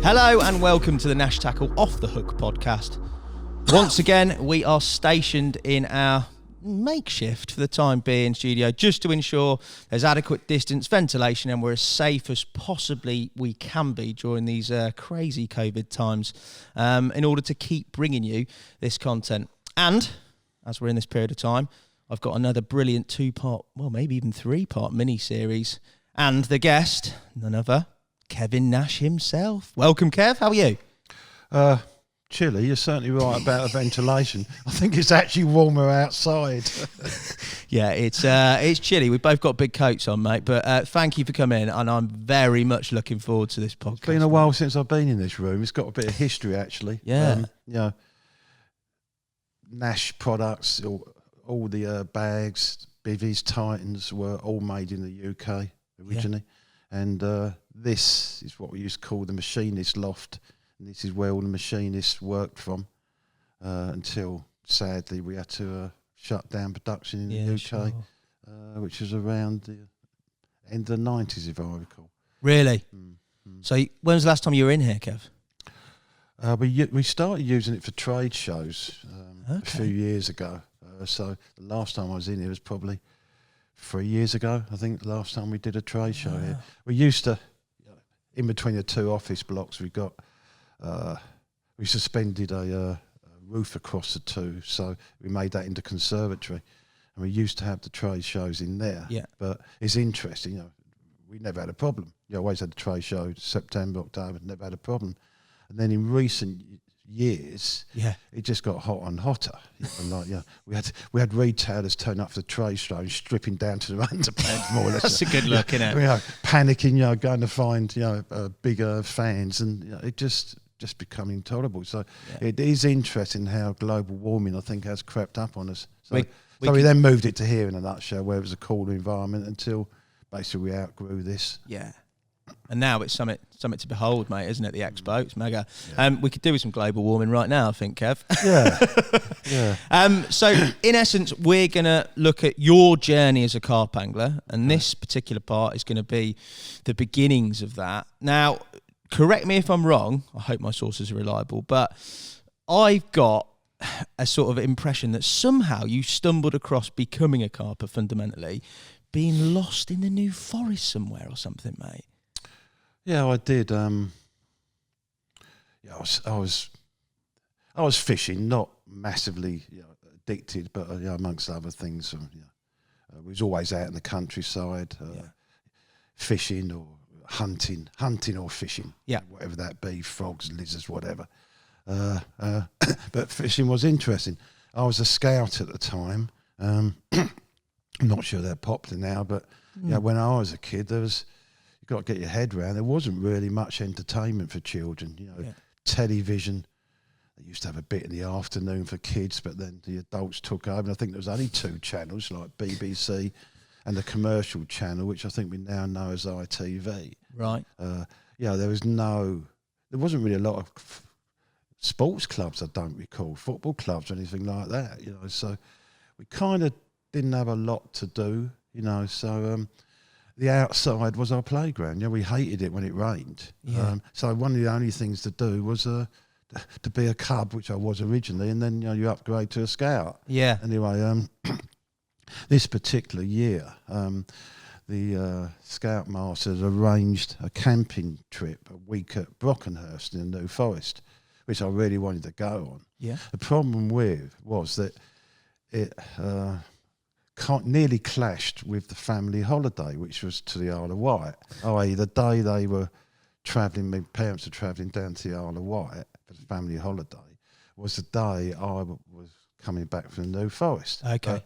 Hello and welcome to the Nash Tackle Off the Hook podcast. Once again, we are stationed in our makeshift, for the time being, studio just to ensure there's adequate distance, ventilation, and we're as safe as possibly we can be during these crazy COVID times in order to keep bringing you this content. And as we're in this period of time, I've got another brilliant two-part, well, maybe even three-part mini-series, and the guest, none other, Kevin Nash himself. Welcome, Kev. How are you? Chilly. You're certainly right about the ventilation. I think it's actually warmer outside. Yeah, it's chilly. We've both got big coats on, mate. But thank you for coming, and I'm very much looking forward to this podcast. It's been a while since I've been in this room. It's got a bit of history, actually. Yeah. Nash products, all the bags, bivvies, Titans were all made in the UK originally. Yeah. And this is what we used to call the machinist loft. And this is where all the machinists worked from until, sadly, we had to shut down production in the UK, sure. Which was around the end of the 90s, if I recall. Really? Mm-hmm. So when was the last time you were in here, Kev? We started using it for trade shows a few years ago. So the last time I was in here was probably 3 years ago, I think, the last time we did a trade show here. We used to, in between the two office blocks, we suspended a roof across the two, so we made that into conservatory, and we used to have the trade shows in there. Yeah. But it's interesting, we never had a problem. Always had the trade show September, October, never had a problem. And then in recent years, it just got hotter and hotter. We had retailers turn up for the trade show and stripping down to their underpants, more or less. That's a good look, isn't it? Panicking, going to find bigger fans, and it just become intolerable. So it is interesting how global warming, I think, has crept up on us. So we then moved it to here in a nutshell, where it was a cooler environment until basically we outgrew this. Yeah. And now it's something to behold, mate, isn't it? The Expo, it's mega. Yeah. We could do with some global warming right now, I think, Kev. Yeah. So, in essence, we're going to look at your journey as a carp angler, and this particular part is going to be the beginnings of that. Now, correct me if I'm wrong. I hope my sources are reliable, but I've got a sort of impression that somehow you stumbled across becoming a carper fundamentally, being lost in the New Forest somewhere or something, mate. Yeah, I did. I was fishing, not massively addicted, but amongst other things, we was always out in the countryside, fishing or hunting or fishing, whatever that be, frogs, lizards, whatever. But fishing was interesting. I was a scout at the time. I'm not sure they're popular now, but when I was a kid, you've got to get your head around. There wasn't really much entertainment for children. Television. They used to have a bit in the afternoon for kids, but then the adults took over. And I think there was only two channels, like BBC and the commercial channel, which I think we now know as ITV. Right. There wasn't really a lot of sports clubs, I don't recall, football clubs or anything like that. So we kind of didn't have a lot to do. So the outside was our playground. We hated it when it rained. Yeah. So one of the only things to do was to be a cub, which I was originally, and then you upgrade to a scout. Yeah. Anyway, this particular year, the scout masters arranged a camping trip a week at Brockenhurst in the New Forest, which I really wanted to go on. Yeah. The problem was that it nearly clashed with the family holiday, which was to the Isle of Wight. I.e., the day they were travelling, my parents were travelling down to the Isle of Wight for the family holiday, was the day I was coming back from the New Forest. Okay.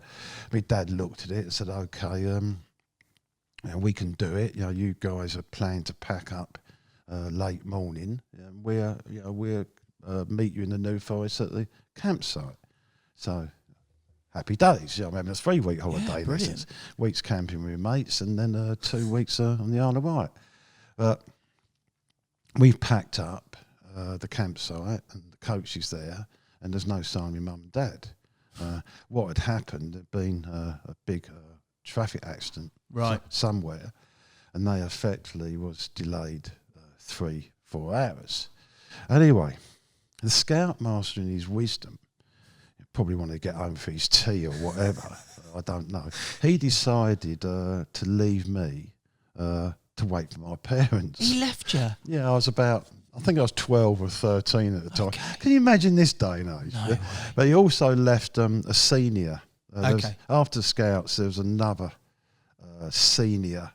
My dad looked at it and said, okay, we can do it. You guys are planning to pack up late morning. We'll meet you in the New Forest at the campsite. So happy days. I'm having a 3-week holiday. Brilliant. Weeks camping with mates, and then 2 weeks on the Isle of Wight. But we've packed up the campsite and the coach is there, and there's no sign of your mum and dad. What had happened had been a big traffic accident somewhere, and they effectively was delayed 3-4 4 hours. Anyway, the scoutmaster in his wisdom, probably wanted to get home for his tea or whatever, I don't know, he decided to leave me to wait for my parents. He left you? Yeah, I think I was 12 or 13 at the time. Okay. Can you imagine this day and age? No way. But he also left a senior. Okay. After Scouts, there was another senior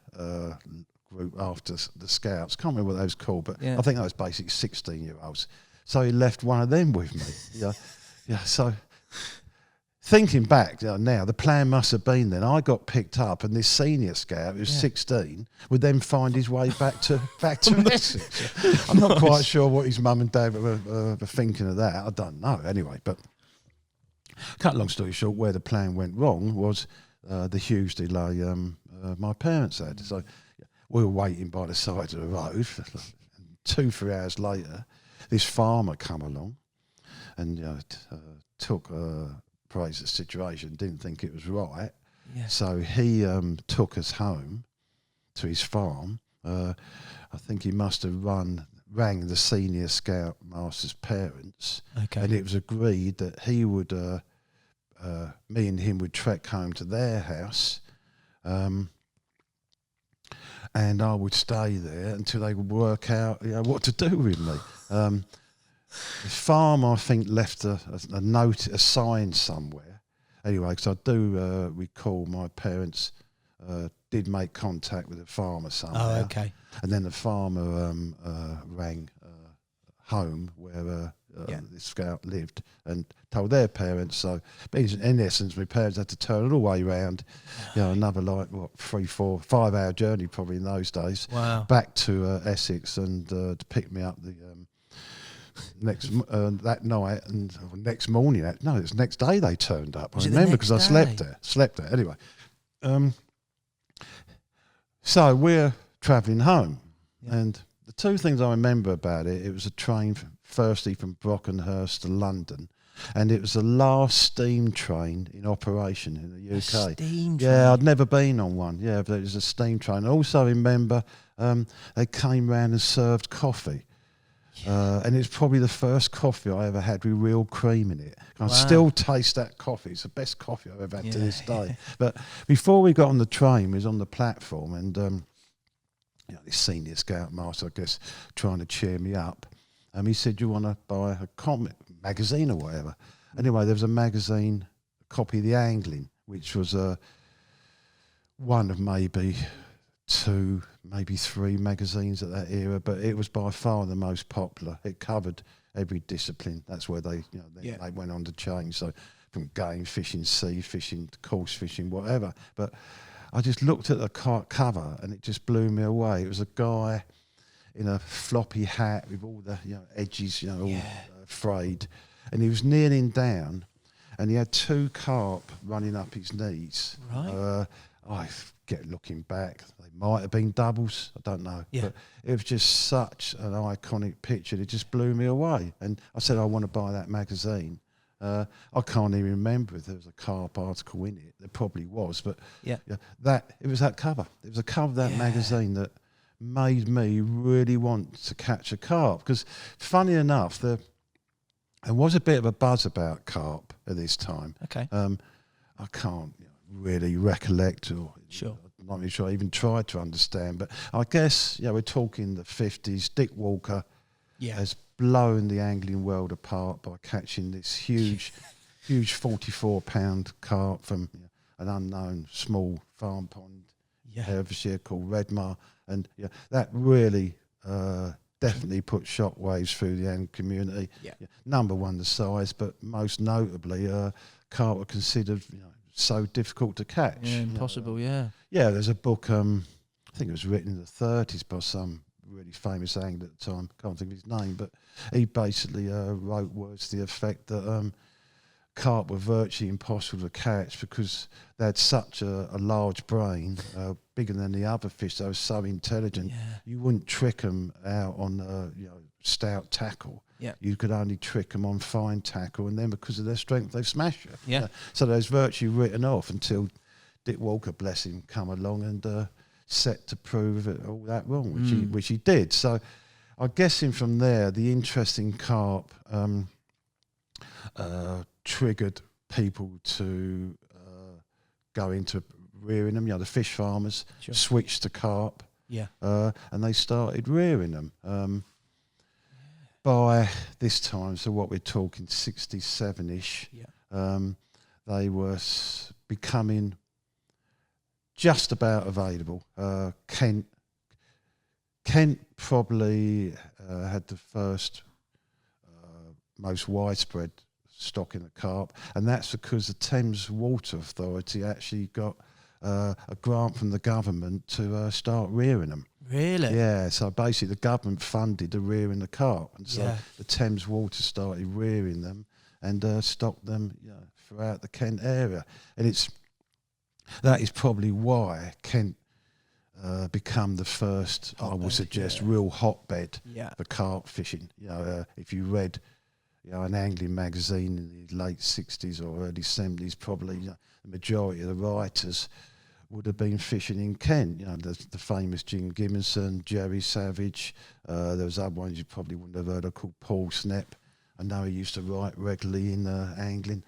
group after the Scouts. Can't remember what they was called, but I think that was basically 16-year-olds. So he left one of them with me. Yeah. So thinking back now, the plan must have been then I got picked up, and this senior scout who was 16 would then find his way back to Essex. I'm not quite sure what his mum and dad were thinking of that. I don't know. Anyway, but cut long story short, where the plan went wrong was the huge delay my parents had. So we were waiting by the side of the road. 2-3 hours later, this farmer come along and took praised the situation, didn't think it was right. Yeah. So he took us home to his farm. I think he must have rang the senior scout master's parents. Okay. And it was agreed that he would, me and him would trek home to their house. And I would stay there until they would work out, what to do with me. The farm, I think, left a note, a sign somewhere. Anyway, because I do recall my parents did make contact with the farmer somehow. Oh, okay. And then the farmer rang home where this scout lived and told their parents. So in essence, my parents had to turn it all the way around, another 3, 4, 5 hour journey probably in those days. Wow. Back to Essex and to pick me up the that night and next morning. No, it was the next day they turned up. I remember because I slept there. Anyway, so we're travelling home, and the two things I remember about it was a train firstly from Brockenhurst to London, and it was the last steam train in operation in the UK. Steam train? Yeah, I'd never been on one. Yeah, but it was a steam train. I also remember they came round and served coffee. And it's probably the first coffee I ever had with real cream in it. I still taste that coffee. It's the best coffee I've ever had to this day. But before we got on the train, we was on the platform, and this senior scoutmaster, I guess, trying to cheer me up. He said, "You want to buy a comic magazine or whatever?" Anyway, there was a magazine, a copy of The Angling, which was one of maybe 2, maybe 3 magazines at that era, but it was by far the most popular. It covered every discipline. That's where they went on to change. So from game fishing, sea fishing, course fishing, whatever. But I just looked at the cover and it just blew me away. It was a guy in a floppy hat with all the edges, all frayed, and he was kneeling down, and he had 2 carp running up his knees. Right. I get looking back, they might have been doubles, I don't know. Yeah. But it was just such an iconic picture. It just blew me away. And I said, I want to buy that magazine. I can't even remember if there was a carp article in it. There probably was, but it was that cover. It was a cover of that magazine that made me really want to catch a carp. Because funny enough, there was a bit of a buzz about carp at this time. Okay. I can't really recollect, or I'm not really sure I even tried to understand, but I guess we're talking the 50s. Dick Walker has blown the angling world apart by catching this huge 44-pound carp from an unknown small farm pond in Herefordshire called Redmar, and that really definitely put shockwaves through the angling community. Number one, the size, but most notably carp were considered so difficult to catch. Impossible, Yeah, there's a book, I think it was written in the 30s by some really famous angler at the time, can't think of his name, but he basically wrote words to the effect that carp were virtually impossible to catch because they had such a large brain, bigger than the other fish. They were so intelligent. You wouldn't trick them out on stout tackle. You could only trick them on fine tackle, and then because of their strength, they'd smash you. So they was virtually written off until Dick Walker, bless him, come along and set to prove it all that wrong, which he did. So I'm guessing from there, the interest in carp triggered people to go into rearing them. The fish farmers switched to carp, and they started rearing them. By this time, so what we're talking 67-ish, they were becoming just about available. Kent probably had the first most widespread stocking of carp, and that's because the Thames Water Authority actually got a grant from the government to start rearing them. Really? Yeah, so basically the government funded the rearing of carp, and so the Thames Water started rearing them and stocked them throughout the Kent area. And that is probably why Kent become the first, I would suggest, real hotbed for carp fishing. If you read an angling magazine in the late 60s or early 70s, probably the majority of the writers would have been fishing in Kent. The famous Jim Gimmonson, Jerry Savage. There was other ones you probably wouldn't have heard of called Paul Snepp. I know he used to write regularly in angling.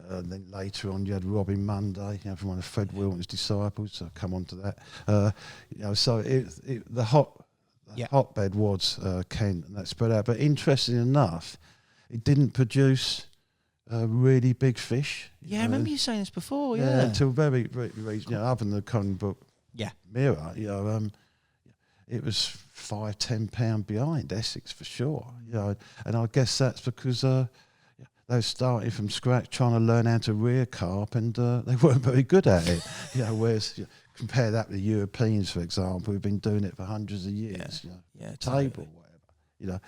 Then later on, you had Robin Munday, from one of Fred Wilton's disciples. So I'll come on to that. So the hotbed was Kent, and that spread out. But interesting enough, it didn't produce really big fish. I remember you saying this before. Until very recently, other than the Conan Book Mirror, it was £5-10 behind Essex for sure. And I guess that's because they were starting from scratch, trying to learn how to rear carp, and they weren't very good at it. Whereas compare that with the Europeans, for example, who've been doing it for hundreds of years. Table, whatever.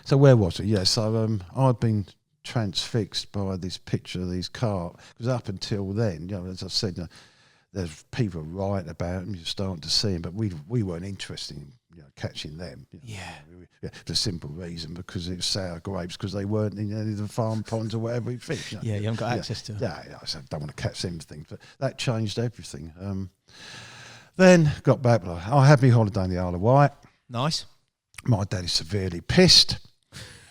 So where was it? So I'd been transfixed by this picture of these carp, because up until then, as I said, there's people write about them, you're starting to see them, but we weren't interested in catching them. For the simple reason, because it was sour grapes, because they weren't in any of the farm ponds or whatever we fish. You haven't got access to them. So I don't want to catch them things, but that changed everything. Then got back, I had my holiday in the Isle of Wight. Nice. My dad is severely pissed.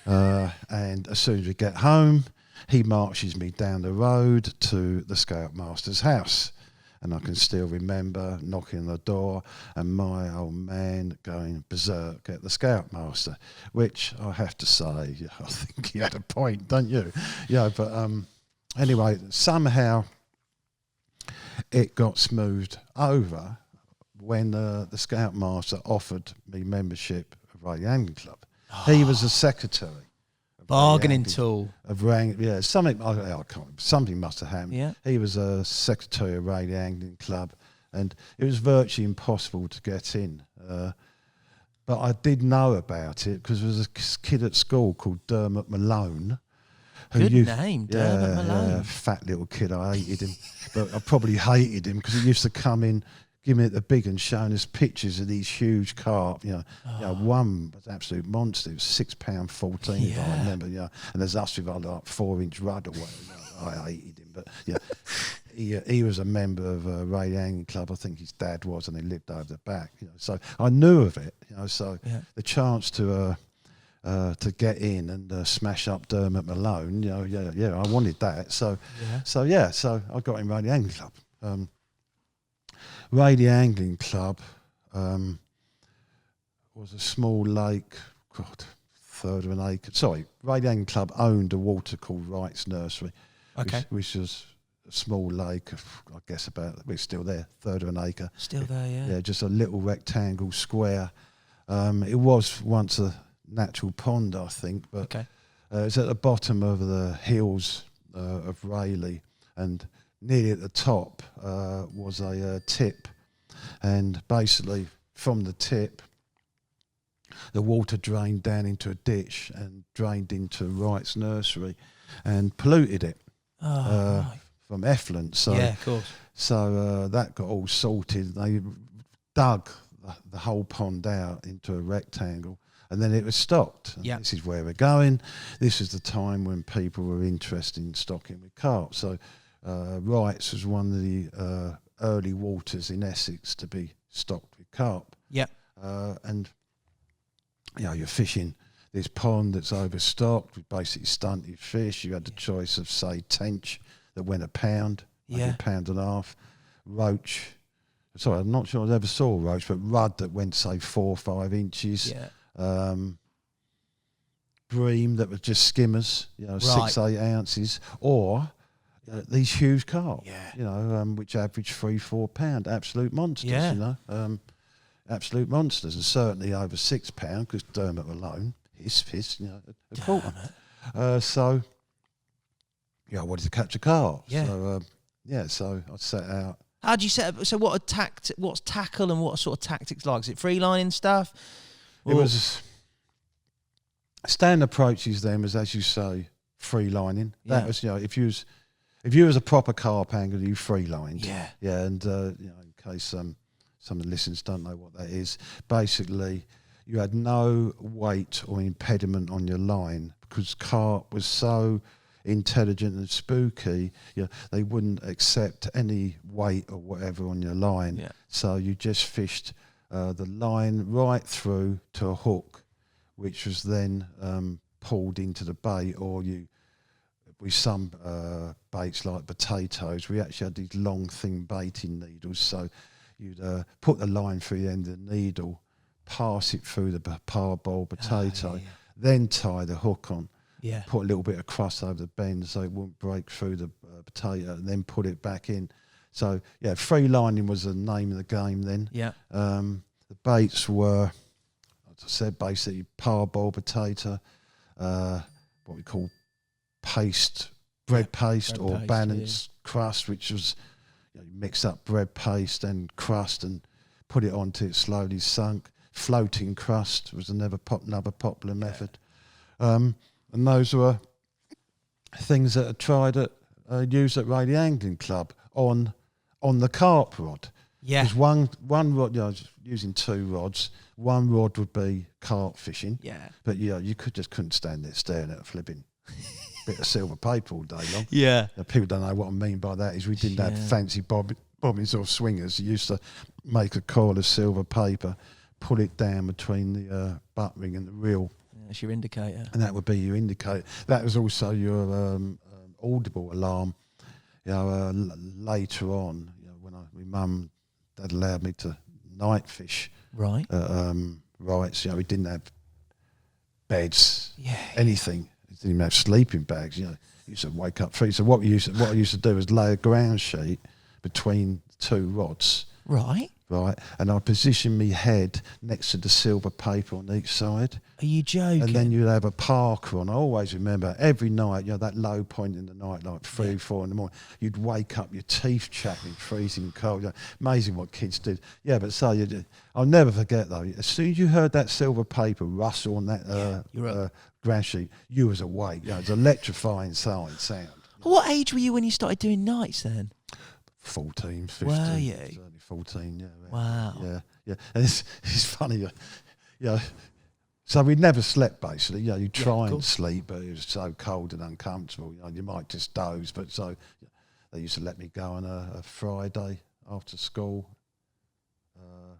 And as soon as we get home, he marches me down the road to the Scoutmaster's house. And I can still remember knocking on the door and my old man going berserk at the Scoutmaster, which I have to say, I think he had a point, don't you? But anyway, somehow it got smoothed over when the Scoutmaster offered me membership of Rayleigh Angling Club. He was a secretary. Bargaining tool. Something must have happened. Yeah. He was a secretary of Rayleigh Angling Club, and it was virtually impossible to get in. But I did know about it because there was a kid at school called Dermot Malone. Good name, Dermot Malone. Fat little kid. I hated him, but I probably hated him because he used to come in, give me the big and showing us pictures of these huge carp. One was an absolute monster. It was £6.14, if I remember. And there's us with like 4-inch rudder. I hated him, but he was a member of Rayleigh Angling Club. I think his dad was, and he lived over the back. So I knew of it. The chance to get in and smash up Dermot Malone. I wanted that. So I got in Rayleigh Angling Club. Rayleigh Angling Club was a small lake, third of an acre. Sorry, Rayleigh Angling Club owned a water called Wright's Nursery, which was a small lake, I guess we're still there, third of an acre. Still there, yeah. Yeah, just a little rectangle square. It was once a natural pond, I think, but it's at the bottom of the hills of Rayleigh, and nearly at the top was a tip, and basically from the tip the water drained down into a ditch and drained into Wright's Nursery and polluted it from effluent. So, of course. So that got all sorted. They dug the whole pond out into a rectangle, and then it was stocked. Yeah. This is where we're going. This is the time when people were interested in stocking with carp. So Wright's was one of the early waters in Essex to be stocked with carp. Yeah. and you're fishing this pond that's overstocked with basically stunted fish. You had the choice of, say, tench that went a pound, maybe a pound and a half, roach. Sorry, I'm not sure I ever saw a roach, but rudd that went, say, 4 or 5 inches. Bream that were just skimmers, 6-8 ounces, or these huge carp, which average 3-4 pound, absolute monsters, absolute monsters, and certainly over 6 pound because Dermot alone, his fist, a quarter. So, I wanted to catch a carp. So, so I set out. How do you set up? So, what's tackle and what sort of tactics like? Is it free lining stuff? It was standard approaches. Then was, as you say, free lining. That was, if you was a proper carp angler, you free lined. And in case some of the listeners don't know what that is, basically you had no weight or impediment on your line because carp was so intelligent and spooky, they wouldn't accept any weight or whatever on your line. So you just fished the line right through to a hook, which was then pulled into the bait, or with some baits like potatoes, we actually had these long, thin baiting needles. So you'd put the line through the end of the needle, pass it through the parboiled potato, then tie the hook on. Put a little bit of crust over the bend so it wouldn't break through the potato, and then put it back in. So, free lining was the name of the game then. The baits were, as I said, basically parboiled potato, what we call bread paste, or balanced crust, which was you mix up bread paste and crust and put it onto it slowly sunk. Floating crust was another popular method. And those were things that I used at Radio Angling Club on the carp rod. Because one rod, I was using 2 rods. One rod would be carp fishing. But you couldn't stand there staring at a flipping bit of silver paper all day long. People don't know what I mean by that. Is we didn't have fancy bobbins or swingers. You used to make a coil of silver paper, put it down between the butt ring and the reel. That's your indicator. And that would be your indicator. That was also your audible alarm. Later on, when my mum, dad allowed me to night fish. Right. We didn't have beds, anything. We didn't even have sleeping bags. You used to wake up free. So what I used to do was lay a ground sheet between 2 rods. Right. And I positioned my head next to the silver paper on each side. Are you joking? And then you'd have a parker on. I always remember every night, that low point in the night, like 3 or 4 in the morning, you'd wake up, your teeth chattering, freezing cold. Amazing what kids did. But I'll never forget though, as soon as you heard that silver paper rustle on that ground sheet, you was awake. It was electrifying sound. What age were you when you started doing nights then? 14, 15. Were you? Certainly 14, Wow. Yeah. And it's funny, so we never slept basically. You try and sleep, but it was so cold and uncomfortable. You might just doze. But so they used to let me go on a Friday after school.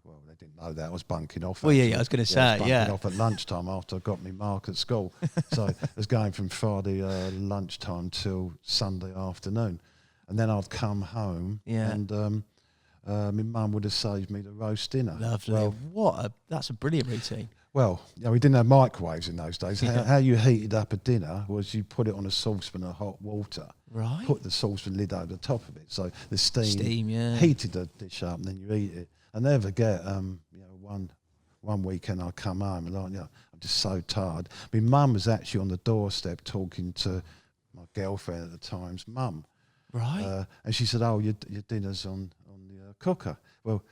Well, they didn't know that I was bunking off. Well, I was going to say, I was bunking off at lunchtime after I got my mark at school. So I was going from Friday lunchtime till Sunday afternoon. And then I'd come home and my mum would have saved me the roast dinner. Lovely. Well, that's a brilliant routine. Well, we didn't have microwaves in those days. How you heated up a dinner was you put it on a saucepan of hot water. Right. Put the saucepan lid over the top of it. So the steam heated the dish up and then you eat it. I never forget, one weekend I come home and I'm just so tired. My mum was actually on the doorstep talking to my girlfriend at the time's mum. Right. And she said, your dinner's on the cooker. Well,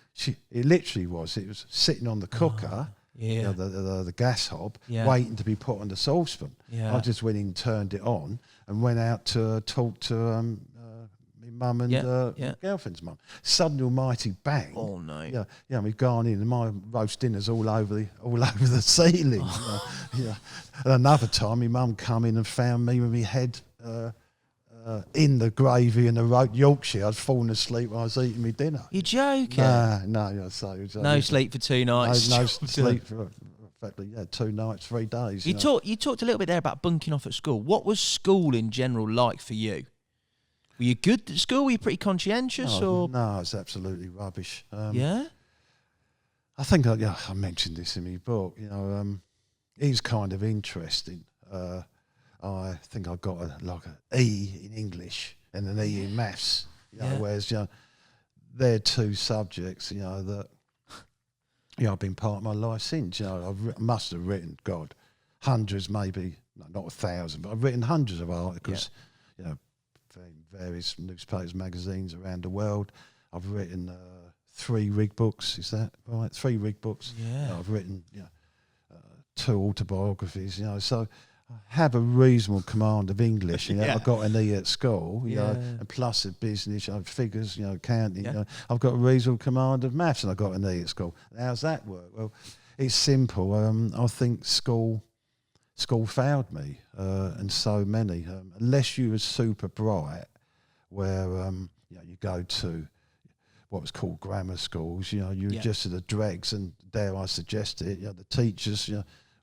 it literally was. It was sitting on the cooker, the gas hob, waiting to be put on the saucepan. I just went in, turned it on, and went out to talk to my mum and my girlfriend's mum. Suddenly, almighty bang! Oh no! We've gone in, and my roast dinner's all over the ceiling. And another time, my mum come in and found me with my head in the gravy and the Yorkshire. I'd fallen asleep when I was eating my dinner. You're joking? No. No sleep for 2 nights. No sleep for, effectively, 2 nights, 3 days. You talked a little bit there about bunking off at school. What was school in general like for you? Were you good at school? Were you pretty conscientious? No, it's absolutely rubbish. Yeah? I think I mentioned this in my book. It's kind of interesting. I think I got an E in English and an E in maths. Whereas they're 2 subjects. That I've been part of my life since. I must have written hundreds, maybe not 1,000, but I've written hundreds of articles. Various newspapers, magazines around the world. I've written 3 rig books. Is that right? 3 rig books. Yeah. I've written 2 autobiographies. So I have a reasonable command of English. I got an E at school. And plus a business, figures, accounting. I've got a reasonable command of maths, and I got an E at school. How's that work? Well, it's simple. I think school failed me, and so many. Unless you were super bright, where you go to what was called grammar schools, you were just at the dregs, and dare I suggest it, the teachers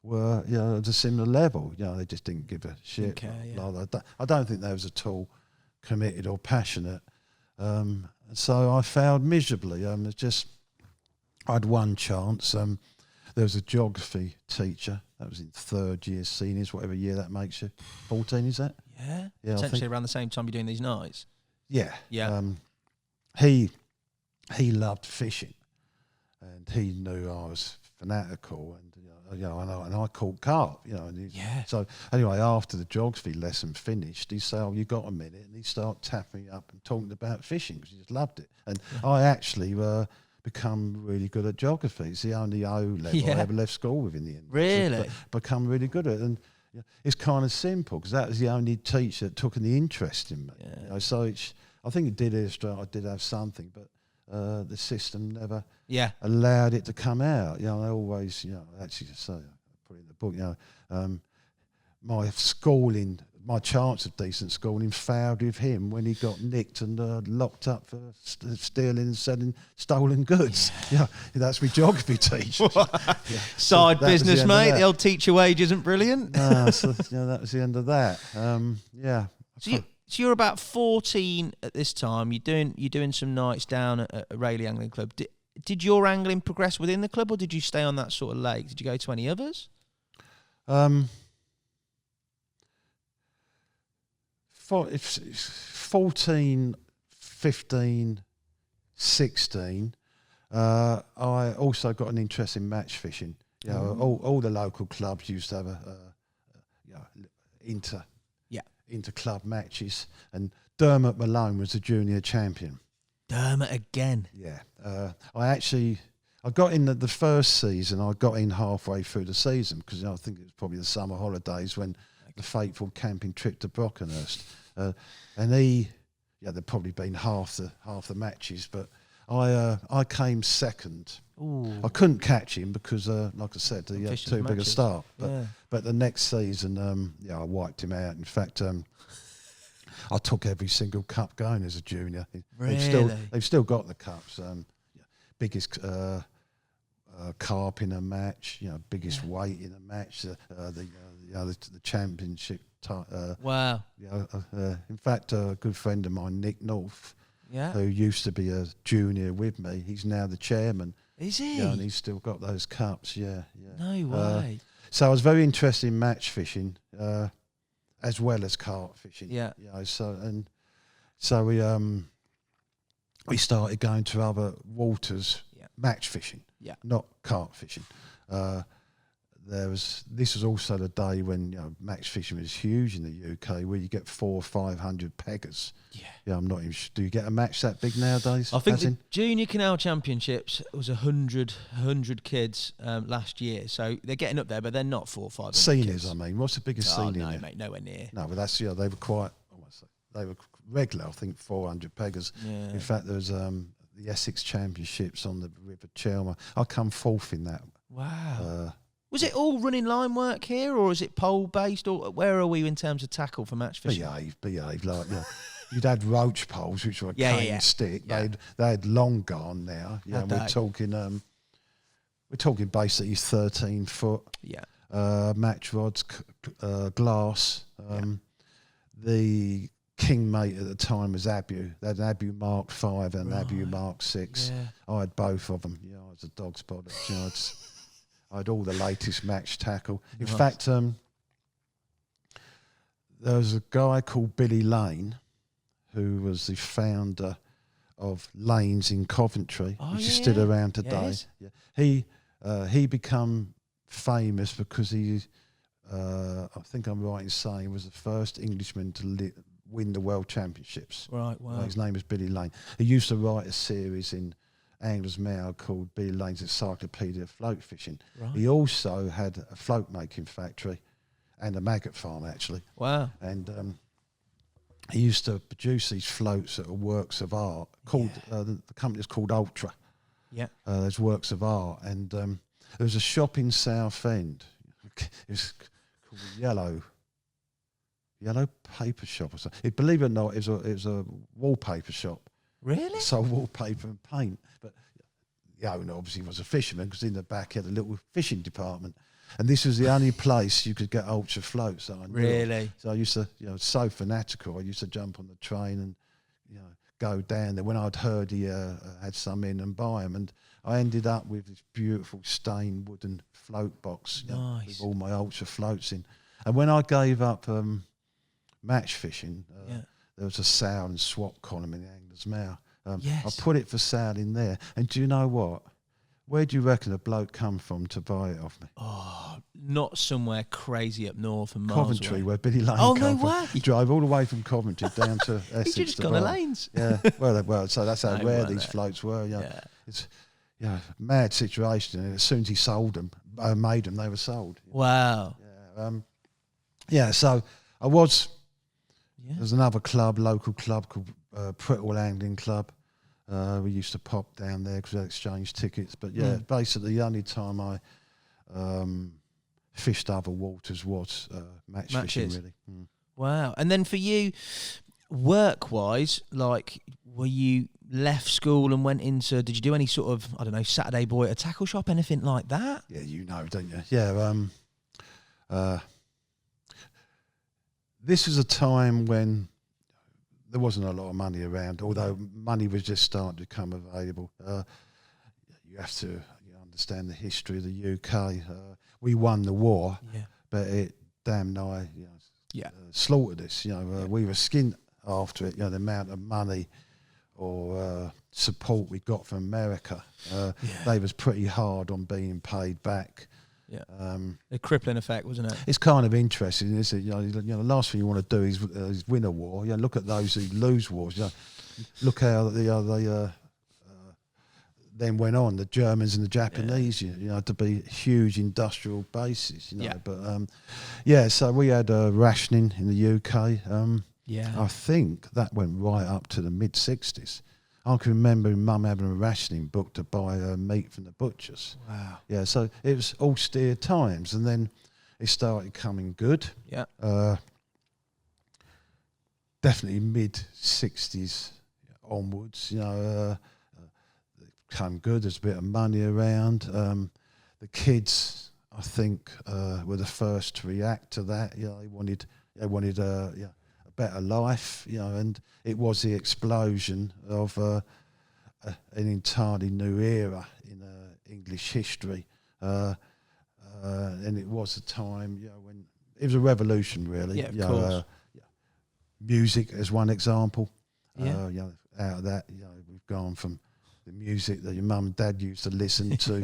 were at a similar level. They just didn't give a shit. I don't think they was at all committed or passionate. So I failed miserably. I had one chance. There was a geography teacher. That was in 3rd year seniors, whatever year that makes you. 14, is that? Yeah. Essentially around the same time you're doing these nights. Yeah. Yeah. He loved fishing, and he knew I was fanatical, and and I caught carp. So anyway, after the geography lesson finished, he said, "Oh, you got a minute?" And he started tapping me up and talking about fishing because he just loved it. And I actually become really good at geography. It's the only O level I ever left school with in the end. Really? Become really good at it. And it's kind of simple because that was the only teacher that took any interest in me. So I think it did illustrate I did have something, but the system never allowed it to come out. I always, actually just say, I put it in the book, my schooling, my chance of decent schooling failed with him when he got nicked and locked up for stealing and selling stolen goods. That's my geography teacher. Side business, mate. The old teacher wage isn't brilliant. So that was the end of that. So you're about 14 at this time. You're doing some nights down at a Rayleigh Angling Club. Did your angling progress within the club, or did you stay on that sort of lake? Did you go to any others? 14, 15, 16, I also got an interest in match fishing. All the local clubs used to have inter club matches, and Dermot Malone was the junior champion. Dermot again. Yeah. I got in the first season. I got in halfway through the season because I think it was probably the summer holidays when the fateful camping trip to Brockenhurst. And there'd probably been half the matches, but I came second. Ooh. I couldn't catch him because, like I said, he had too big a start. But the next season, I wiped him out. In fact, I took every single cup going as a junior. Really? They've still got the cups. Biggest carp in a match. Biggest weight in a match. The championship. Wow. In fact, a good friend of mine, Nick North, who used to be a junior with me, he's now the chairman. Is he? Yeah, and he's still got those cups. Yeah. No way. So I was very interested in match fishing, as well as carp fishing. Yeah. So we started going to other waters, match fishing. Yeah. Not carp fishing. This was also the day when match fishing was huge in the UK, where you get 400 or 500 peggers. Yeah, I'm not even sure. Do you get a match that big nowadays? I think the Junior Canal Championships was 100 kids last year, so they're getting up there, but they're not 400 or 500 seniors. kids. I mean, what's the biggest senior? No, mate, nowhere near. No, but that's they were quite. They were regular. I think 400 peggers. Yeah. In fact, there was the Essex Championships on the River Chelmer. I come fourth in that. Wow. Was it all running line work here, or is it pole based, or where are we in terms of tackle for match fishing? Behave like you'd had roach poles, which were a cane stick. Yeah. They had long gone now. Yeah, we're talking basically 13 foot. Yeah. Match rods, glass. The king mate at the time was Abu. They had an Abu Mark 5 and an Abu Mark 6. Yeah. I had both of them. I was a dog's body. I had all the latest match tackle. In fact, there was a guy called Billy Lane, who was the founder of Lanes in Coventry, which is still around today. Yes. He become famous because he, I think I'm right in saying, was the first Englishman to win the World Championships. Right, wow. His name was Billy Lane. He used to write a series in Angler's Mail called Billy Lane's Encyclopedia of Float Fishing. Right. He also had a float making factory and a maggot farm, actually. Wow. And he used to produce these floats that are works of art. Called the company's called Ultra. Yeah. There's works of art, and there was a shop in Southend. It was called Yellow Paper Shop or something. Believe it or not, it was a wallpaper shop. Really? Sold wallpaper and paint. But the owner obviously was a fisherman, because in the back he had a little fishing department. And this was the only place you could get ultra floats that I knew. Really? So I used to, so fanatical. I used to jump on the train and, go down there when I'd heard he had some in and buy them. And I ended up with this beautiful stained wooden float box with all my ultra floats in. And when I gave up match fishing, there was a sale and swap column in the Angler's Mail. I put it for sale in there. And do you know what? Where do you reckon a bloke come from to buy it off me? Oh, not somewhere crazy up north and miles Coventry, away. where Billy Lane Oh, come no way. from. Drove all the way from Coventry down to Essex. He just gone the lanes. Yeah, well, so that's how rare these floats were. It's mad situation. And as soon as he sold them, made them, they were sold. Wow. So I was. There's another local club called Prittle Angling Club. We used to pop down there because we had exchange tickets. But basically the only time I fished other waters was matches. Fishing, really. Mm. Wow. And then for you, work-wise, like, were you left school and went into, did you do any sort of, I don't know, Saturday boy at a tackle shop, anything like that? Yeah, don't you? Yeah. This was a time when there wasn't a lot of money around, although money was just starting to become available. You have to understand the history of the UK. We won the war, but it damn nigh slaughtered us. We were skint after it. The amount of money or support we got from America, they was pretty hard on being paid back. Yeah, a crippling effect, wasn't it? It's kind of interesting, isn't it? The last thing you want to do is win a war. Look at those who lose wars. Look how they then went on. The Germans and the Japanese, to be huge industrial bases. But so we had rationing in the UK. I think that went right up to the mid '60s. I can remember Mum having a rationing book to buy meat from the butchers. Wow. Yeah, so it was austere times, and then it started coming good. Yeah. Definitely mid '60s onwards. It became good. There's a bit of money around. The kids, I think, were the first to react to that. They wanted a better life, and it was the explosion of an entirely new era in English history, and it was a time, when it was a revolution, really. Yeah, of course. Music as one example. Out of that, we've gone from the music that your mum and dad used to listen to,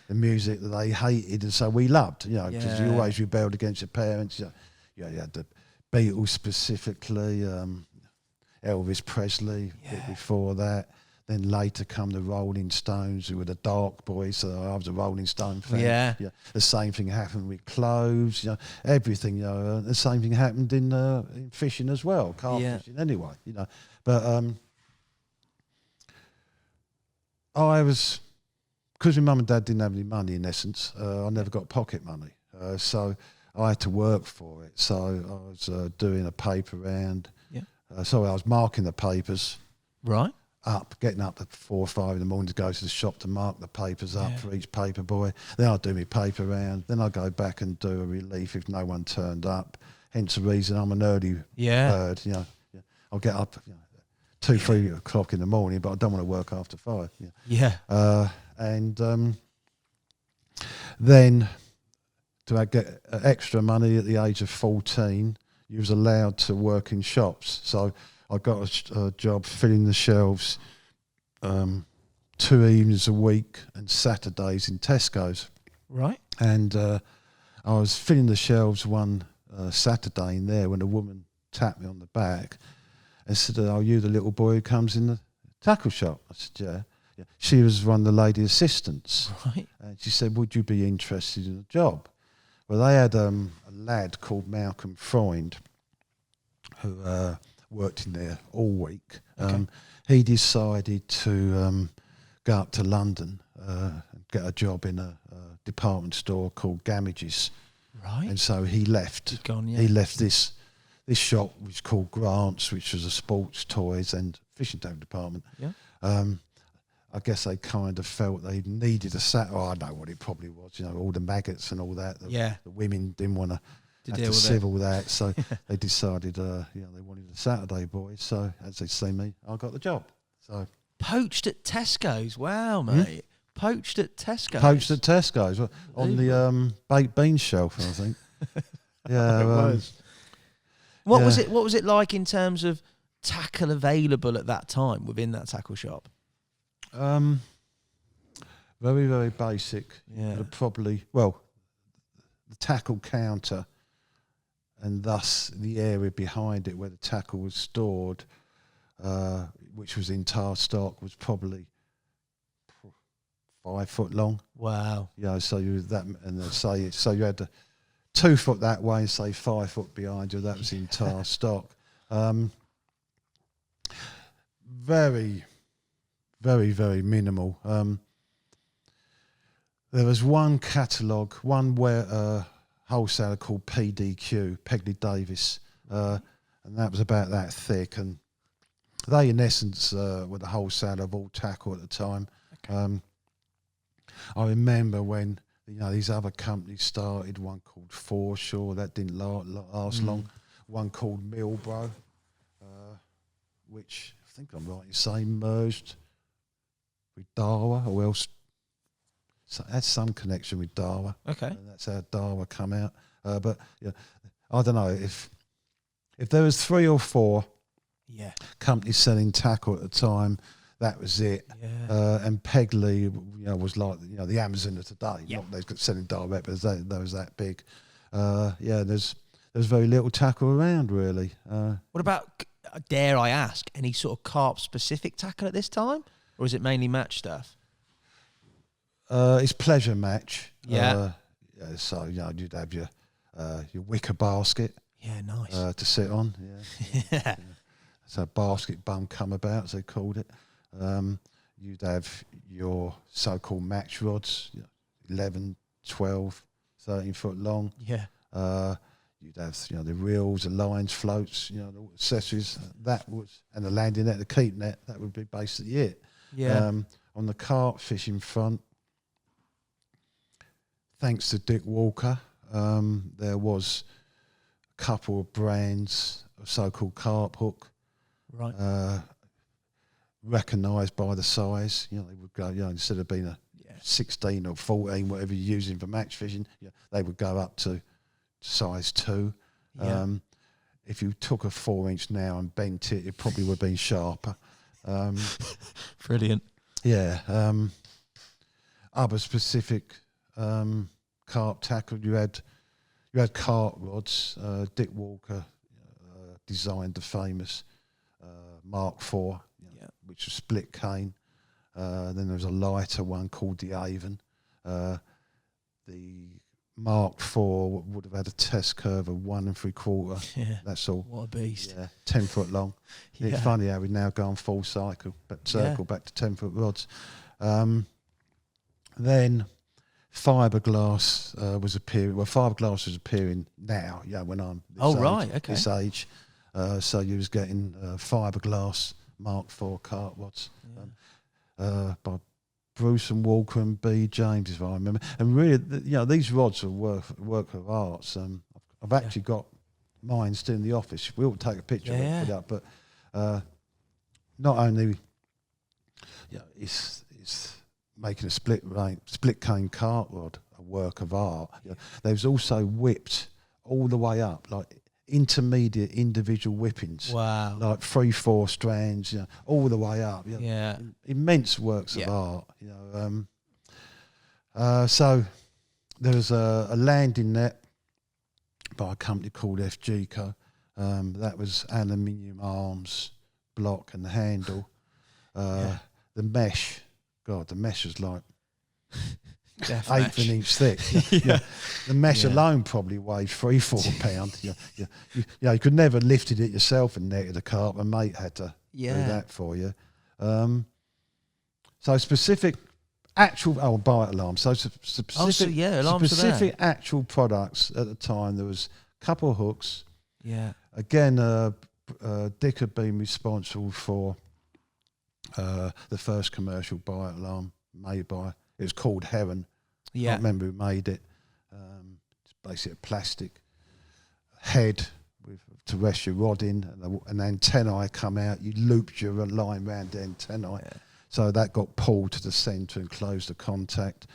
the music that they hated, and so we loved, because you always rebelled against your parents. You had the Beatles specifically, Elvis Presley, a bit before that. Then later come the Rolling Stones, who were the dark boys. So I was a Rolling Stone fan. Yeah. The same thing happened with clothes, everything. The same thing happened in fishing as well, carp fishing anyway. But I was because my mum and dad didn't have any money, in essence, I never got pocket money. So I had to work for it. So I was doing a paper round. Yeah. So I was marking the papers. Right. Getting up at 4 or 5 in the morning to go to the shop to mark the papers up for each paper boy. Then I'd do my paper round. Then I'd go back and do a relief if no one turned up. Hence the reason I'm an early bird. You know, I'll get up 2, 3 o'clock in the morning, but I don't want to work after 5. And then to get extra money at the age of 14, you was allowed to work in shops. So I got a job filling the shelves 2 evenings a week and Saturdays in Tesco's. Right. And I was filling the shelves one Saturday in there when a woman tapped me on the back and said, "Are you the little boy who comes in the tackle shop?" I said, "Yeah." She was one of the lady assistants. Right. And she said, "Would you be interested in a job?" Well, they had a lad called Malcolm Freund who worked in there all week. Okay. He decided to go up to London and get a job in a department store called Gamages. Right. And so he left. He'd gone, He left this shop, which was called Grant's, which was a sports, toys and fishing tackle department. Yeah. I guess they kind of felt they needed a set. Oh, I know what it probably was. You know, all the maggots and all that. The women didn't want to have to sieve all that, so they decided, they wanted a Saturday boy. So as they see me, I got the job. So poached at Tesco's. Wow, mate. Poached at Tesco's. Poached at Tesco's on the baked beans shelf, I think. Yeah, it was. What was it like in terms of tackle available at that time within that tackle shop? Very, very basic. Yeah. Probably, the tackle counter and thus the area behind it where the tackle was stored, which was in tar stock, was probably 5 foot long. Wow. So you that, and so you had 2 foot that way and say 5 foot behind you. That was in tar stock. Very, very, very minimal. There was one catalogue, one wholesaler called PDQ, Pegley Davis, and that was about that thick. And they, in essence, were the wholesaler of all tackle at the time. Okay. I remember when these other companies started. One called Foreshore, that didn't last long. One called Milbro, which I think I'm right in saying merged with Darwa, or else so it had some connection with Darwa. Okay. And that's how Darwa come out. But I don't know if there was 3 or 4 companies selling tackle at the time. That was it. Yeah. And Pegley, was like the Amazon of today. Yeah. Not they're selling direct, but they was that big. There's very little tackle around really. What about, dare I ask, any sort of carp specific tackle at this time, or is it mainly match stuff? It's pleasure match. Yeah. So you'd have your wicker basket. Yeah, nice. To sit on. Yeah. So basket bum come about, as they called it. You'd have your so-called match rods, 11, 12, 13 foot long. Yeah. You'd have the reels, the lines, floats, the accessories. That was, and the landing net, the keep net. That would be basically it. Yeah. On the carp fishing front, thanks to Dick Walker, there was a couple of brands of so-called carp hook. Right. Recognised by the size. They would go, instead of being a 16 or 14, whatever you're using for match fishing, they would go up to size 2. Yeah. If you took a 4-inch now and bent it, it probably would have been sharper. Brilliant. Yeah. Other specific carp tackle, you had carp rods. Dick Walker designed the famous Mark IV, which was split cane. Then there was a lighter one called the Avon. The Mark IV would have had a test curve of 1 3/4. Yeah. That's all. What a beast. Yeah, 10 foot long. Yeah. It's funny how we've now gone full circle back to 10 foot rods. Then fiberglass was appearing. Well, fiberglass was appearing now. Yeah, when I'm this age. So you was getting fiberglass Mark IV carp rods by Bruce and Walker and B. James, if I remember. And really, these rods are work of art. I've actually got mine still in the office. We'll take a picture of it, put it up. But not only, it's making a split cane carp rod a work of art. There was also whipped all the way up, like intermediate individual whippings. Wow. Like 3-4 strands, all the way up. Immense works of art. So there was a landing net by a company called FGCO. That was aluminium arms, block and handle. The mesh, the mesh was like eighth of an inch thick. The mesh alone probably weighed 3-4 pounds. You could never lifted it yourself and netted a carp. A mate had to do that for you. So specific actual bite alarm. So specific actual products at the time. There was a couple of hooks. Yeah. Again, Dick had been responsible for the first commercial bite alarm made by. It was called Heron. I can't remember who made it. It's basically a plastic head to rest your rod in, and an antennae come out. You looped your line round the antennae. So that got pulled to the centre and closed the contact.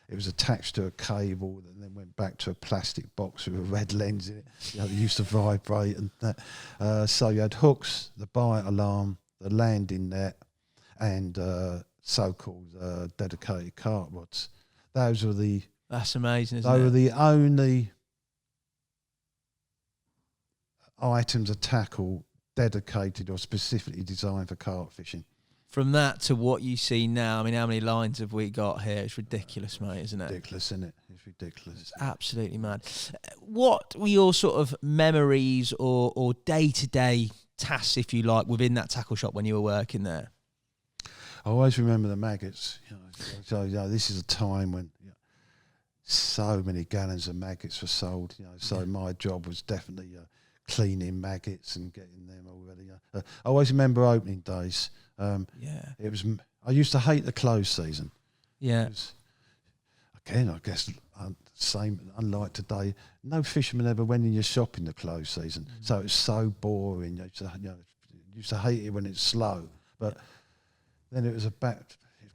It was attached to a cable and then went back to a plastic box with a red lens in it. It used to vibrate and that. So you had hooks, the bite alarm, the landing net, and so-called dedicated carp rods. Those were the. That's amazing, isn't it? They were the only items of tackle dedicated or specifically designed for carp fishing. From that to what you see now, I mean, how many lines have we got here? It's ridiculous, mate, isn't it? Ridiculous, isn't it? It's ridiculous. It's absolutely mad. What were your sort of memories or day-to-day tasks, if you like, within that tackle shop when you were working there? I always remember the maggots. So this is a time when so many gallons of maggots were sold. So my job was definitely cleaning maggots and getting them all ready. I always remember opening days. It was. I used to hate the close season. Yeah. Again, I guess same. Unlike today, no fisherman ever went in your shop in the close season, so it's so boring. You used to hate it when it's slow, but then it was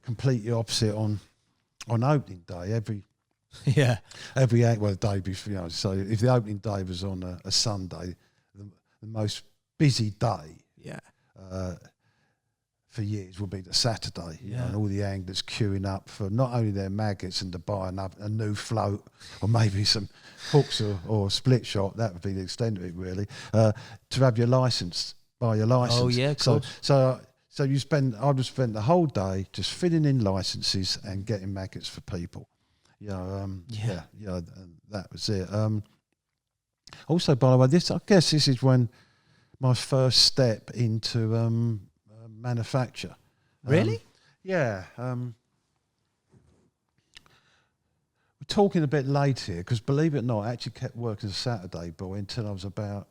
completely opposite on opening day. Every the day before. So if the opening day was on a Sunday, the most busy day. For years would be the Saturday, and all the anglers queuing up for not only their maggots and to buy a new float or maybe some hooks or split shot. That would be the extent of it, really. To have your license, buy your license. Oh yeah, cool. So I would spend the whole day just filling in licenses and getting maggots for people. And that was it. Also, by the way, I guess this is when my first step into manufacture. Really? We're talking a bit late here because, believe it or not, I actually kept working as a Saturday boy until I was about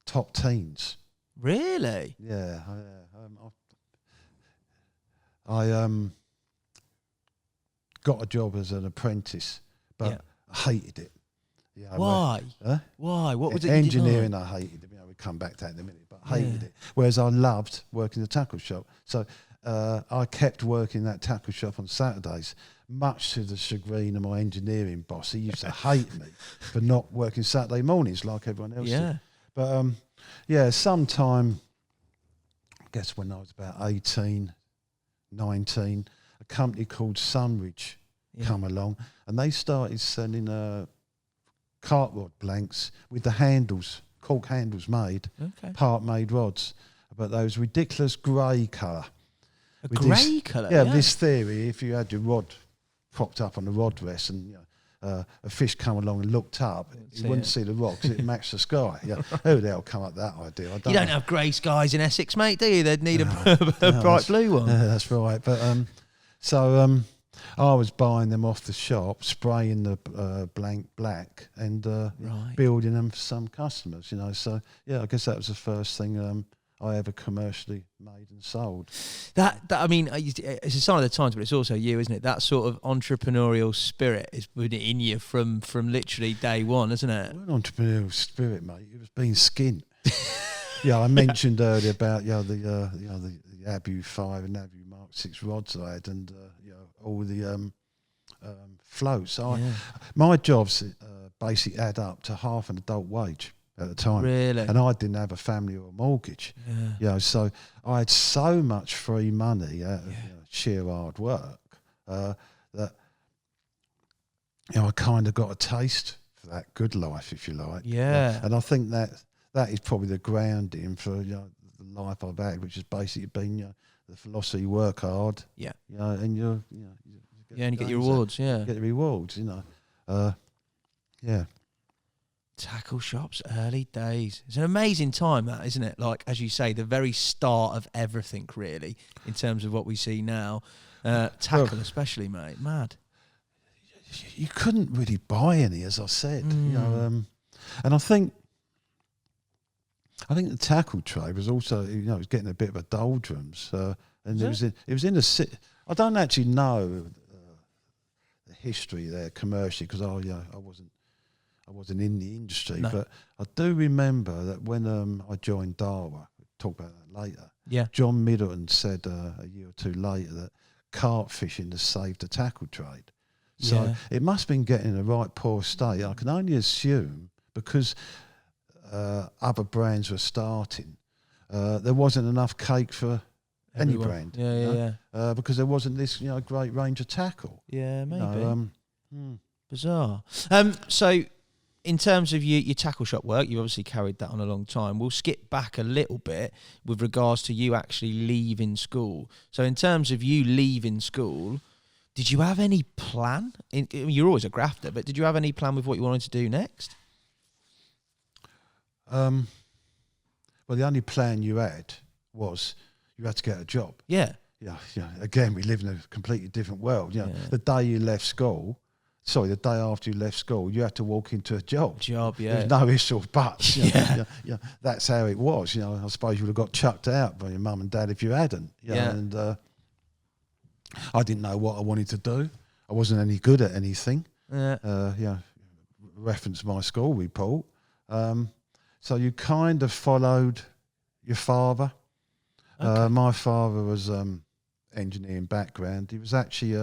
top teens. Really? Yeah. I got a job as an apprentice, but I hated it. Why? Why? What was it? Engineering, I hated it. We'll come back to that in a minute, but I hated it. Whereas I loved working the tackle shop. So I kept working that tackle shop on Saturdays, much to the chagrin of my engineering boss. He used to hate me for not working Saturday mornings like everyone else did. But sometime, I guess when I was about 18, 19, a company called Sunridge come along, and they started selling carp rod blanks with the handles, cork handles made, part-made rods, but those ridiculous grey colour. Grey colour? Yeah, this theory, if you had your rod propped up on the rod rest and a fish come along and looked up, you wouldn't see the rod because it matched the sky. Who the hell come up with that idea? You don't have grey skies in Essex, mate, do you? They'd need a bright blue one. Yeah, that's right. But I was buying them off the shop, spraying the blank black, and building them for some customers. So yeah, I guess that was the first thing I ever commercially made and sold. That I mean, it's a sign of the times, but it's also you, isn't it? That sort of entrepreneurial spirit is in you from literally day one, isn't it? Well, an entrepreneurial spirit, mate. It was being skint. Yeah, I mentioned earlier about the Abu 5 and Abu Mark 6 rods I had, and all the floats. My jobs basically add up to half an adult wage at the time. Really? And I didn't have a family or a mortgage. Yeah. So I had so much free money out of sheer hard work that I kind of got a taste for that good life, if you like. Yeah. And I think that is probably the grounding for the life I've had, which has basically been the philosophy: work hard. Yeah. And you get your rewards. Yeah. Get the rewards. Yeah. Tackle shops, early days. It's an amazing time, that, isn't it? Like, as you say, the very start of everything, really, in terms of what we see now. Tackle, especially, mate. Mad. You couldn't really buy any, as I said. And I think the tackle trade was also, it was getting a bit of a doldrums, and it was in the city. I don't actually know the history there commercially, because I wasn't in the industry, but I do remember that when I joined Darwa, we'll talk about that later. Yeah. John Middleton said a year or two later that carp fishing has saved the tackle trade. So it must have been getting in the right poor state. I can only assume, because other brands were starting, there wasn't enough cake for any brand. Because there wasn't this great range of tackle. Yeah, maybe. Bizarre. So in terms of your tackle shop work, you obviously carried that on a long time. We'll skip back a little bit with regards to you actually leaving school. So in terms of you leaving school, did you have any plan? You're always a grafter, but did you have any plan with what you wanted to do next? Well, the only plan you had was you had to get a job. Yeah. Yeah. Again, we live in a completely different world. The day you left school, the day after you left school, you had to walk into a job. There's no ifs or buts. That's how it was. I suppose you would have got chucked out by your mum and dad if you hadn't. And I didn't know what I wanted to do. I wasn't any good at anything. Reference my school report. So you kind of followed your father. Okay. My father was engineering background. He was actually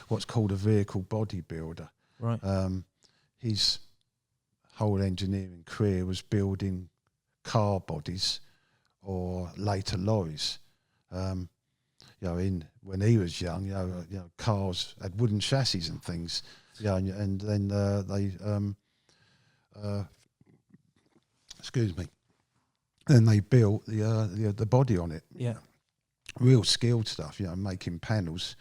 what's called a vehicle bodybuilder. Right. His whole engineering career was building car bodies or later lorries. When he was young, cars had wooden chassis and things. And then they excuse me. Then they built the body on it. Yeah. Real skilled stuff, making panels,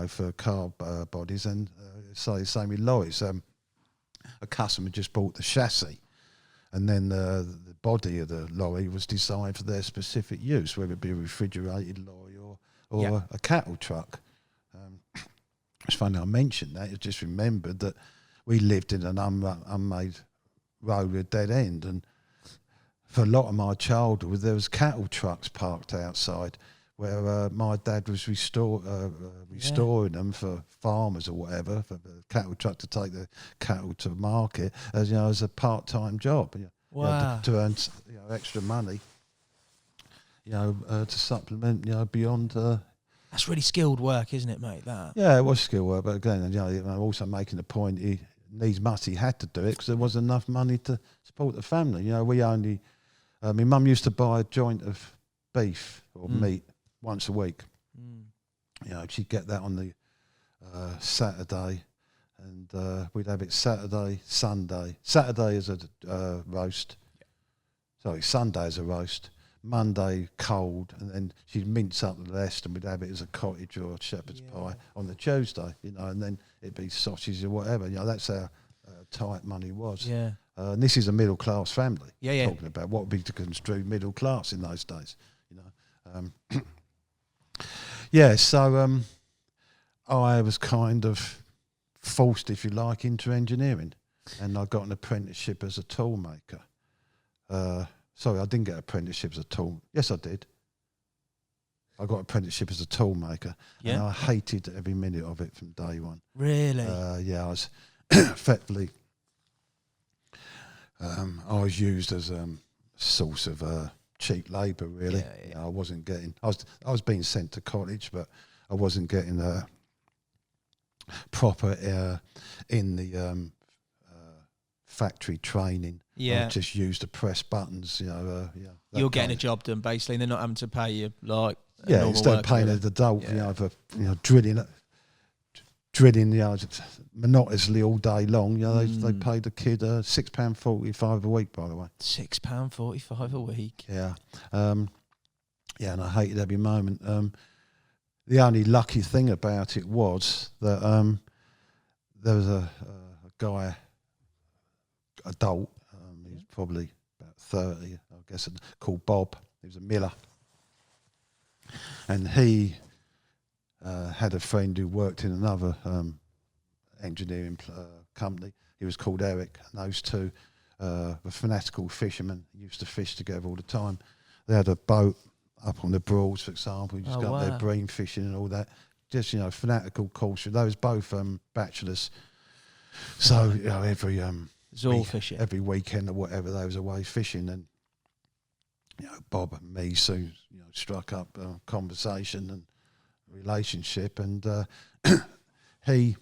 for car bodies, and same with lorries. A customer just bought the chassis, and then the body of the lorry was designed for their specific use, whether it be a refrigerated lorry or a cattle truck. It's funny I mentioned that. I just remembered that we lived in an unmade road with a dead end, and for a lot of my childhood, there was cattle trucks parked outside where my dad was restoring them for farmers or whatever, for the cattle truck to take the cattle to market as a part-time job. Wow. To earn extra money, to supplement beyond. That's really skilled work, isn't it, mate? That. Yeah, it was skilled work, but again, I'm also making the point he had to do it because there wasn't enough money to support the family. We only. My mum used to buy a joint of beef or meat once a week. She'd get that on the Saturday, and we'd have it Saturday, Sunday. Saturday as a roast. Sorry, Sunday as a roast. Monday cold, and then she'd mince up the rest, and we'd have it as a cottage or a shepherd's pie on the Tuesday. And then it'd be sausage or whatever. That's how tight money was. Yeah. And this is a middle class family. Talking about what would be to construe middle class in those days. So I was kind of forced, if you like, into engineering, and I got an apprenticeship as a tool maker. Sorry, I didn't get an apprenticeship as a tool. Yes, I did. I got an apprenticeship as a tool maker, and I hated every minute of it from day one. Really? Yeah, I was effectively, I was used as a source of cheap labour, really. Yeah. You know, I wasn't getting. I was being sent to college, but I wasn't getting proper in the factory training. Yeah. I just used to press buttons. You know, You're getting a job done basically, and they're not having to pay you like. Instead of paying an adult, drilling, monotonously all day long. You know, they paid the kid £6.45 a week, by the way. £6.45 a week. Yeah, and I hated every moment. The only lucky thing about it was that there was a guy, adult, he was probably about 30, I guess, called Bob. He was a miller. And he had a friend who worked in another engineering company. He was called Eric. And those two were fanatical fishermen. Used to fish together all the time. They had a boat up on the Broads, for example. You just go up there bream fishing and all that. Just, fanatical culture. They was both bachelors. So, every fishing. Every weekend or whatever, they was away fishing. And Bob and me soon, struck up a conversation and relationship, and he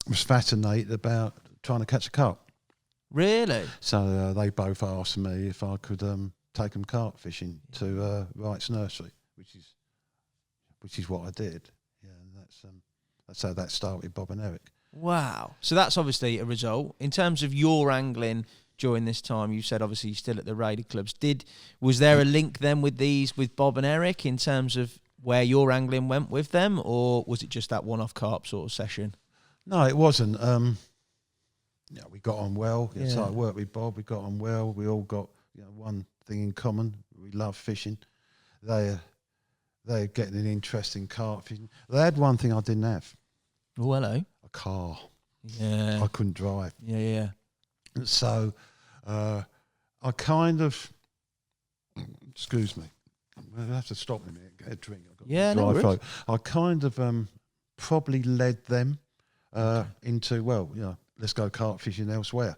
was fascinated about trying to catch a carp. Really? So they both asked me if I could take them carp fishing to Wright's Nursery, which is what I did. Yeah, and that's how that started, Bob and Eric. Wow. So that's obviously a result. In terms of your angling during this time, you said obviously you're still at the Raider clubs. Was there a link then with Bob and Eric in terms of where your angling went with them, or was it just that one-off carp sort of session? No, it wasn't. We got on well. So I worked with Bob. We got on well. We all got one thing in common. We love fishing. They're getting an interest in carp fishing. They had one thing I didn't have. Oh, hello. A car. Yeah. I couldn't drive. Yeah. So I kind of, excuse me, I have to stop in a minute, get a drink. I've got no worries. throat. I kind of probably led them into, let's go carp fishing elsewhere.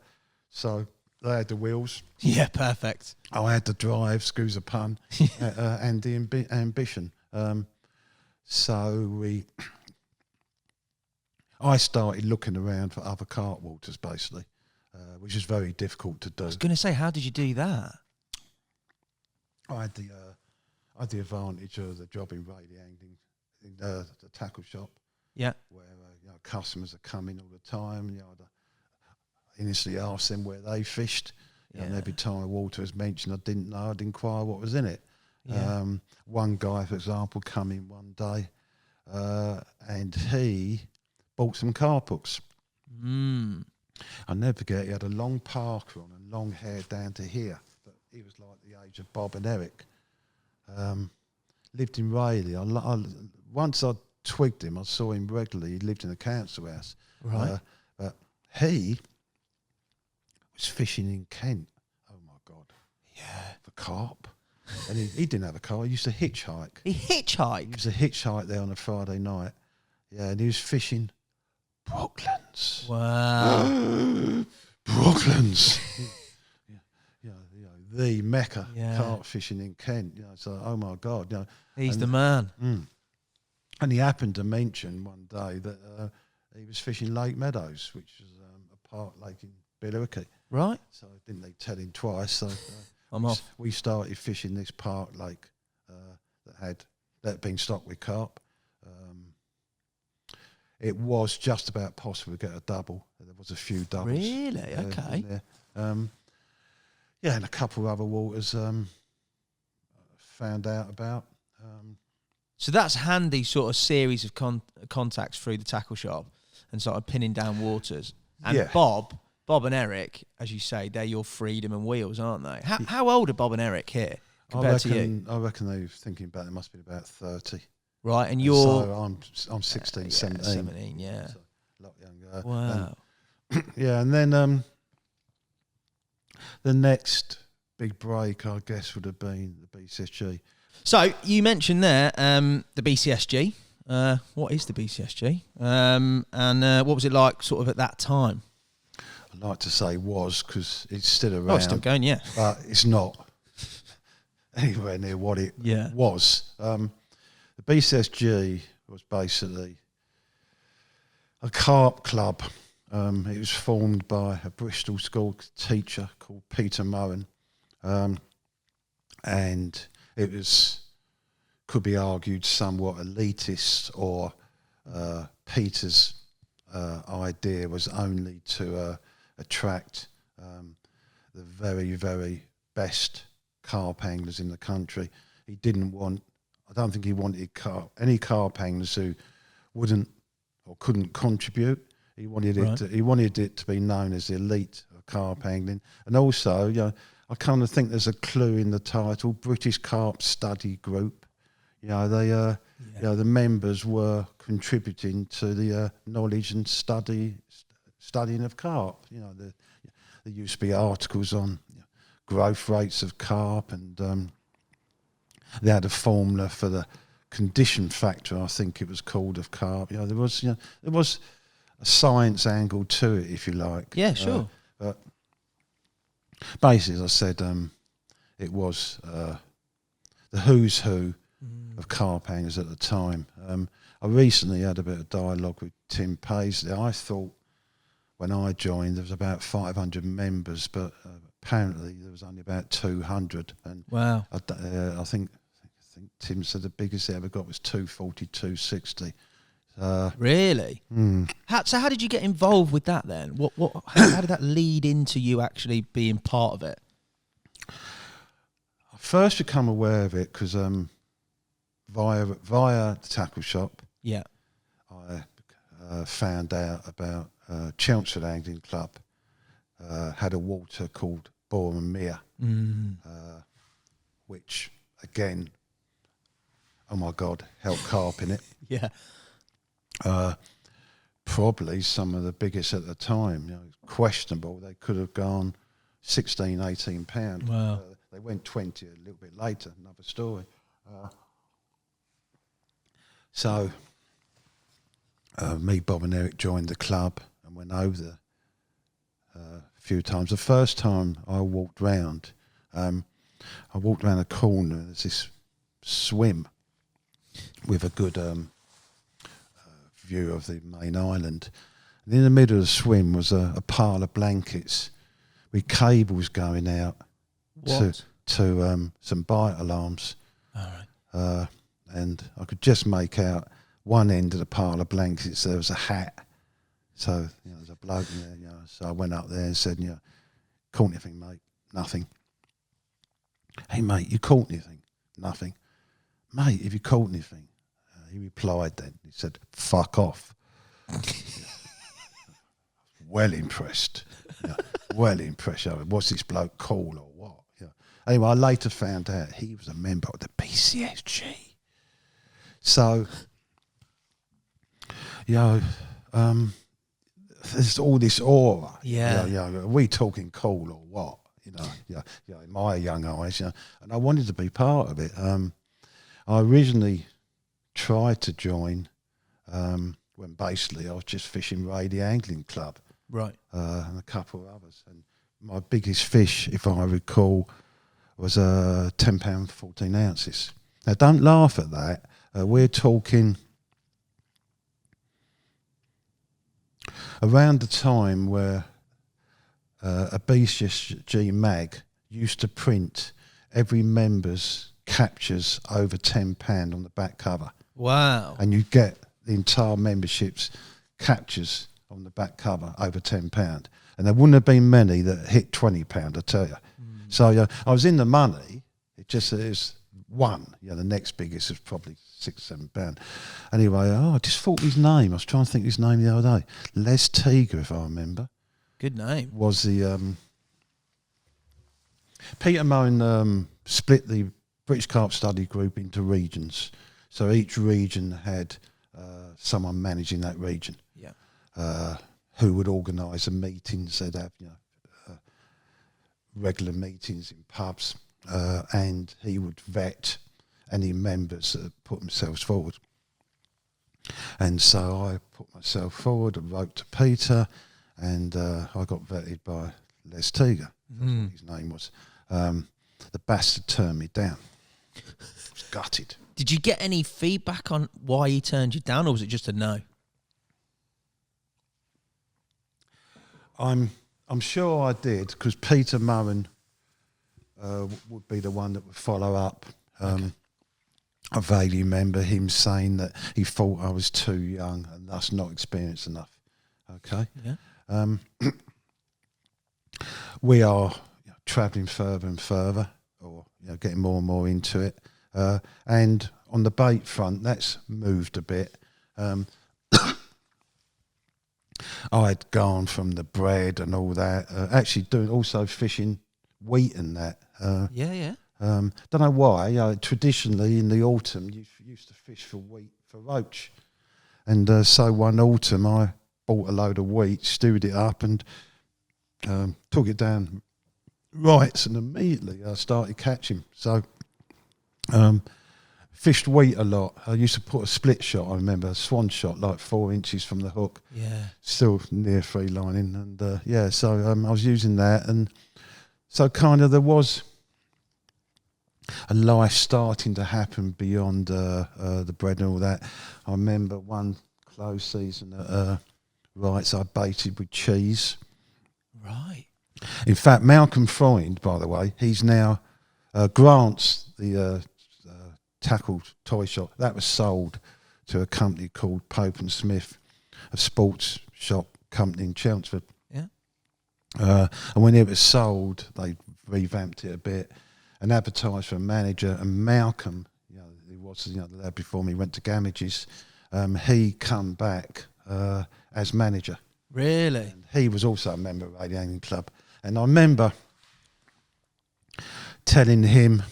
So they had the wheels. Yeah, perfect. I had the drive, excuse the pun, and the ambition. I started looking around for other carp waters, basically. Which is very difficult to do. I was going to say, how did you do that? I had the advantage of the job in radio angling, in the tackle shop. Yeah. Where customers are coming all the time. I initially asked them where they fished. And every time a water was mentioned, I didn't know. I'd inquire what was in it. Yeah. One guy, for example, come in one day, and he bought some carp hooks. I'll never forget, he had a long parka on and long hair down to here. But he was like the age of Bob and Eric. Lived in Rayleigh. Once I twigged him, I saw him regularly. He lived in a council house. Right. But he was fishing in Kent. Oh, my God. Yeah. For carp. And he didn't have a car. He used to hitchhike. He hitchhiked? He used to hitchhike there on a Friday night. Yeah, and he was fishing Brooklands. Wow. Brooklands. The Mecca carp fishing in Kent. So, oh my God. He's the man. And he happened to mention one day that he was fishing Lake Meadows, which is a park lake in Billericay. Right. So I didn't need to tell him twice. So I'm off. We started fishing this park lake that had been stocked with carp. It was just about possible to get a double. There was a few doubles. Really? Okay. And a couple of other waters found out about. So that's handy sort of series of contacts through the tackle shop and sort of pinning down waters. And Bob and Eric, as you say, they're your freedom and wheels, aren't they? How old are Bob and Eric here compared to you? I reckon they were thinking about it must be about 30. Right, and So you're... I'm 16, yeah, 17. 17, yeah. So a lot younger. Wow. Yeah, and then the next big break, I guess, would have been the BCSG. So you mentioned there the BCSG. What is the BCSG? And what was it like sort of at that time? I'd like to say was, because it's still around. Oh, it's still going, yeah. But it's not anywhere near what it was. The BCSG was basically a carp club. It was formed by a Bristol school teacher called Peter Moen. And it was, could be argued, somewhat elitist, or Peter's idea was only to attract the very, very best carp anglers in the country. He didn't want, I don't think he wanted any carp anglers who wouldn't or couldn't contribute. He wanted it to be known as the elite of carp angling. And also, you know, I kind of think there's a clue in the title, British Carp Study Group. You know, they, you know, the members were contributing to the knowledge and studying of carp. You know, there used to be articles on growth rates of carp, and they had a formula for the condition factor, I think it was called, of carp. You know, there was a science angle to it, if you like. Yeah, sure. But basically, as I said, it was the who's who of carp anglers at the time. I recently had a bit of dialogue with Tim Paisley. I thought when I joined there was about 500 members, but apparently there was only about 200. And wow. I think Tim said the biggest they ever got was 240, 260. Really? So how did you get involved with that then? How did that lead into you actually being part of it? I first become aware of it because via the tackle shop, I found out about Chelmsford Angling Club had a water called Boreham Mere, which again, oh my God, held carp in it. Yeah. Probably some of the biggest at the time. You know, questionable. They could have gone 16, 18 pound. Wow. They went 20 a little bit later. Another story. So me, Bob, and Eric joined the club and went over there a few times. The first time I walked round a corner. There's this swim with a good view of the main island. And in the middle of the swim was a pile of blankets with cables going out to some bite alarms. All right. And I could just make out one end of the pile of blankets there was a hat. So, you know, there's a bloke in there, you know. So I went up there and said, you know, caught anything, mate? Nothing. Hey, mate, you caught anything? Nothing. Mate, have you caught anything? He replied then. He said, fuck off. Well impressed. Yeah, well impressed. What's this bloke cool or what? Yeah. Anyway, I later found out he was a member of the BCSG. So, you know, there's all this aura. Yeah. You know, are we talking cool or what? You know, in my young eyes, you know, and I wanted to be part of it. I originally tried to join when basically I was just fishing Rady Angling Club, right, and a couple of others. And my biggest fish, if I recall, was a 10 pound 14 ounces. Now, don't laugh at that. We're talking around the time where a BCSG mag used to print every member's captures over £10 on the back cover. Wow. And you get the entire membership's captures on the back cover over £10. And there wouldn't have been many that hit £20, I tell you. So I was in the money. It was one. You know, the next biggest was probably £6, £7. Anyway, I just thought his name. I was trying to think of his name the other day. Les Teager, if I remember. Good name. Was the Peter Moen split the British Carp Study Group into regions. So each region had someone managing that region. Yeah. Who would organise the meetings? They'd have regular meetings in pubs, and he would vet any members that put themselves forward. And so I put myself forward and wrote to Peter, and I got vetted by Les Teager, that's what his name was. The bastard turned me down. I was gutted. Did you get any feedback on why he turned you down, or was it just a no? I'm sure I did, because Peter Murren would be the one that would follow up. Okay. I vaguely remember him saying that he thought I was too young and thus not experienced enough. Okay. Yeah. We are travelling further and further, or getting more and more into it. And on the bait front, that's moved a bit. I'd gone from the bread and all that, actually doing also fishing wheat and that. Yeah. Don't know why. Traditionally in the autumn, you used to fish for wheat for roach, and so one autumn I bought a load of wheat, stewed it up, and took it down rights, and immediately I started catching. So fished wheat a lot. I used to put a split shot, I remember, a swan shot, like 4 inches from the hook. Yeah. Still near free lining. And so I was using that. And so kind of there was a life starting to happen beyond the bread and all that. I remember one close season at Wrights, I baited with cheese. Right. In fact, Malcolm Freund, by the way, he's now Grant's, the tackle toy shop, that was sold to a company called Pope and Smith, a sports shop company in Chelmsford. Yeah. And when it was sold, they revamped it a bit and advertised for a manager. And Malcolm, he was the lad before me, went to Gamages. He come back as manager. Really? And he was also a member of the Angling Club. And I remember telling him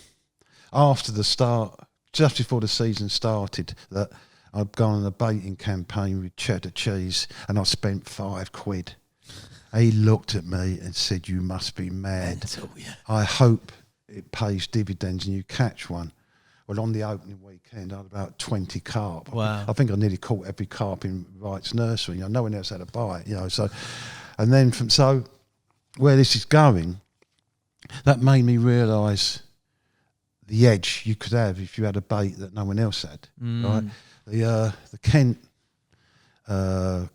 after the start, just before the season started, that I'd gone on a baiting campaign with cheddar cheese and I spent £5. He looked at me and said, "You must be mad. Mental, yeah. I hope it pays dividends and you catch one." Well, on the opening weekend, I had about 20 carp. Wow. I think I nearly caught every carp in Wright's nursery. No one else had a bite, So, and then where this is going, that made me realise the edge you could have if you had a bait that no one else had, right? The Kent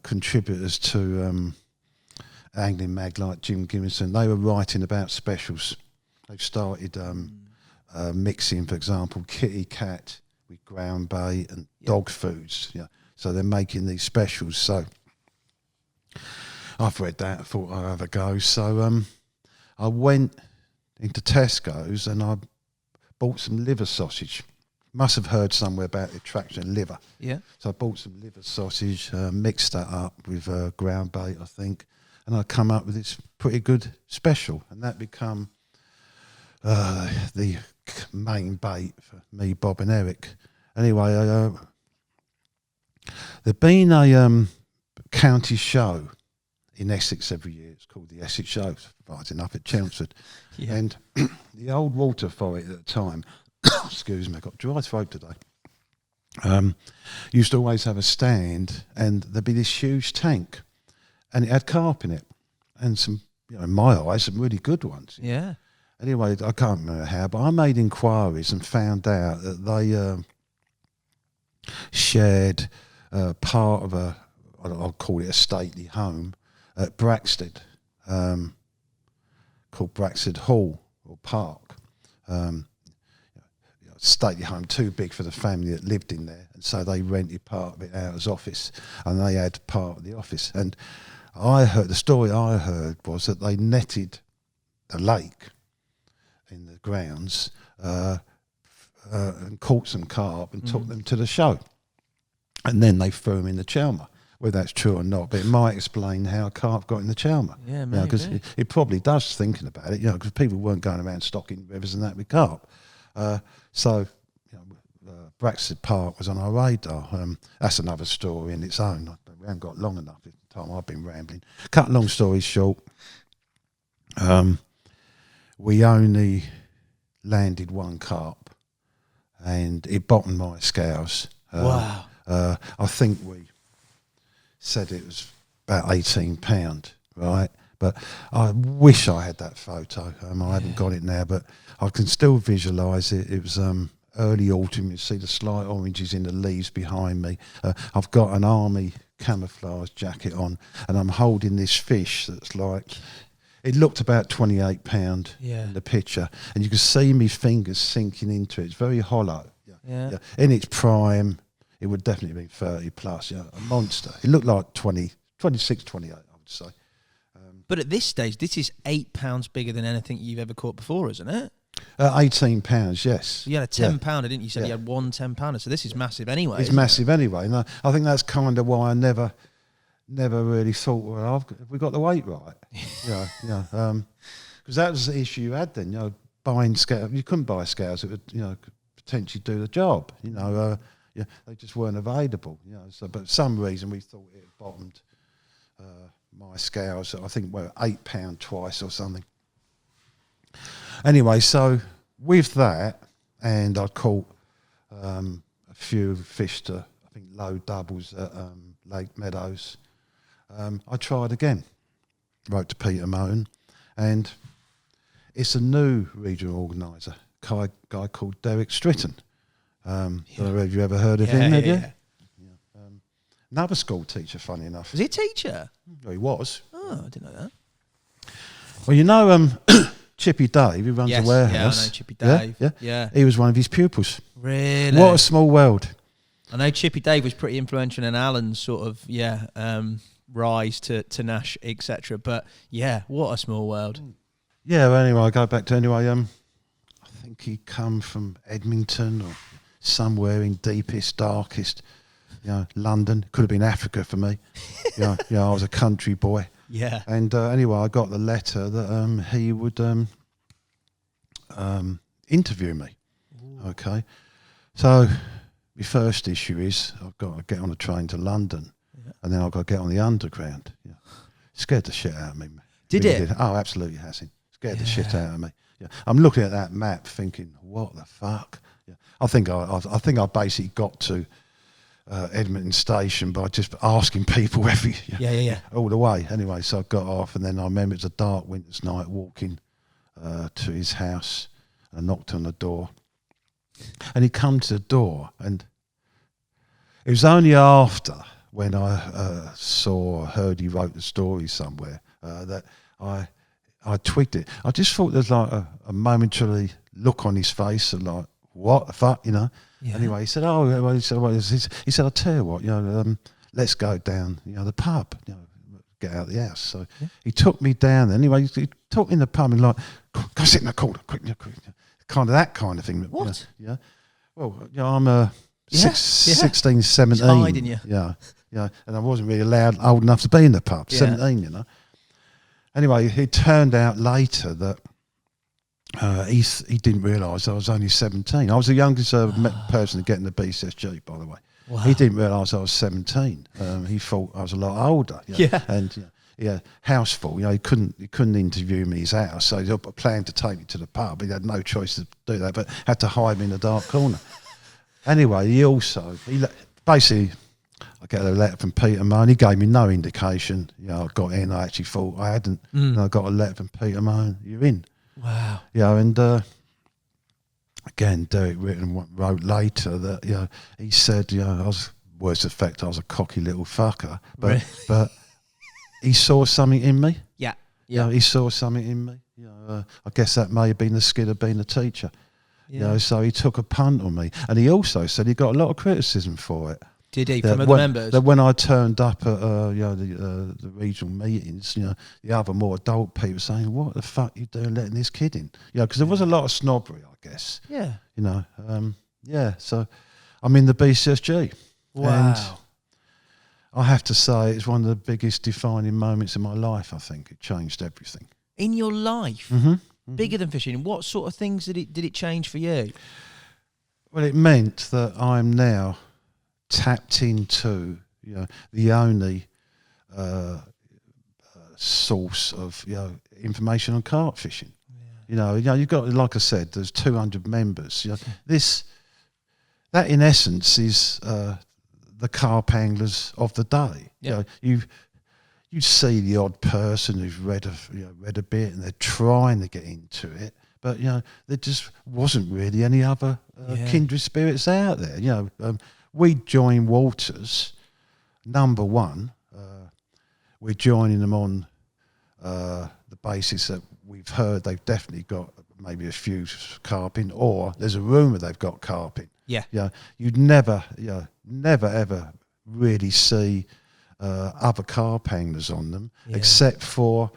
contributors to Angling Mag, like Jim Gimmison, they were writing about specials. They've started mixing, for example, kitty cat with ground bait and dog foods. So they're making these specials. So I've read that. I thought I'd have a go. So I went into Tesco's and I bought some liver sausage. Must have heard somewhere about the attraction of liver. Yeah. So I bought some liver sausage, mixed that up with ground bait, I think, and I come up with this pretty good special, and that become the main bait for me, Bob and Eric. Anyway, there'd been a county show in Essex every year. It's called the Essex Show, right enough, at Chelmsford. Yeah. And the old water authority at the time, excuse me, I got dry throat today, used to always have a stand, and there'd be this huge tank, and it had carp in it, and some, in my eyes, some really good ones. Yeah. Anyway, I can't remember how, but I made inquiries and found out that they shared part of I'll call it a stately home at Braxted, called Braxted Hall or Park. Stately home, too big for the family that lived in there, and so they rented part of it out as office, and they had part of the office. And the story I heard was that they netted the lake in the grounds and caught some carp and took them to the show, and then they threw them in the Chelmer. Whether that's true or not, but it might explain how carp got in the Chelmer. Yeah, maybe. Because it probably does, thinking about it, because people weren't going around stocking rivers and that with carp. So Braxted Park was on our radar. That's another story in its own. We haven't got long enough at the time. I've been rambling. Cut long story short, we only landed one carp, and it bottomed my scales. Wow. I think we said it was about £18, right? But I wish I had that photo. I haven't got it now, but I can still visualise it. It was early autumn. You see the slight oranges in the leaves behind me. I've got an army camouflage jacket on, and I'm holding this fish that's like, it looked about £28 in the picture, and you can see me fingers sinking into it. It's very hollow. Yeah. In its prime, it would definitely be 30 plus. Yeah, a monster. It looked like 26, 28, I would say. But at this stage, this is £8 bigger than anything you've ever caught before, isn't it? £18, yes. You had a £10, didn't you? You said you had one £10, so this is massive anyway. It's massive anyway. And I think that's kind of why I never really thought, well, have we got the weight right? Because that was the issue you had then. You know, buying scales, you couldn't buy scales that would, could potentially do the job. They just weren't available. So, but for some reason we thought it had bottomed. My scales, I think, were £8 twice or something. Anyway, so with that, and I caught a few fish to, I think, low doubles at Lake Meadows. I tried again, wrote to Peter Moan, and it's a new regional organiser, a guy called Derek Stritton. Don't know if you ever heard of him, have you? Yeah. Another school teacher, funny enough. Was he a teacher? Oh, he was. Oh, I didn't know that. Well, Chippy Dave, who runs the warehouse. Yeah, I know Chippy Dave. Yeah. He was one of his pupils. Really? What a small world. I know Chippy Dave was pretty influential in Alan's sort of, rise to Nash, etc. But, yeah, what a small world. Yeah, well, anyway, I go back to I think he come from Edmonton or somewhere in deepest, darkest, London. Could have been Africa for me. I was a country boy. Yeah. And anyway, I got the letter that he would interview me. Ooh. Okay. So my first issue is I've got to get on a train to London, and then I've got to get on the underground. Scared the shit out of me. Did it? Oh, absolutely, Hassan. Scared the shit out of me. Yeah. I'm looking at that map thinking, what the fuck? Yeah. I think I basically got to Edmonton Station by just asking people all the way. Anyway, so I got off, and then I remember it was a dark winter's night walking to his house. I knocked on the door, and he come to the door, and it was only after when I heard he wrote the story somewhere that I twigged it. I just thought there's like a momentary look on his face of like, what the fuck, Yeah. Anyway, he said, he said, I'll tell you what, let's go down, the pub, get out of the house. So he took me down there. Anyway, he took me in the pub and like, go sit in the corner, quick. Kind of that kind of thing. What? Yeah. Well, I'm 16, 17. You're hiding, you? Yeah. And I wasn't really old enough to be in the pub, 17, Anyway, it turned out later that he didn't realise I was only 17. I was the youngest person to get in the BCSG, by the way. Wow. He didn't realise I was 17. He thought I was a lot older. And house full. He couldn't interview me in his house, so he planned to take me to the pub. He had no choice to do that, but had to hide me in a dark corner. Anyway, basically, I get a letter from Peter Moan. He gave me no indication. I got in. I actually thought I hadn't. And I got a letter from Peter Moan. You're in. Wow. And again, Derek wrote later that he said I was, words to effect, I was a cocky little fucker, but he saw something in me. Yeah. He saw something in me. I guess that may have been the skid of being a teacher. So he took a punt on me, and he also said he got a lot of criticism for it. Did he, from other members? That when I turned up at the regional meetings, the other more adult people saying, "What the fuck you doing letting this kid in?" Because there was a lot of snobbery, I guess. Yeah. So I'm in the BCSG. Wow. And I have to say, it's one of the biggest defining moments in my life. I think it changed everything. In your life, bigger than fishing. What sort of things did it change for you? Well, it meant that I'm now tapped into, the only source of, information on carp fishing. You've got, like I said, there's 200 members. That in essence is the carp anglers of the day. Yeah. You see the odd person who's read a bit and they're trying to get into it, but there just wasn't really any other kindred spirits out there. We join Walters. Number one, we're joining them on the basis that we've heard they've definitely got maybe a few carping, or there's a rumour they've got carping. Yeah. You'd never ever really see other carp anglers on them, except for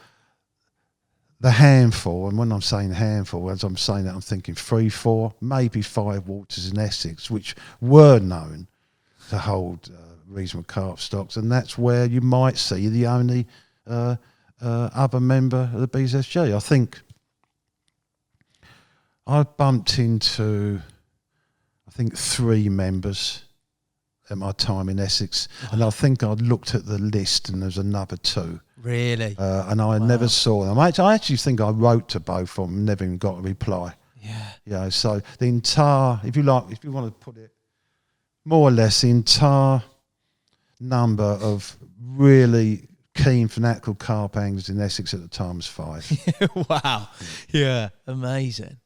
the handful. And when I'm saying handful, as I'm saying that, I'm thinking 3, 4, maybe 5 waters in Essex, which were known to hold reasonable carp stocks, and that's where you might see the only other member of the BSSG. I think I bumped into, 3 members at my time in Essex, and I think I'd looked at the list and there's another 2. Really? And I never saw them. I actually think I wrote to both of them, never even got a reply. Yeah. So the entire, if you want to put it more or less, the entire number of really keen fanatical carp anglers in Essex at the time was 5. Wow. Yeah. Amazing.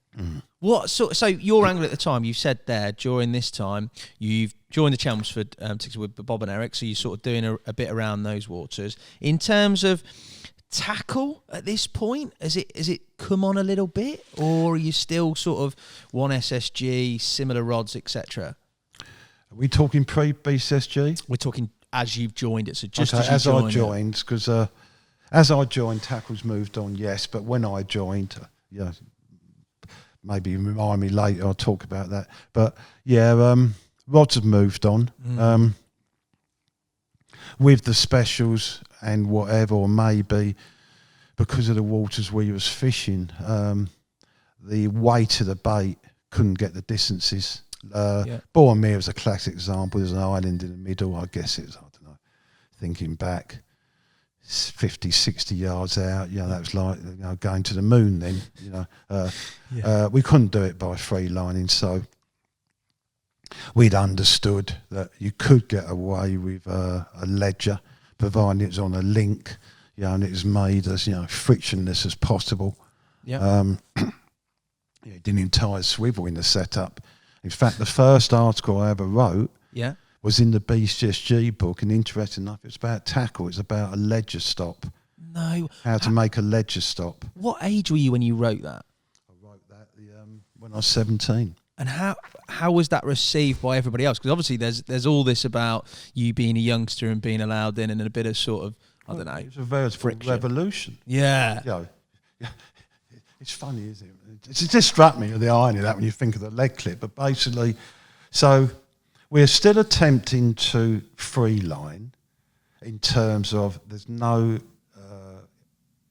What so your angle at the time, you said there during this time you've joined the Chelmsford with Bob and Eric, so you're sort of doing a bit around those waters. In terms of tackle at this point, has it come on a little bit, or are you still sort of one SSG, similar rods, etc.? Are we talking pre-BCSG? We're talking as you've joined it, so just okay, as you I joined, because as I joined, tackles moved on, yes, but when I joined, maybe remind me later, I'll talk about that. But rods have moved on. With the specials and whatever, or maybe because of the waters we was fishing, the weight of the bait couldn't get the distances. Boromir is a classic example. There's an island in the middle, I guess it was, I don't know, thinking back 50, 60 yards out, that was like going to the moon then. We couldn't do it by free lining, so we'd understood that you could get away with a ledger, providing it was on a link, and it was made as frictionless as possible. It didn't entire swivel in the setup. In fact, the first article I ever wrote was in the BCSG book, and interesting enough, it's about tackle. It's about a ledger stop. No. How to make a ledger stop. What age were you when you wrote that? I wrote that when I was 17. And how was that received by everybody else? Because obviously there's all this about you being a youngster and being allowed in, and a bit of sort of, I don't know. It was a veritable revolution. Yeah. It's funny, isn't it? It just struck me with the irony of that when you think of the leg clip. But basically, so we're still attempting to free line in terms of there's no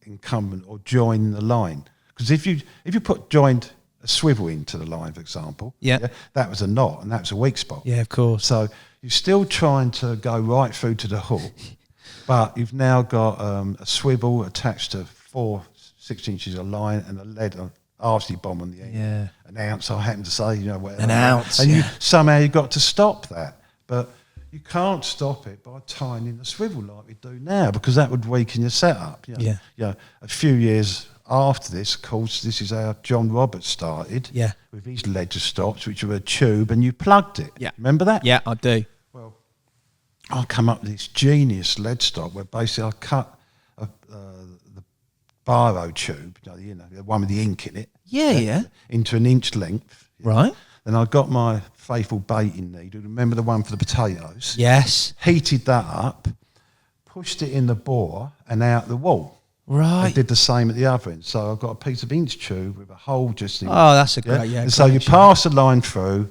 incumbent or join the line. Because if you joined a swivel into the line, for example, that was a knot and that was a weak spot. Yeah, of course. So you're still trying to go right through to the hook, but you've now got a swivel attached to 4 6 inches of line and a lead RC bomb on the end. Yeah. An ounce, I happen to say, whatever. An ounce. And somehow you've got to stop that. But you can't stop it by tying in the swivel like we do now, because that would weaken your setup. A few years after this, of course, this is how John Roberts started. Yeah. With his ledger stops, which were a tube, and you plugged it. Yeah. Remember that? Yeah, I do. Well, I come up with this genius lead stop where basically I cut the biro tube, the one with the ink in it. Yeah. Into an inch length. Right. Then I got my faithful baiting needle. Remember the one for the potatoes? Yes. Heated that up, pushed it in the bore and out the wall. Right. I did the same at the other end. So I've got a piece of inch tube with a hole just in it. Oh, that's a great, And so you pass the line through,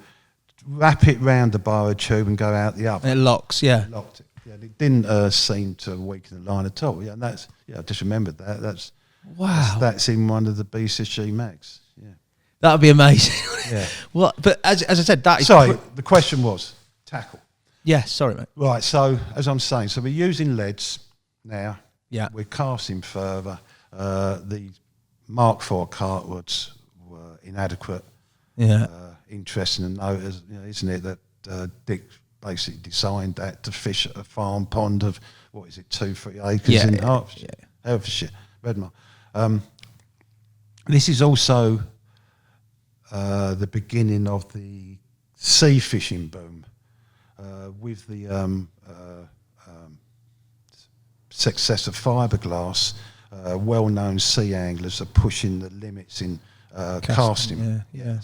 wrap it round the biro tube and go out the other. And it locks, yeah. Locked it. Yeah, it didn't seem to weaken the line at all. Yeah, and I just remembered that. That's wow. That's in one of the BCSG mags. Yeah. That'd be amazing. Yeah. What? But as I said, that is. Sorry, the question was tackle. Yeah, sorry, mate. Right, so as I'm saying, so we're using leads now. Yeah. We're casting further. The Mark IV cartwoods were inadequate. Yeah. Interesting to note, isn't it, that Dick basically designed that to fish at a farm pond of, 2-3 acres in Hertfordshire, Redmar. This is also the beginning of the sea fishing boom. With the success of fiberglass, well-known sea anglers are pushing the limits in casting. Yeah.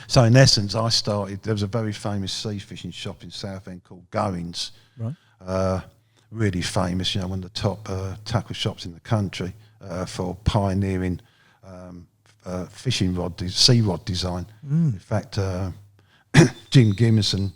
So in essence, there was a very famous sea fishing shop in Southend called Goings. Right. Really famous, one of the top tackle shops in the country for pioneering fishing rod, sea rod design. In fact, Jim Gimmerson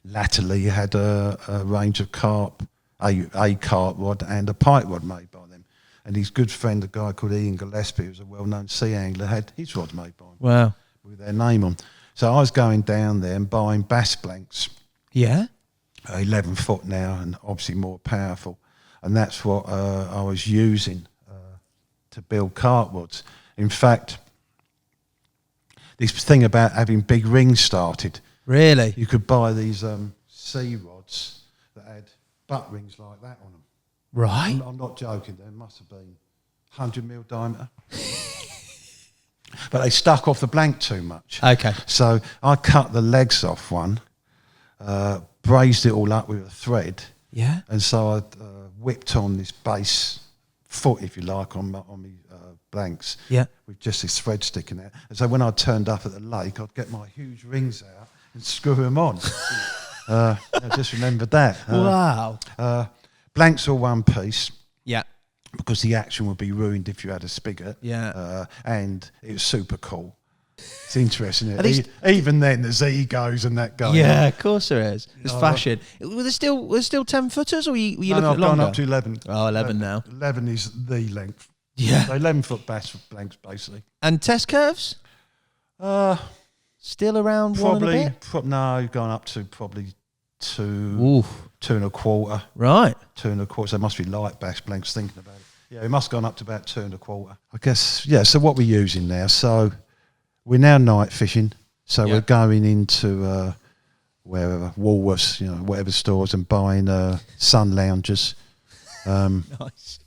latterly had a range of carp, a carp rod and a pike rod made by them. And his good friend, a guy called Ian Gillespie, who's a well-known sea angler, had his rod made by him. Wow. With their name on. So I was going down there and buying bass blanks. Yeah. 11 foot now and obviously more powerful. And that's what I was using to build carp rods. In fact, this thing about having big rings started. Really? You could buy these sea rods that had butt rings like that on them. Right. I'm not joking. There must have been 100 mil diameter. But they stuck off the blank too much. Okay. So I cut the legs off one, braised it all up with a thread. Yeah. And so I whipped on this base foot, if you like, on my blanks. Yeah. With just this thread sticking out. And so when I turned up at the lake, I'd get my huge rings out and screw them on. I just remembered that. Wow. Blanks are one piece. Yeah. Because the action would be ruined if you had a spigot. Yeah. And it was super cool. It's interesting. These... Even then, there's egos and that going Yeah, on. of course there is. It's fashion. Were there still 10 footers, or were you looking at I've longer? gone up to 11. Oh, 11 now. 11 is the length. Yeah. So 11 foot bass blanks, basically. And test curves? Still around Probably, one and a bit? no, gone up to probably 2 and a quarter. Right. 2 and a quarter. So it must be light bass blanks, thinking about it. Yeah, it must have gone up to about 2 and a quarter. I guess, yeah, so what we're using now. So we're now night fishing. So we're going into wherever, Woolworths, whatever stores, and buying sun loungers. Nice.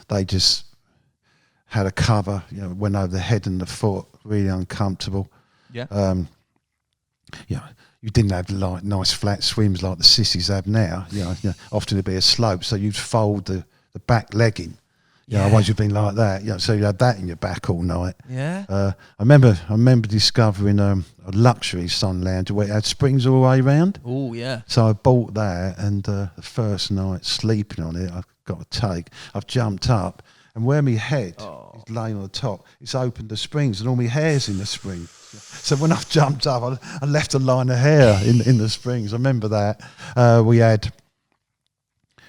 They just had a cover, went over the head and the foot, really uncomfortable. Yeah. You didn't have nice flat swims like the sissies have now. Often it'd be a slope, so you'd fold the back legging. Otherwise you've been like that. So you had that in your back all night. Yeah. I remember discovering a luxury sun lounger where it had springs all the way round. Oh yeah. So I bought that, and the first night sleeping on it, I've jumped up, and where my head is laying on the top, it's opened the springs, and all my hair's in the spring. So when I've jumped up, I left a line of hair in the springs. I remember that. We had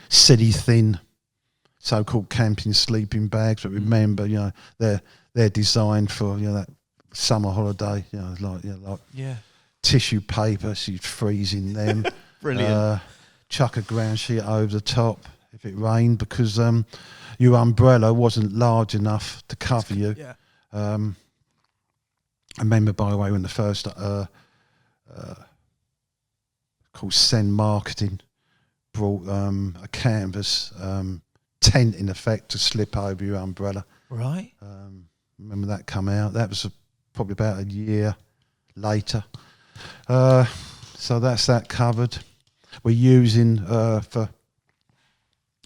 silly thin so-called camping sleeping bags, but remember, they're designed for that summer holiday. Like tissue paper, so you'd freeze in them. Brilliant. Chuck a ground sheet over the top if it rained, because your umbrella wasn't large enough to cover you. Yeah. I remember, by the way, when the first called Sen Marketing brought a canvas tent, in effect, to slip over your umbrella. Right. Remember that come out? That was probably about a year later. So that's that covered. We're using for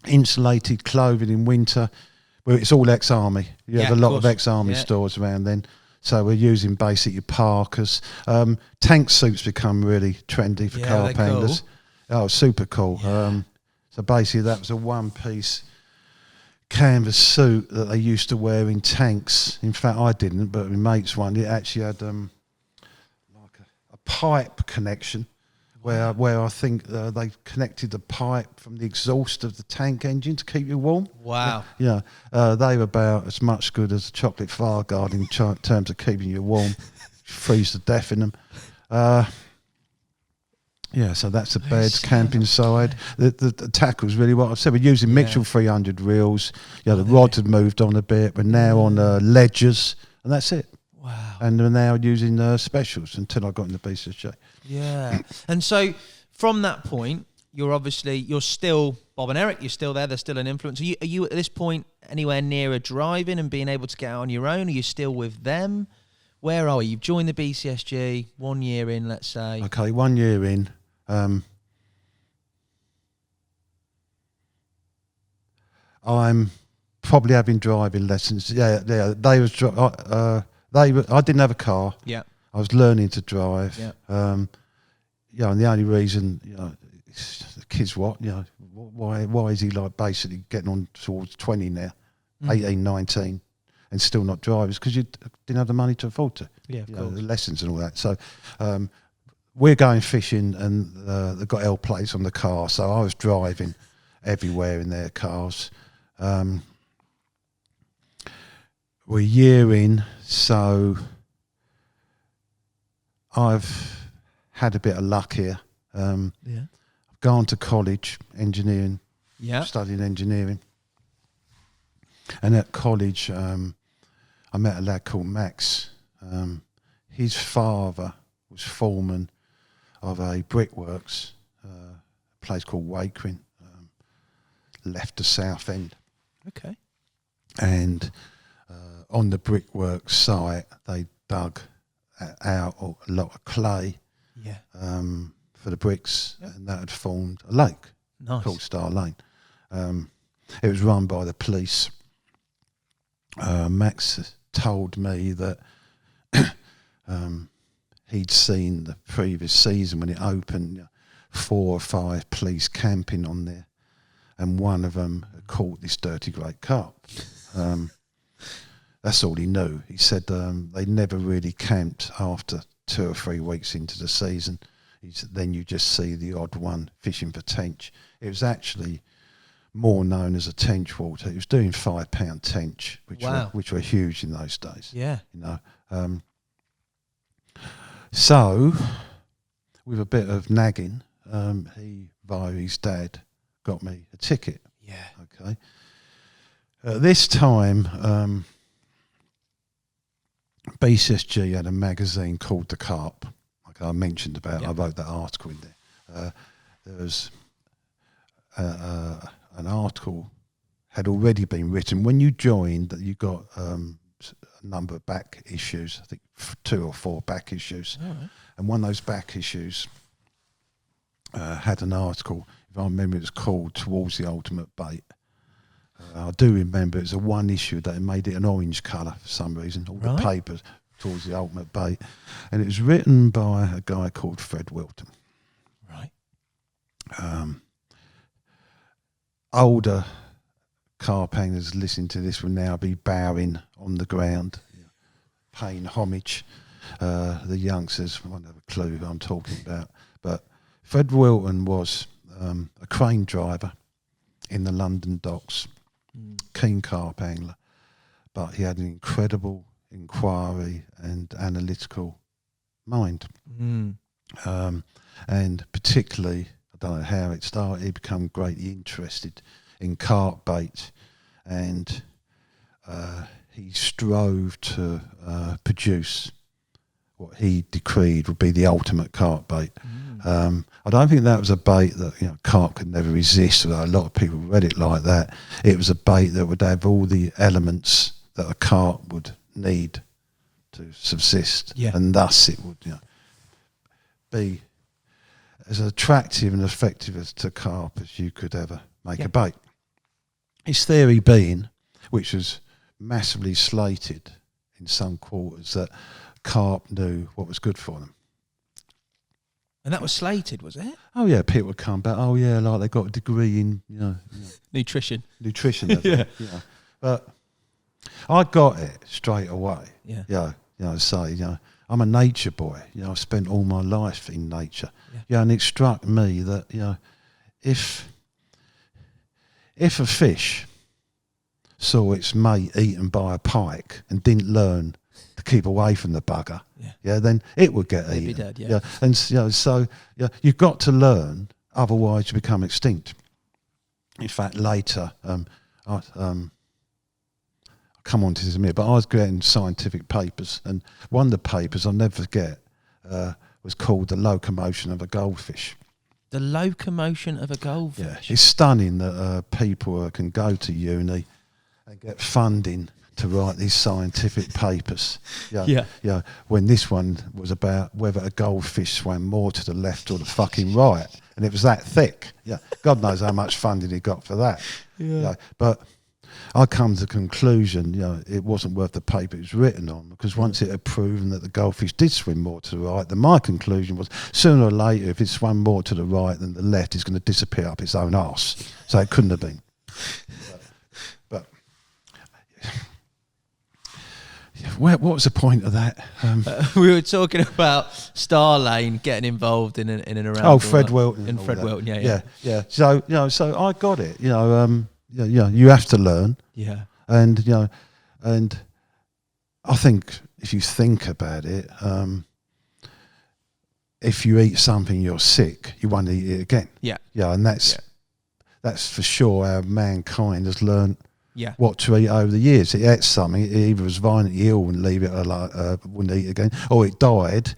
insulated clothing in winter. Well, it's all ex-army. You have a lot of ex-army stores around then. So we're using basically parkas. Tank suits become really trendy for carp anglers. Cool. Oh, super cool. Yeah. So basically that was a one-piece canvas suit that they used to wear in tanks. In fact, I didn't, but my mate's one, it actually had like a pipe connection where I think they connected the pipe from the exhaust of the tank engine to keep you warm. Wow. Yeah, they were about as much good as a chocolate fire guard in terms of keeping you warm. Freeze to death in them. Yeah, so that's the beds, camping side. The tackle's really what I said. We're using Mitchell 300 reels. Yeah, the rods had moved on a bit. We're now on ledgers, and that's it. Wow. And we're now using specials until I got in the BCSJ. Yeah. And so from that point, you're still Bob and Eric. You're still there. They're still an influence. Are you at this point anywhere nearer driving and being able to get out on your own? Are you still with them? Where are you? You've joined the BCSG 1 year in, let's say. Okay, 1 year in. I'm probably having driving lessons. Yeah. They was. I didn't have a car. Yeah. I was learning to drive. Yeah. And the only reason, the kids, why is he like basically getting on towards 20 now, 18, 19, and still not drive? It's because you didn't have the money to afford to. Yeah, of course. The lessons and all that. So. We're going fishing, and they've got L plates on the car, so I was driving everywhere in their cars. We're a year in, so I've had a bit of luck here. I've gone to college, engineering, studying engineering. And at college, I met a lad called Max. His father was foreman of a brickworks, a place called Wakerin, left the south end. Okay. And on the brickworks site, they dug out a lot of clay for the bricks, and that had formed a lake called Star Lane. It was run by the police. Max told me that he'd seen the previous season when it opened 4 or 5 police camping on there, and one of them had caught this dirty great carp. That's all he knew. He said they never really camped after 2 or 3 weeks into the season. He said, then you just see the odd one fishing for tench. It was actually more known as a tench water. It was doing £5 tench, which were huge in those days. Yeah. So, with a bit of nagging, he, via his dad, got me a ticket. Yeah. Okay. At this time, BCSG had a magazine called The Carp. Like I mentioned about, I wrote that article in there. There was an article had already been written. When you joined, that you got a number of back issues, I think 2 or 4 back issues. All right. And one of those back issues had an article, if I remember, it was called Towards the Ultimate Bait. I do remember it was a one issue that it made it an orange colour for some reason, all the papers Towards the Ultimate Bait. And it was written by a guy called Fred Wilton. Right. Older carp anglers listening to this will now be bowing on the ground, paying homage. The youngsters won't have a clue who I'm talking about. But Fred Wilton was a crane driver in the London docks, keen carp angler, but he had an incredible inquiry and analytical mind. And particularly, I don't know how it started, he became greatly interested in carp bait, and he strove to produce what he decreed would be the ultimate carp bait. I don't think that was a bait that carp could never resist, although a lot of people read it like that. It was a bait that would have all the elements that a carp would need to subsist, and thus it would be as attractive and effective as to carp as you could ever make a bait. His theory being, which was massively slated in some quarters, that carp knew what was good for them. And that was slated, was it? Oh yeah, people would come back. Oh yeah, like they got a degree in Nutrition. But I got it straight away. Yeah. So I'm a nature boy. You know, I've spent all my life in nature. Yeah, and it struck me that, you know, if a fish saw its mate eaten by a pike and didn't learn to keep away from the bugger, then it would get eaten. Be dead, And you know, so you've got to learn, otherwise you become extinct. In fact, later, I'll come on to this in a minute, but I was getting scientific papers, and one of the papers I'll never forget was called "The Locomotion of a Goldfish." The locomotion of a goldfish. Yeah, it's stunning that people can go to uni and get funding to write these scientific papers. Yeah. When this one was about whether a goldfish swam more to the left or the fucking right, and it was that thick. Yeah, God knows how much funding he got for that. Yeah, but I come to the conclusion, you know, it wasn't worth the paper it was written on, because once it had proven that the goldfish did swim more to the right, then my conclusion was sooner or later, if it swam more to the right than the left, it's going to disappear up its own arse. So it couldn't have been. But what was the point of that? We were talking about Starlane getting involved in and around. Oh, Fred Welton. And Fred Welton, yeah. So, you know, so I got it. You know, you have to learn. Yeah. And, you know, and I think if you think about it, if you eat something you're sick, you won't eat it again. Yeah. Yeah, and that's for sure how mankind has learned what to eat over the years. It ate something, it either was violently ill and leave it wouldn't eat it again, or it died,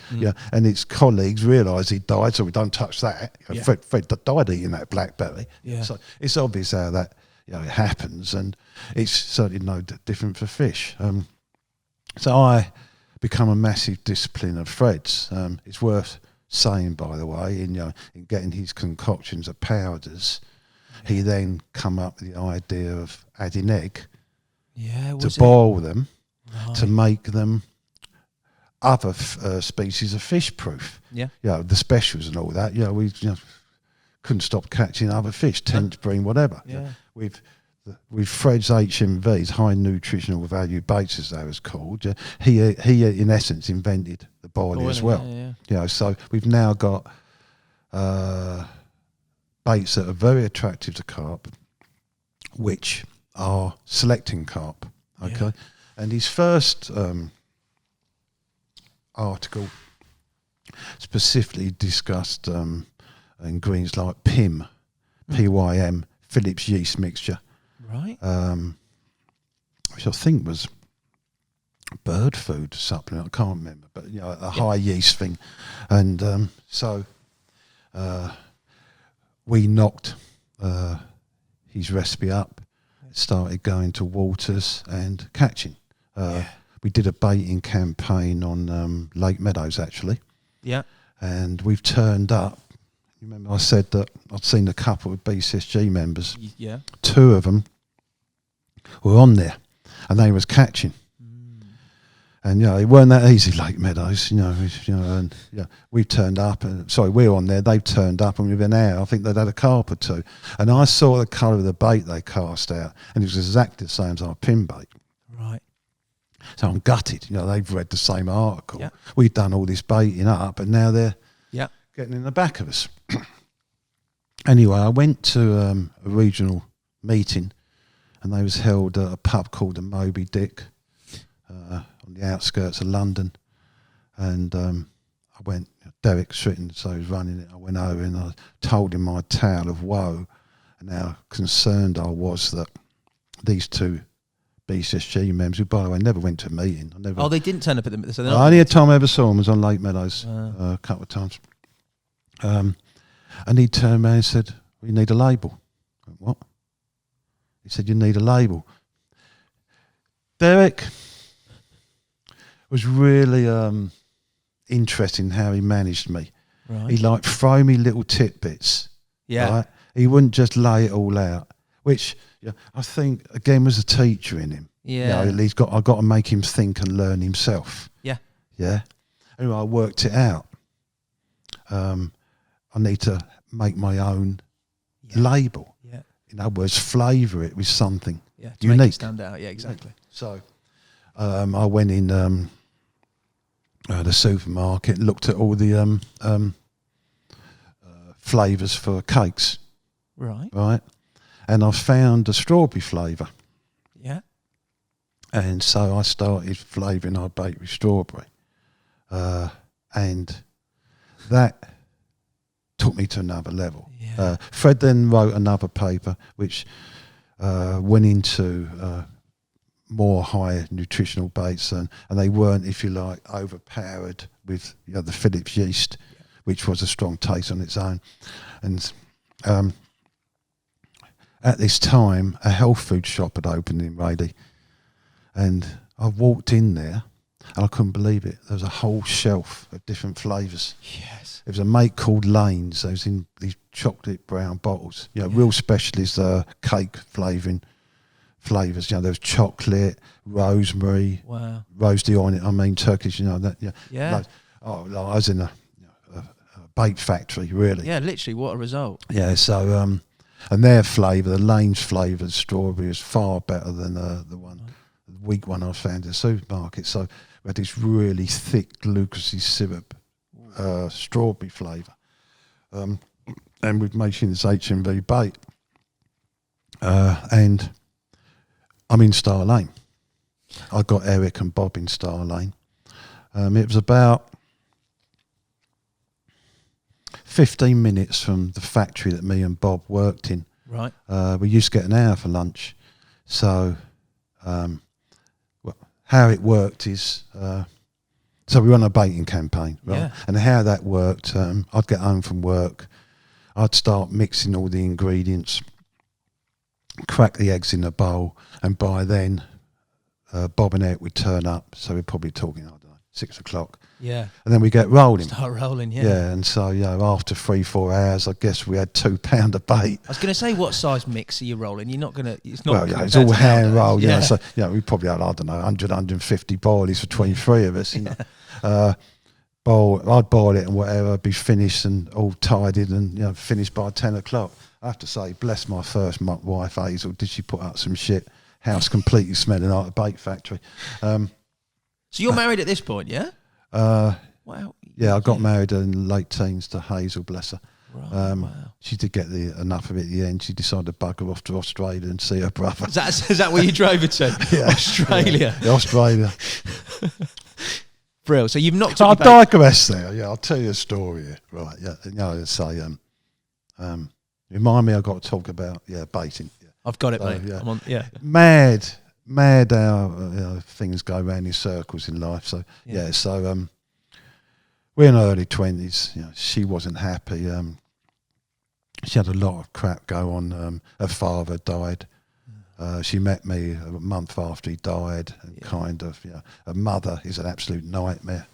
and its colleagues realised he died, so we don't touch that. You know, Fred died eating that blackberry. Yeah. So it's obvious how that, you know, it happens, and it's certainly no different for fish. So I become a massive discipline of Fred's. It's worth saying, by the way, in getting his concoctions of powders, he then come up with the idea of adding egg to boil them, to make them other species of fish proof. Yeah, you know, the specials and all that. You know, we couldn't stop catching other fish, tench, bream, whatever. Yeah. With Fred's HMVs, high nutritional value baits, as they was called, he in essence invented the boilie as well. You know, so we've now got baits that are very attractive to carp, which are selecting carp. Okay, and his first article specifically discussed ingredients like PYM, PYM, Phillips yeast mixture, right? Which I think was bird food supplement. I can't remember, but you know, a high yeast thing, and so we knocked his recipe up, started going to waters and catching. We did a baiting campaign on Lake Meadows, actually. Yeah, and we've turned up. You remember I said that I'd seen a couple of BCSG members. Yeah. Two of them were on there, and they was catching. And you know, it weren't that easy, Lake Meadows. And we've turned up, and we're on there. They've turned up, and within an hour, I think they'd had a carp or two. And I saw the colour of the bait they cast out, and it was exactly the same as our pin bait. Right. So I'm gutted. You know, they've read the same article. Yeah. We've done all this baiting up, and now they're getting in the back of us. Anyway, I went to a regional meeting, and they was held at a pub called the Moby Dick on the outskirts of London. And I went, Derek Stritton, so he was running it. I went over and I told him my tale of woe and how concerned I was that these two BCSG members, who, by the way, never went to a meeting. They didn't turn up at the... So the only time I ever saw them was on Lake Meadows a couple of times. And he turned around and said, "We need a label." I went, "What?" He said, "You need a label." Derek was really interesting how he managed me. Right. He like throw me little tidbits. Yeah. Right? He wouldn't just lay it all out, which I think again was a teacher in him. Yeah. I've got to make him think and learn himself. Yeah. Yeah. Anyway, I worked it out. I need to make my own label. Yeah. In other words, flavour it with something unique. Make it stand out. Yeah, exactly. So I went in the supermarket, looked at all the flavours for cakes. Right. And I found a strawberry flavour. Yeah. And so I started flavouring our bake with strawberry. And that took me to another level. Yeah. Fred then wrote another paper which went into more higher nutritional baits, and they weren't, if you like, overpowered with the Phillips yeast, which was a strong taste on its own. And at this time, a health food shop had opened in Raleigh, and I walked in there and I couldn't believe it. There was a whole shelf of different flavours. Yes. There was a mate called Lane's. Those in these chocolate brown bottles. Real specialist cake flavouring flavours. There was chocolate, rosemary, rose d'orange. I mean Turkish. That. Yeah. I was in a bake factory, really. Yeah, literally. What a result. Yeah. So and their flavour, the Lane's flavoured strawberry, is far better than the weak one I found in the supermarket. So we had this really thick glucosey syrup. Strawberry flavour, and we've made this HMV bait, and I'm in Star Lane. I got Eric and Bob in Star Lane. It was about 15 minutes from the factory that me and Bob worked in. Right. We used to get an hour for lunch. So how it worked is... So we were on a baiting campaign, right? Yeah. And how that worked, I'd get home from work, I'd start mixing all the ingredients, crack the eggs in a bowl, and by then, Bob and Eric would turn up. So we're probably talking, I don't know, 6 o'clock. Yeah. And then we get rolling. Start rolling, yeah. Yeah, and so, after 3-4 hours, I guess we had 2 pound of bait. I was going to say, what size mix are you rolling? You're not going to... It's not. Well, it's all hand rolled, Yeah. So, we probably had, I don't know, 100, 150 boilies for 23 of us, I'd boil it and whatever, be finished and all tidied and finished by 10 o'clock. I have to say, bless my first wife Hazel, did she put up some shit? House completely smelling like a bait factory. So you're married at this point, yeah? Wow. Yeah, I got married in late teens to Hazel, bless her. Right, wow. She did get enough of it at the end. She decided to bugger off to Australia and see her brother. Is that where you drove her to? Yeah. Australia. Yeah, Australia. Brill. So you've knocked. I'll digress there. Yeah, I'll tell you a story here. Right. Yeah. Say, remind me. I've got to talk about baiting. Yeah. I've got it, mate. Yeah. I'm on. Yeah. Mad. How things go round in circles in life. So So we're in our early 20s. She wasn't happy. She had a lot of crap go on. Her father died. She met me a month after he died, and her mother is an absolute nightmare,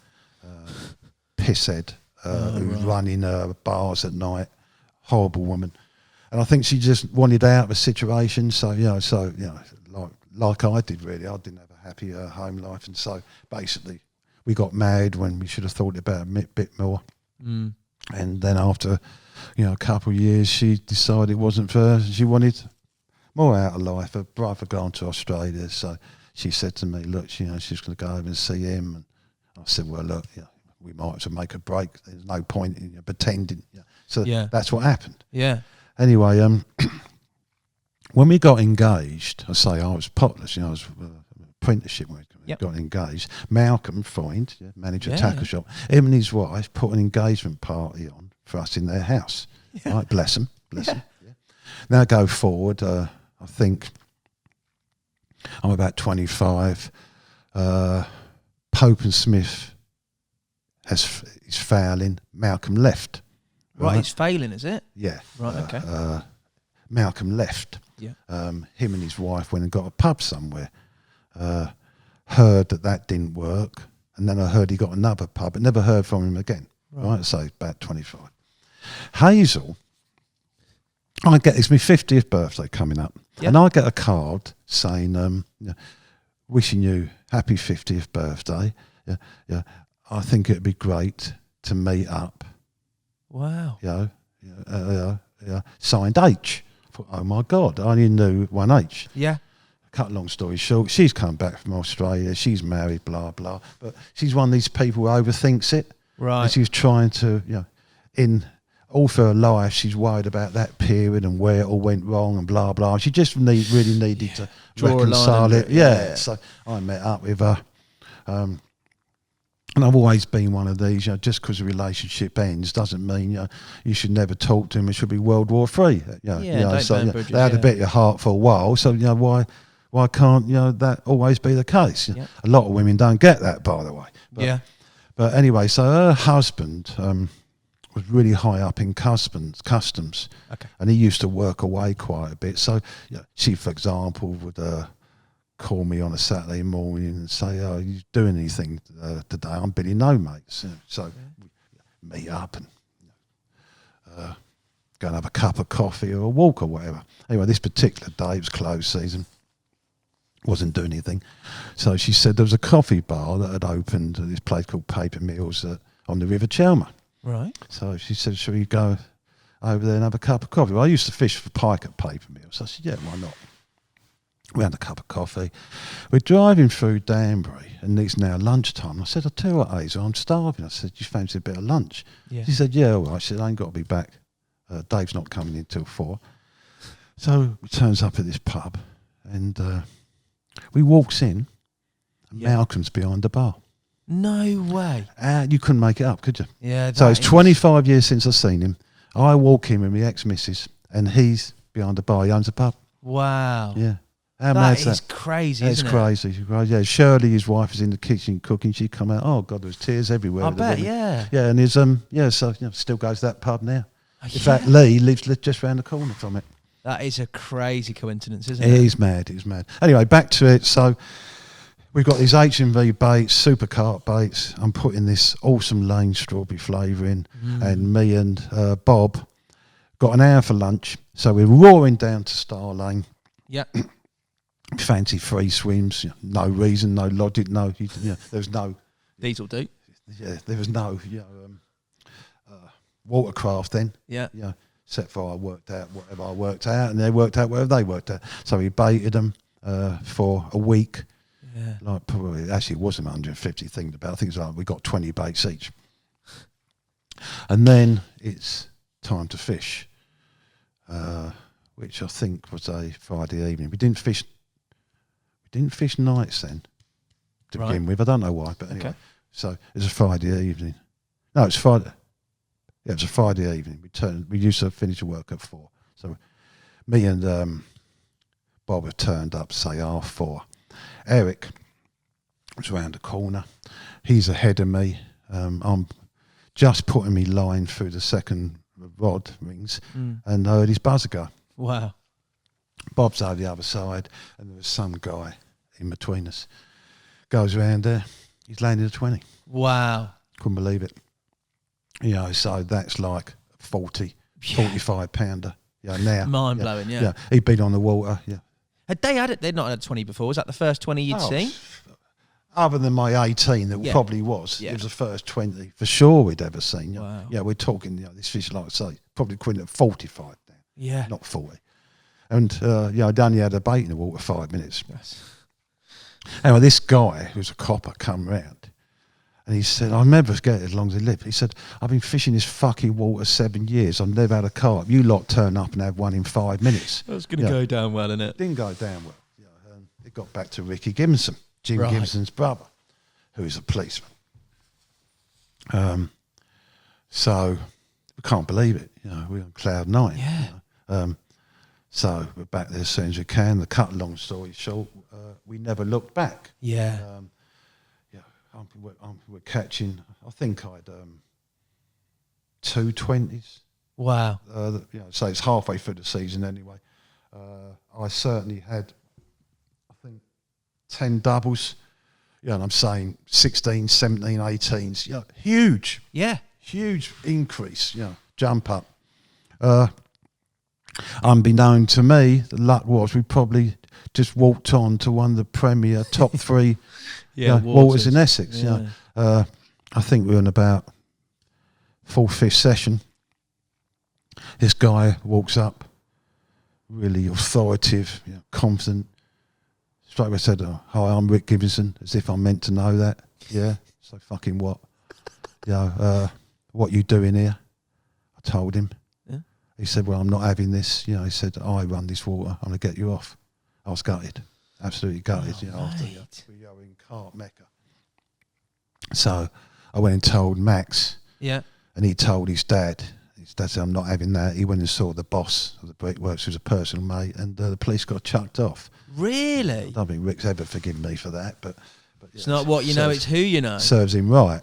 pisshead, who's running bars at night, horrible woman, and I think she just wanted out of a situation. So like I did really, I didn't have a happy home life, and so basically we got married when we should have thought about it a bit more, and then after a couple of years, she decided it wasn't for her. She wanted more out of life. Her brother gone to Australia, so she said to me, look, she's going to go over and see him. And I said, well, look, we might have to make a break. There's no point in pretending. So that's what happened. Yeah. Anyway, when we got engaged, I was potless, I was apprenticeship when we got engaged. Malcolm Freund, manager of tackle shop, him and his wife put an engagement party on for us in their house. Yeah. Right, bless them. Yeah. Now go forward, I think I'm about 25. Pope and Smith is failing. Malcolm left. Right, he's failing, is it? Yeah. Right, okay. Malcolm left. Yeah. Him and his wife went and got a pub somewhere. Heard that didn't work, and then I heard he got another pub, but never heard from him again. Right, so about 25. Hazel, it's my 50th birthday coming up, and I get a card saying, wishing you happy 50th birthday. Yeah. I think it'd be great to meet up. Wow. Signed H. I thought, oh my God, I only knew one H. Yeah. cut a long story short, she's come back from Australia. She's married, blah, blah. But she's one of these people who overthinks it. Right. And she's trying to, in all for her life, she's worried about that period and where it all went wrong and blah, blah. She just really needed to draw reconcile a line it. Yeah. So I met up with her. And I've always been one of these, just because a relationship ends doesn't mean you should never talk to them. It should be World War III. Don't burn bridges, they had a bit of your heart for a while. So why can't that always be the case? Yeah. A lot of women don't get that, by the way. But anyway, so her husband was really high up in customs, and he used to work away quite a bit. So she, for example, would call me on a Saturday morning and say, "Oh, are you doing anything today?" I'm Billy No Mates. So we meet up and go and have a cup of coffee or a walk or whatever. Anyway, this particular day, it was closed season, wasn't doing anything. So she said there was a coffee bar that had opened at this place called Paper Mills on the River Chelmer. Right. So she said, "Shall we go over there and have a cup of coffee?" Well, I used to fish for pike at Paper Mills. I said, "Yeah, why not?" We had a cup of coffee. We're driving through Danbury, and it's now lunchtime. I said, "I'll tell you what, Hazel, I'm starving." I said, "You fancy a bit of lunch?" Yeah. She said, "Yeah, all right." She said, "I ain't got to be back. Dave's not coming in till 4. So we turns up at this pub, and we walks in, and Malcolm's behind the bar. No way. You couldn't make it up, could you? Yeah. So it's 25 years since I've seen him. I walk in with my ex-missus, and he's behind the bar. He owns a pub. Wow. Yeah. How mad's that? That is crazy, That's isn't it? crazy. Yeah, Shirley, his wife, was in the kitchen cooking. She'd come out. Oh God, there was tears everywhere. I bet, yeah. Yeah, and his so still goes to that pub now. In fact, Lee lives just round the corner from it. That is a crazy coincidence, isn't it? He's mad. He's mad. Anyway, back to it. So we've got these H&V baits, super carp baits. I'm putting this awesome Lane strawberry flavour in, and me and Bob got an hour for lunch. So we're roaring down to Star Lane. Yeah. Fancy free swims, no reason, no logic, there was no. These will do. Yeah, there was no, watercraft then. Yeah. Except for I worked out whatever I worked out, and they worked out whatever they worked out. So we baited them for a week. Yeah. Like probably, actually, it wasn't 150 things about. I think it was like we got 20 baits each, and then it's time to fish, which I think was a Friday evening. We didn't fish nights then to begin with. I don't know why, but anyway. Okay. So it was a Friday evening. No, it's Friday. Yeah, it was a Friday evening. We used to finish work at 4. So me and Bob had turned up, say 4:30. Eric was round the corner. He's ahead of me. I'm just putting me line through the second rod rings and heard his buzzer go. Wow. Bob's over the other side, and there was some guy in between us. Goes round there. He's landed a 20. Wow. Couldn't believe it. So that's like 45 pounder. Now. Mind blowing, yeah. He'd been on the water, Had they had it? They'd not had 20 before. Was that the first 20 you'd seen? Other than my 18, that probably was. Yeah. It was the first 20 for sure we'd ever seen. Wow. Yeah, we're talking, this fish, like I say, probably equivalent at 45 now. Yeah. Not 40. And, I'd only had a bait in the water 5 minutes. Yes. Anyway, this guy, who's a copper, come round. And he said, I'll never get as long as he lived. He said, I've been fishing this fucking water 7 years. I've never had a carp. You lot turn up and have one in 5 minutes. That was going to go down well, innit? Didn't go down well. It got back to Ricky Gibson, Jim Gibson's brother, who is a policeman. So we can't believe it. We're on cloud 9. Yeah. So we're back there as soon as we can. The cut long story short, we never looked back. Yeah. We're catching, I think I had 2 20s. Wow. So it's halfway through the season anyway. I certainly had, I think, 10 doubles. And I'm saying 16, 17, 18s. Huge. Yeah. Huge increase, jump up. Unbeknown to me, the luck was we probably just walked on to one of the premier top 3 waters in Essex. Yeah. I think we were in about 4th, 5th session. This guy walks up, really authoritative, confident. straight away said, "Hi, I'm Rick Gibbonson," as if I'm meant to know that. Yeah, so fucking what? What you doing here? I told him. Yeah. He said, "Well, I'm not having this." He said, "I run this water. I'm going to get you off." I was gutted, absolutely gutted. After we were in Carp Mecca. So I went and told Max. Yeah. And he told his dad. His dad said, "I'm not having that." He went and saw the boss of the brickworks, who was a personal mate, and the police got chucked off. Really? I don't think Rick's ever forgiven me for that, but it's not what you know, it's who you know. Serves him right,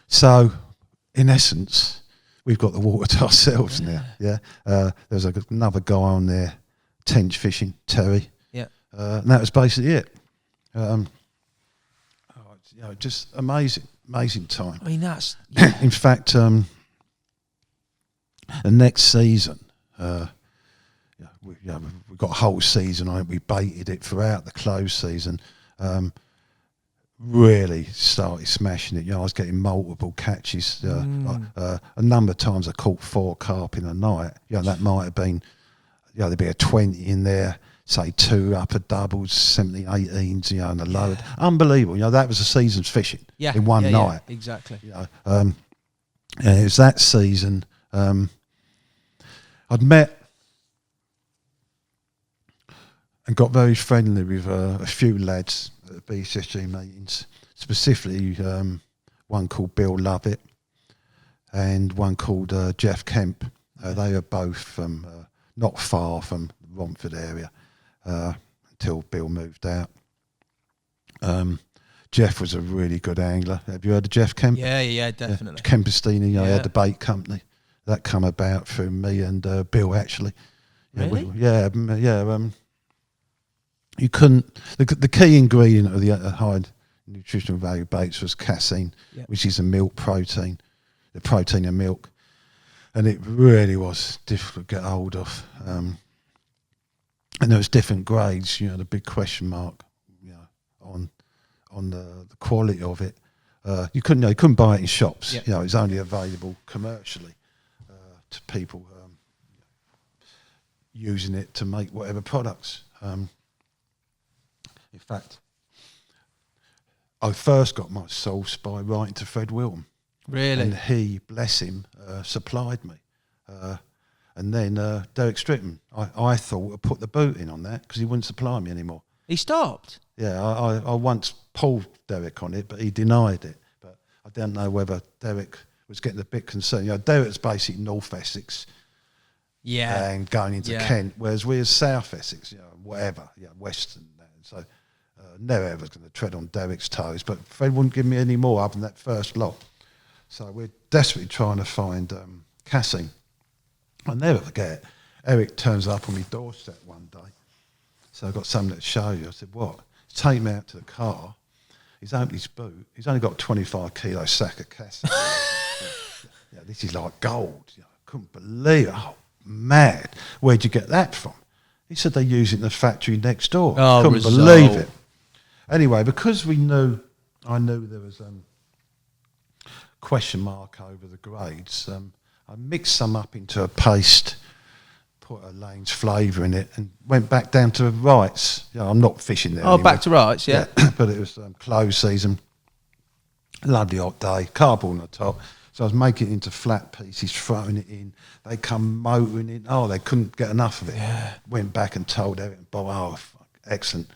So, in essence, we've got the water to ourselves now. Yeah, there's another guy on there, tench fishing, Terry. Yeah, and that was basically it. Just amazing time. I mean, that's in fact, the next season, we've got a whole season on it. We baited it throughout the closed season. Really started smashing it. I was getting multiple catches. A number of times I caught 4 carp in a night. That might have been, there'd be a 20 in there. Say 2 upper doubles, 17, 18s, and a load. Unbelievable. That was a season's fishing in one night. Yeah, exactly. It was that season. I'd met and got very friendly with a few lads at the BCSG meetings, specifically one called Bill Lovett and one called Jeff Kemp. They were both from not far from the Romford area. Until Bill moved out. Jeff was a really good angler. Have you heard of Jeff Kemp? Yeah, definitely. Kempestini, he had the bait company. That come about through me and Bill, actually. Really? You couldn't... The key ingredient of the high nutritional value baits was casein, which is a milk protein, the protein in milk. And it really was difficult to get hold of. And there was different grades, the big question mark, on the quality of it. You couldn't buy it in shops. It was only available commercially to people using it to make whatever products. In fact, I first got my source by writing to Fred Wilton. Really? And he, bless him, supplied me. And then Derek Strickman, I thought would put the boot in on that because he wouldn't supply me anymore. He stopped? Yeah, I once pulled Derek on it, but he denied it. But I don't know whether Derek was getting a bit concerned. Derek's basically North Essex and going into Kent, whereas we're South Essex, whatever, Western. So never ever going to tread on Derek's toes. But Fred wouldn't give me any more other than that first lot. So we're desperately trying to find casein. I'll never forget, Eric turns up on my doorstep one day. So I've got something to show you. I said, "What?" He's taken me out to the car. He's opened his boot. He's only got a 25 kilo sack of casein. This is like gold. I couldn't believe it. Oh, mad. Where'd you get that from? He said they use it in the factory next door. Couldn't believe it. Anyway, because I knew there was question mark over the grades, I mixed some up into a paste, put a Lane's flavour in it, and went back down to Wright's. I'm not fishing there anymore. Back to Wright's, yeah. But it was closed season. Lovely hot day, cardboard on the top. So I was making it into flat pieces, throwing it in. They come motoring in. Oh, they couldn't get enough of it. Yeah. Went back and told Eric and Bob, "Oh, fuck, excellent."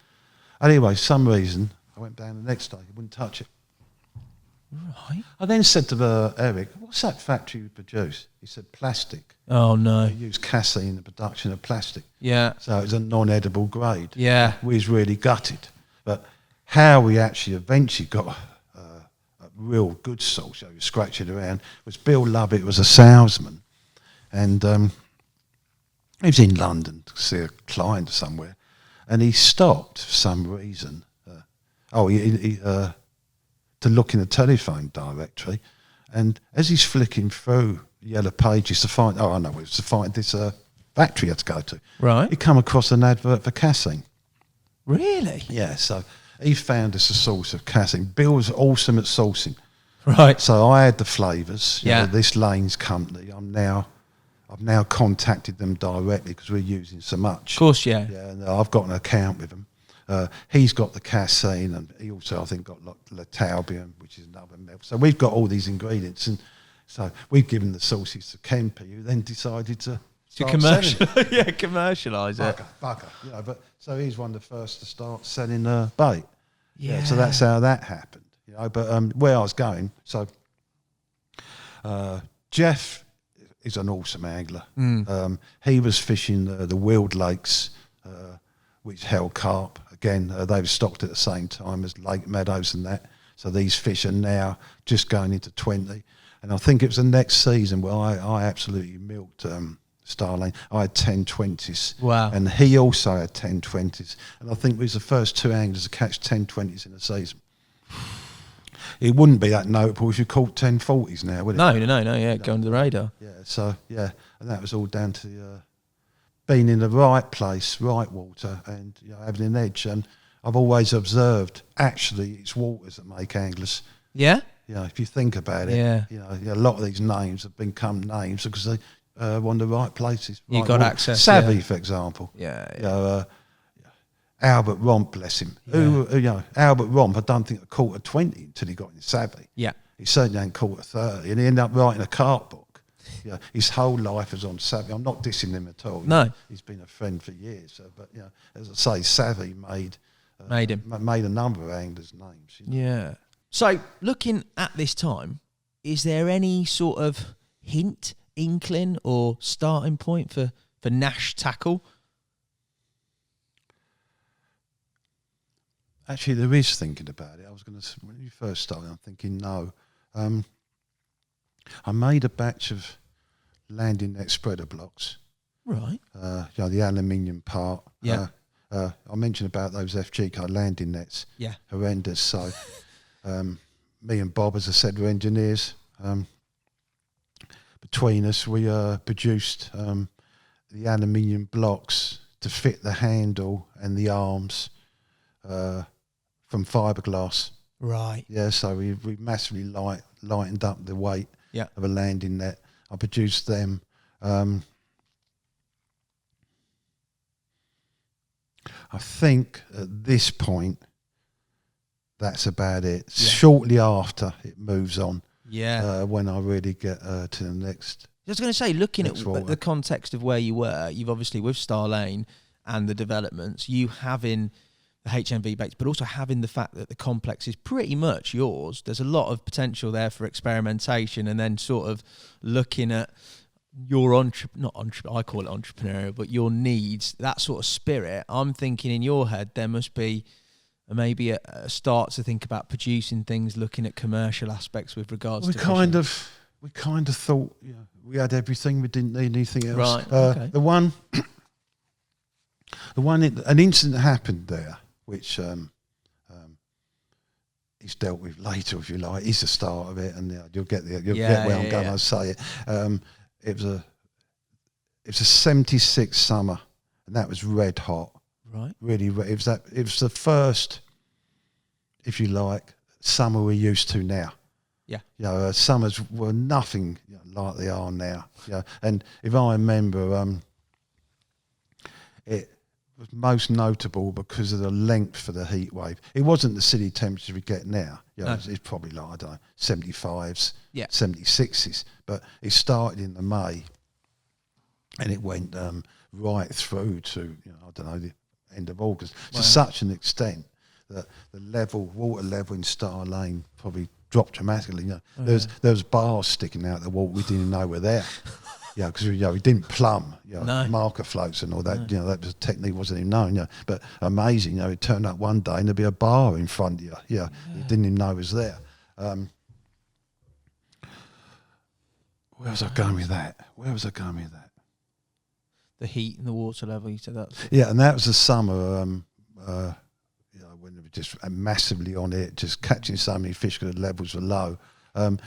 Anyway, some reason, I went down the next day. He wouldn't touch it. Right. I then said to Eric, "What's that factory you produce?" He said, "Plastic." Oh, no. They use casein in the production of plastic. Yeah. So it was a non-edible grade. Yeah. We was really gutted. But how we actually eventually got a real good source, you scratch it around, was Bill Lovett was a salesman. And he was in London to see a client somewhere. And he stopped for some reason. To look in the telephone directory, and as he's flicking through the yellow pages to find, to find this factory he had to go to. Right. He come across an advert for casein. Really? Yeah, so he found us a source of casein. Bill was awesome at sourcing. Right. So I had the flavours. Yeah. This Lane's company. I've I've now contacted them directly because we're using so much. Of course, yeah. Yeah, and I've got an account with them. He's got the casein, and he also, I think, got Lataubium, which is another milk. So we've got all these ingredients, and so we've given the sauces to Kempe, who then decided to commercialise it. Bugger. You know, but so he's one of the first to start selling bait. Yeah. So that's how that happened. You know, but where I was going, so Jeff is an awesome angler. He was fishing the Weald Lakes, which held carp. Again, they were stocked at the same time as Lake Meadows and that. So these fish are now just going into 20. And I think it was the next season where I absolutely milked Starlane. I had 10 20s. Wow. And he also had 10 20s. And I think we was the first two anglers to catch 10 20s in a season. It wouldn't be that notable if you caught 10 40s now, would it? No, yeah, go under the radar. Yeah, so, yeah. And that was all down to being in the right place, right water, and having an edge. And I've always observed, actually, it's waters that make anglers. Yeah? If you think about it, a lot of these names have become names because they were in the right places. You right got water. access. Savvy, for example. Yeah. Albert Romp, bless him. Yeah. Albert Romp, I don't think I caught a 20 until he got in Savvy. Yeah. He certainly ain't caught a 30, and he ended up writing a carp book. His whole life was on Savvy. I'm not dissing him at all. No. He's been a friend for years. But, as I say, Savvy made him. Made a number of anglers' names. Yeah. So, looking at this time, is there any sort of hint, inkling, or starting point for Nash tackle? Actually, there is thinking about it. I was going to, when you first started, I'm thinking, no. I made a batch of landing net spreader blocks. Right. The aluminium part. Yeah. I mentioned about those FG card landing nets. Yeah. Horrendous. So, me and Bob, as I said, were engineers. Between us, we produced the aluminium blocks to fit the handle and the arms from fiberglass. Right. Yeah, so we massively lightened up the weight of a landing net. I produced them. I think at this point, that's about it. Yeah. Shortly after, it moves on. Yeah. When I really get to the next. I was going to say, looking at the context of where you were, you've obviously with Starlane and the developments, you having the HMV baits, but also having the fact that the complex is pretty much yours. There's a lot of potential there for experimentation, and then sort of looking at your I call it entrepreneurial, but your needs, that sort of spirit. I'm thinking in your head there must be maybe a start to think about producing things, looking at commercial aspects with regards to fishing. We kind of thought we had everything, we didn't need anything else. Right. Okay. An incident happened there, which is dealt with later, if you like. It's the start of it, and you'll get where I'm going. I'll say it. It was a 76 summer, and that was red hot. Right. Really, it was the first, if you like, summer we're used to now. Yeah. Summers were nothing like they are now. Yeah. And if I remember, it was most notable because of the length of the heat wave. It wasn't the city temperature we get now. No. It's probably like, I don't know, 75s, 76s. But it started in the May, and it went right through to, I don't know, the end of August. Wow. To such an extent that the water level in Starlane probably dropped dramatically. There was bars sticking out the water we didn't know were there. Because we didn't plumb, marker floats and all that. No. That was a technique wasn't even known. But amazing, it turned up one day and there'd be a bar in front of you. You didn't even know it was there. Where was I going with that? The heat and the water level. You said that. Yeah, and that was the summer. When they were just massively on it, just catching so many fish because the levels were low, and.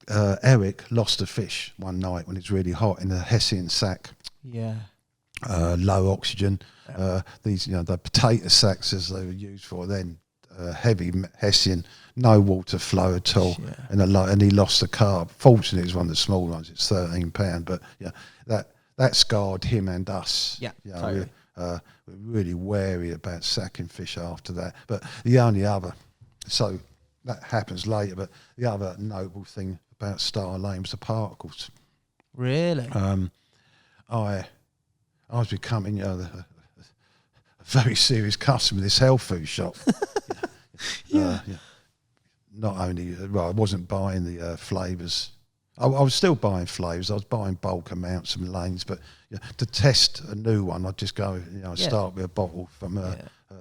Eric lost a fish one night when it's really hot in a Hessian sack. Yeah. Low oxygen. These, the potato sacks as they were used for then, heavy Hessian, no water flow at all, Yeah. and he lost the carp. Fortunately, it was one of the small ones. It's £13, but yeah, that scarred him and us. Yeah, you know, totally. we're really wary about sacking fish after that. But the only other, so that happens later. But the other noble thing about Star Lane was the particles. Really? I was becoming a very serious customer of this health food shop. Yeah. Not only, I wasn't buying the flavours. I was still buying flavours. I was buying bulk amounts of lanes, but to test a new one, I'd just go, start with a bottle from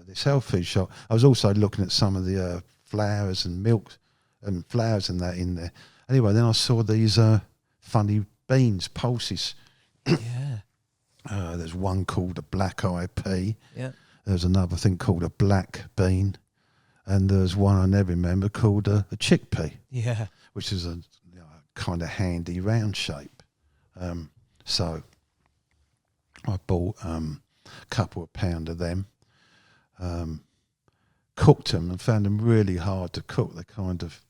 this health food shop. I was also looking at some of the flours and milk and flours and that in there. Anyway, then I saw these funny beans, pulses. Yeah. There's one called a black eyed pea. Yeah. There's another thing called a black bean. And there's one I never remember called a chickpea. Yeah. Which is a kind of handy round shape. So I bought a couple of pound of them, cooked them and found them really hard to cook. They kind of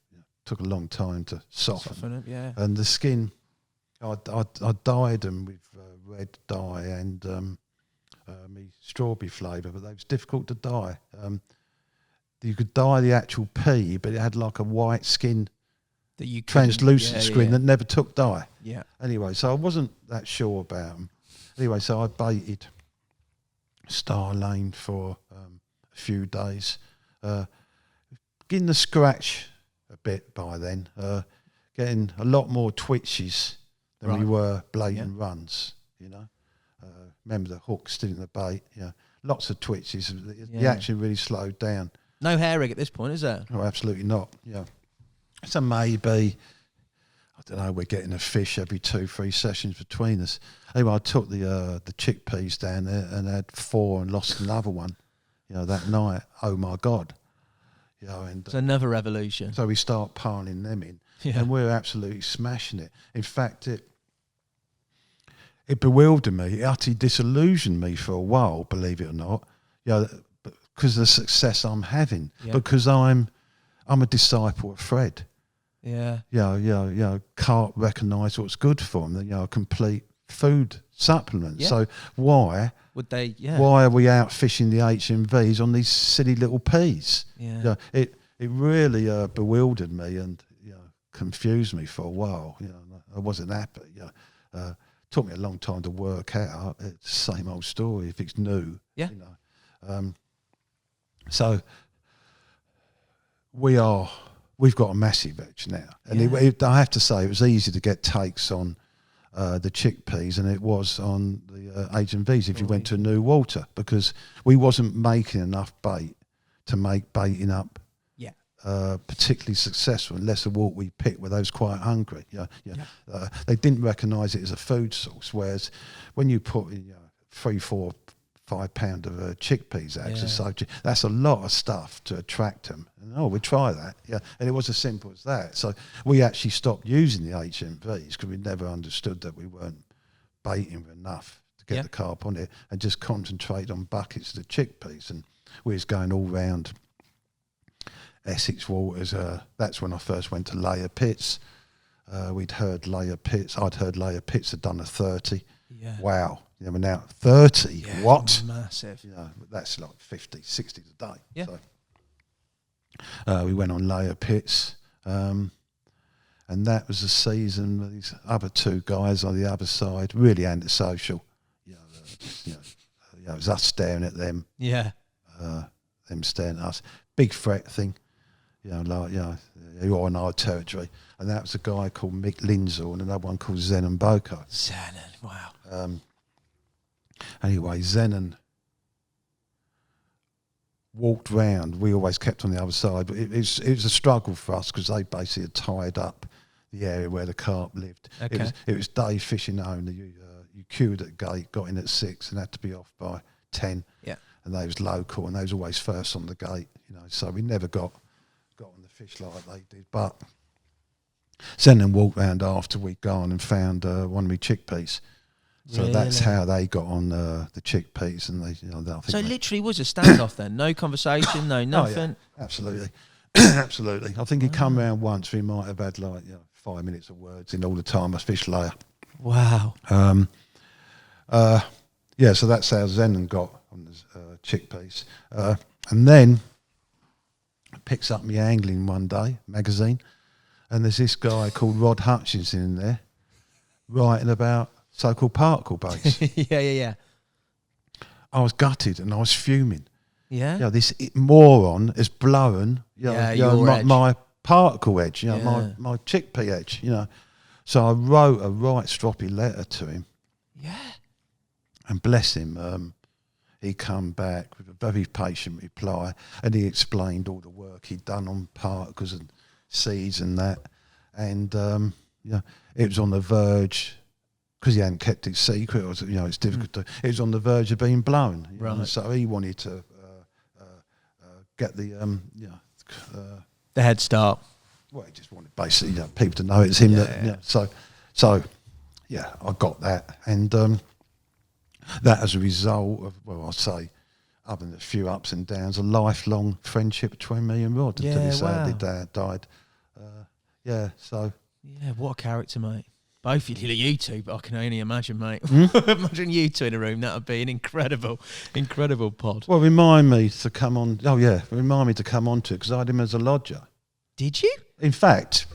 took a long time to soften it, yeah. And the skin, I dyed them with red dye and me strawberry flavour, but they was difficult to dye. You could dye the actual pea, but it had like a white skin, that you translucent skin that never took dye. Yeah. Anyway, so I wasn't that sure about them. Anyway, so I baited Star Lane for a few days, getting the scratch a bit by then, getting a lot more twitches than we were blatant runs. Remember the hook still in the bait. Lots of twitches. The action really slowed down. No hair rig at this point, is there? Oh, absolutely not. Yeah. So maybe, I don't know, we're getting a fish every 2-3 sessions between us. Anyway, I took the chickpeas down there and had 4 and lost another one, that night. Oh my God. And it's another revolution. So we start piling them in and we're absolutely smashing it. In fact, it bewildered me. It utterly disillusioned me for a while, believe it or not. Because of the success I'm having, because I'm a disciple of Fred. Carp recognise what's good for them. A complete food supplement. Yeah. So why would they? Yeah. Why are we out fishing the HMVs on these silly little peas? Yeah. It really bewildered me and confused me for a while. I wasn't happy. Took me a long time to work out. It's the same old story. If it's new, So we've got a massive edge now, and I have to say it was easy to get takes on the chickpeas, and it was on the HMVs if you went to new water, because we wasn't making enough bait to make baiting up particularly successful unless the water we picked were those quite hungry. They didn't recognise it as a food source, whereas when you put 3, 4, 5 pound of chickpeas so that's a lot of stuff to attract them. And we'll try that. And it was as simple as that. So we actually stopped using the HMVs because we never understood that we weren't baiting enough to get the carp on it, and just concentrate on buckets of the chickpeas. And we was going all round Essex waters. That's when I first went to layer pits. I'd heard layer pits had done a 30. Wow. We're now at 30. What? Massive. That's like 50, 60 a day. Yeah. So, we went on layer pits, and that was the season with these other 2 guys on the other side, really antisocial. It was us staring at them. Them staring at us. Big threat thing. You're on our territory. And that was a guy called Mick Lindsall and another one called Zenon Boko. Zenon, wow. Anyway, Zenon walked round. We always kept on the other side, but it was a struggle for us because they basically had tied up the area where the carp lived. Okay. It was day fishing only. You queued at the gate, got in at 6 and had to be off by 10. Yeah. And they was local and they was always first on the gate, so we never got on the fish like they did. But Zenon walked round after we'd gone and found one of my chickpeas. So that's how they got on the chickpeas, and they, I think so it literally was a standoff then, no conversation, no nothing. Oh, yeah. Absolutely, absolutely. I think he come round once. We might have had 5 minutes of words in all the time I fished layer. Wow. Yeah, so that's how Zenon got on the chickpeas, and then picks up me angling one day magazine, and there's this guy called Rod Hutchinson in there writing about so-called particle baits. Yeah. I was gutted and I was fuming. Yeah. Yeah, this moron has blown my particle edge, my chickpea edge, So I wrote a right stroppy letter to him. Yeah. And bless him, he come back with a very patient reply, and he explained all the work he'd done on particles and seeds and that. And it was on the verge, because he hadn't kept it secret, it's difficult to, it was on the verge of being blown. Right. So he wanted to get the head start. Well, he just wanted basically people to know it's him. So I got that, and that as a result of, well, I'll say, other than a few ups and downs, a lifelong friendship between me and Rod until he sadly died. So. Yeah, what a character, mate. Both of you two, but I can only imagine, mate. Imagine you two in a room. That would be an incredible pod. Well, remind me to come on. Oh, yeah, remind me to come on to it, because I had him as a lodger. Did you? In fact,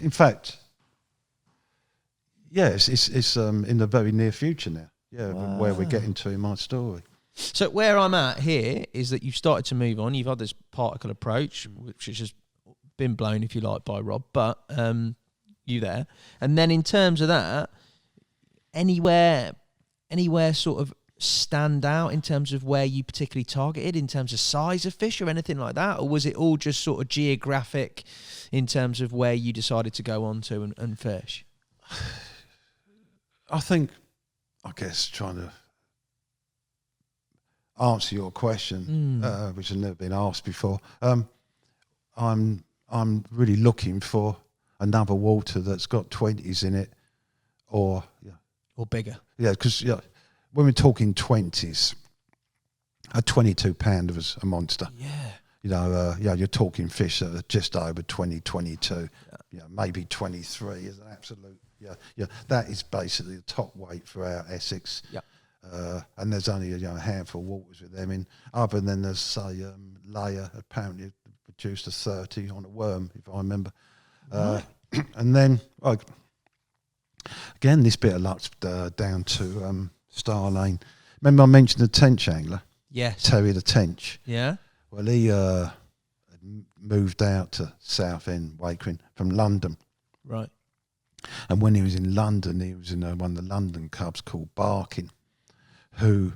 yeah, it's in the very near future now. Yeah, where we're getting to in my story. So where I'm at here is that you've started to move on. You've had this particle approach, which has just been blown, if you like, by Rob, but you there. And then in terms of that, anywhere sort of stand out in terms of where you particularly targeted, in terms of size of fish or anything like that? Or was it all just sort of geographic in terms of where you decided to go on to and fish? I guess trying to answer your question, which has never been asked before, I'm really looking for another water that's got 20s in it, or bigger. Yeah, because when we're talking 20s, a 22 pounder was a monster. Yeah. You're talking fish that are just over 20, 22, maybe 23 is an absolute. Yeah, that is basically the top weight for our Essex. Yeah. And there's only a handful of waters with them in. Other than there's say layer apparently produced a 30 on a worm, if I remember. And then again, this bit of luck's down to Star Lane. Remember I mentioned the tench angler? Yes. Terry the Tench. Yeah. Well, he had moved out to Southend, Wakering, from London. Right. And when he was in London, he was in one of the London clubs called Barking, who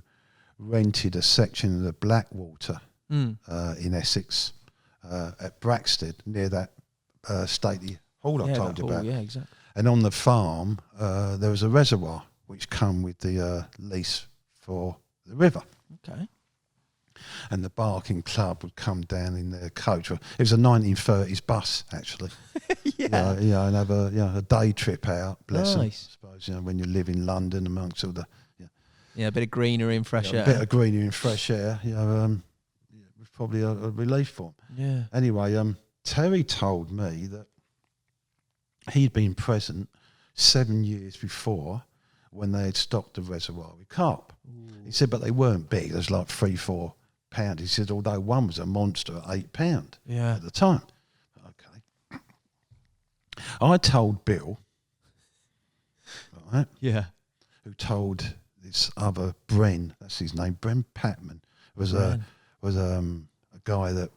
rented a section of the Blackwater in Essex at Braxted, near that stately hall I told you about. Yeah, exactly. And on the farm, there was a reservoir which come with the lease for the river. Okay. And the Barking Club would come down in their coach. It was a 1930s bus, actually. Yeah. And have a day trip out. Bless them. I Nice. suppose when you live in London amongst all the a bit of greenery and fresh air. a bit of greenery and fresh air. It was probably a relief for them. Yeah. Anyway, Terry told me that he'd been present 7 years before when they had stocked the reservoir with carp. Ooh. He said, but they weren't big. There was like 3-4 pound. He said, although one was a monster at £8 at the time. Okay. I told Bill, right? Yeah. Who told this other Bren, that's his name, Bren Patman, was a guy that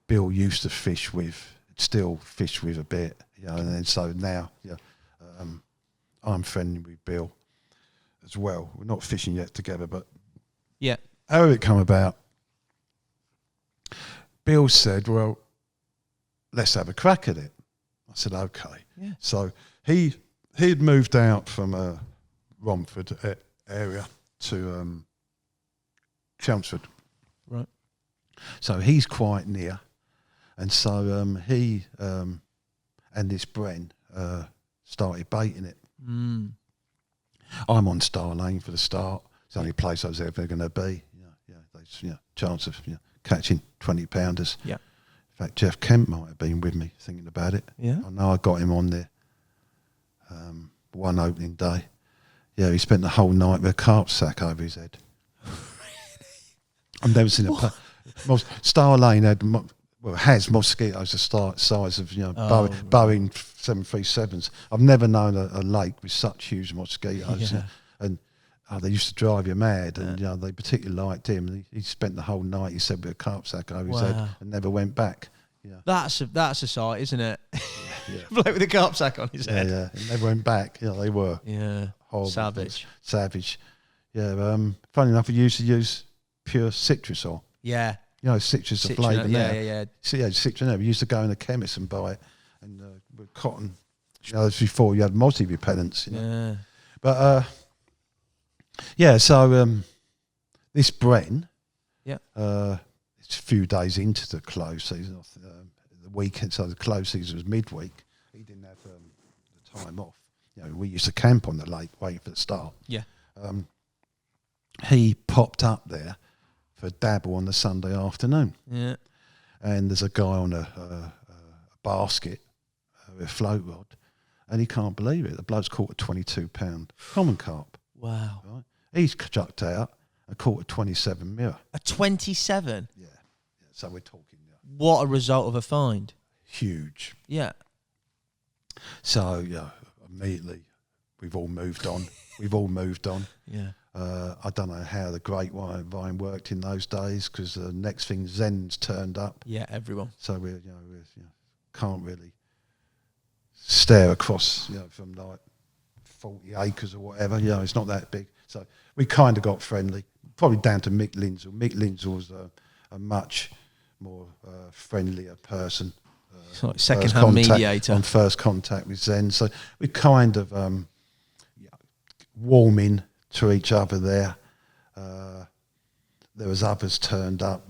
Bill used to fish with, still fish with a bit, and then so now, I'm friendly with Bill as well. We're not fishing yet together, but how did it come about? Bill said, well, let's have a crack at it. I said, okay. Yeah. So he'd moved out from Romford area to Chelmsford. Right. So he's quite near. And so he and this Bren started baiting it. I'm on Star Lane for the start. It's the only place I was ever going to be. Chance of catching 20-pounders. Yeah. In fact, Jeff Kemp might have been with me thinking about it. Yeah. I know I got him on there one opening day. Yeah, he spent the whole night with a carp sack over his head. I've never seen Star Lane has mosquitoes the size of Boeing 737s. I've never known a lake with such huge mosquitoes, and they used to drive you mad. And they particularly liked him. And he spent the whole night, he said, with a carp sack over his head and never went back. Yeah, that's a sight, isn't it? Yeah. Bloke with a carp sack on his head. Yeah, he never went back. They were horrible, savage. Yeah, funny enough, we used to use pure citrus oil. Yeah. Citrus is a flavour now. Yeah. Citrus now. We used to go in the chemist and buy it, and with cotton. That's before you had mozzie repellents. Yeah. But so this Bren. Yeah. It's a few days into the close season. The weekend, so the close season was midweek. He didn't have the time off. We used to camp on the lake waiting for the start. Yeah. He popped up there for a dabble on the Sunday afternoon. Yeah. And there's a guy on a basket with a float rod, and he can't believe it. The bloke's caught a 22-pound common carp. Wow. Right? He's chucked out and caught a 27 mirror. A 27? Yeah. So we're talking. What a result of a find. Huge. Yeah. So, immediately we've all moved on. Yeah. I don't know how the grapevine worked in those days, because the next thing, Zen's turned up. Yeah, everyone. So we can't really stare across from like 40 acres or whatever. It's not that big. So we kind of got friendly, probably down to Mick Lindsell. Mick Lindsell was a much more friendlier person. Like second-hand mediator. On first contact with Zen. So we kind of warming to each other there. There was others turned up.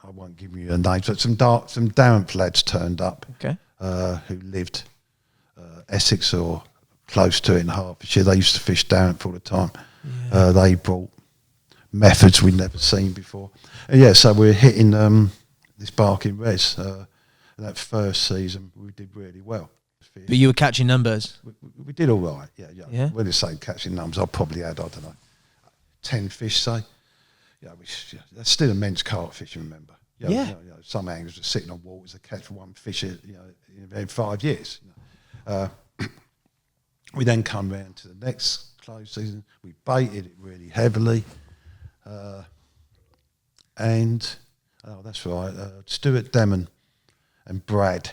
I won't give you a name, but some Darren lads turned up. Okay. Who lived Essex or close to it in Hertfordshire. They used to fish Darren all the time. Yeah. They brought methods we'd never seen before. And so we're hitting this barking res. That first season we did really well. But you were catching numbers? We did all right, yeah. When you say catching numbers, I probably had, 10 fish, say. That's still immense carp fishing, remember. Some anglers are sitting on waters that catch one fish in 5 years. We then come round to the next close season. We baited it really heavily. That's right, Stuart Demon and Brad.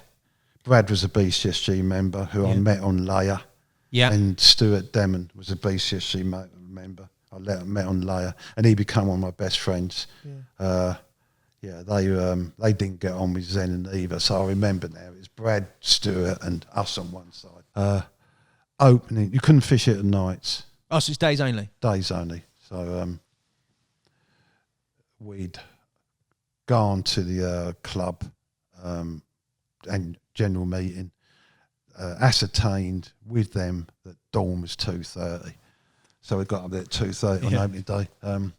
Brad was a BCSG member who I met on Layer. Yeah. And Stuart Demon was a BCSG member. I met on Layer, and he became one of my best friends. Yeah. They didn't get on with Zen and Eva, so I remember now it was Brad, Stuart, and us on one side. Opening, you couldn't fish it at nights. Oh, so it's days only? Days only. So we'd gone to the club and general meeting, ascertained with them that dawn was 2:30. So we got up there at 2:30 on opening day. An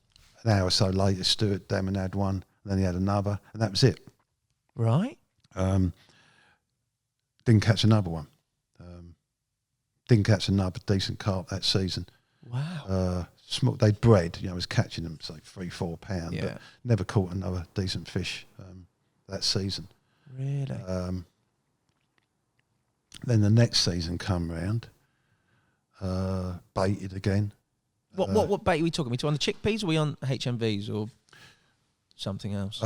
hour or so later, Stuart Demon had one, and then he had another, and that was it. Right. Didn't catch another one. Didn't catch another decent carp that season. Wow. They'd bred, was catching them, say, 3-4 pound, but never caught another decent fish that season. Really? Then the next season come round, baited again. What bait are we talking? Are we on the chickpeas, or are we on HMVs or something else?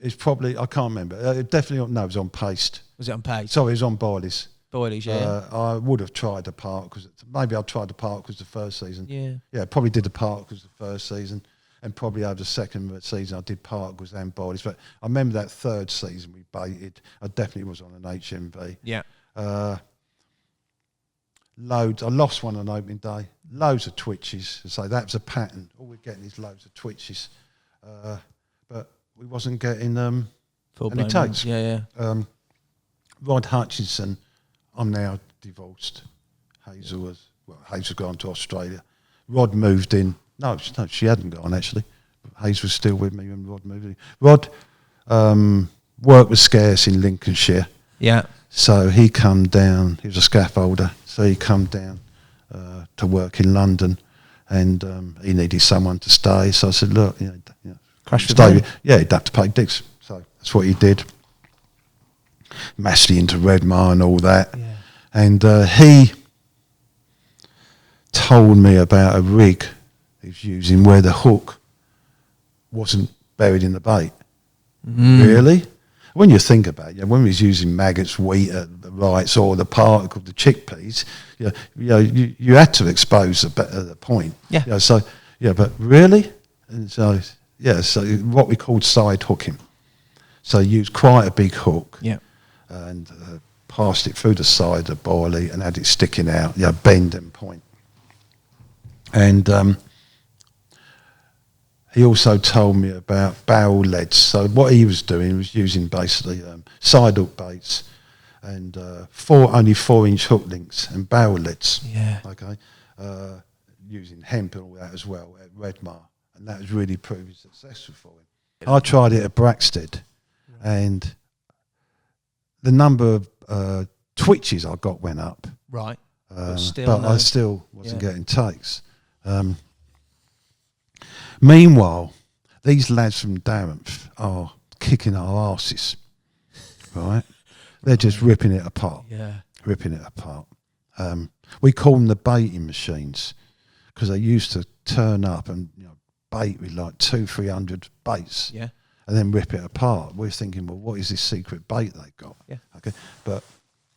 It's probably, I can't remember. Definitely, no, it was on paste. Was it on paste? Sorry, it was on boilies. Boilies, yeah. I would have tried the park, because maybe I tried the park because the first season. Yeah. Yeah, probably did the park because the first season. And probably over the second season I did particles and boilies. But I remember that third season we baited. I definitely was on an HMV. Yeah. Loads. I lost one on opening day. Loads of twitches. So that was a pattern. All we're getting is loads of twitches. But we wasn't getting any takes. Yeah. Rod Hutchinson, I'm now divorced. Hazel well, Hayes had gone to Australia. Rod moved in. No, she hadn't gone actually. Hayes was still with me when Rod moved in. Rod, work was scarce in Lincolnshire. Yeah. So he come down. He was a scaffolder. So he come down to work in London, and he needed someone to stay. So I said, look, Crash with stay. me. Yeah, he'd have to pay digs. So that's what he did. Massively into Redmar and all that. Yeah. And he told me about a rig he was using where the hook wasn't buried in the bait. Really? When you think about it, when we was using maggots, wheat, the rice, or the particle, the chickpeas, you had to expose the point. Yeah. But really? And so what we called side hooking. So you used quite a big hook. Yeah. And passed it through the side of the boilie and had it sticking out, bend and point. And he also told me about barrel leads. So what he was doing was using basically side hook baits and only 4-inch hook links and barrel leads. Yeah. Okay. Using hemp and all that as well at Redmar, and that was really proving successful for him. I tried it at Braxted, and the number of twitches I got went up. Right. But still I still wasn't getting takes. Meanwhile, these lads from Darrenth are kicking our asses, right? They're just ripping it apart. Yeah. Ripping it apart. We call them the baiting machines because they used to turn up and bait with like 200-300 baits. Yeah. And then rip it apart. We're thinking, well, what is this secret bait they got? Yeah. Okay, but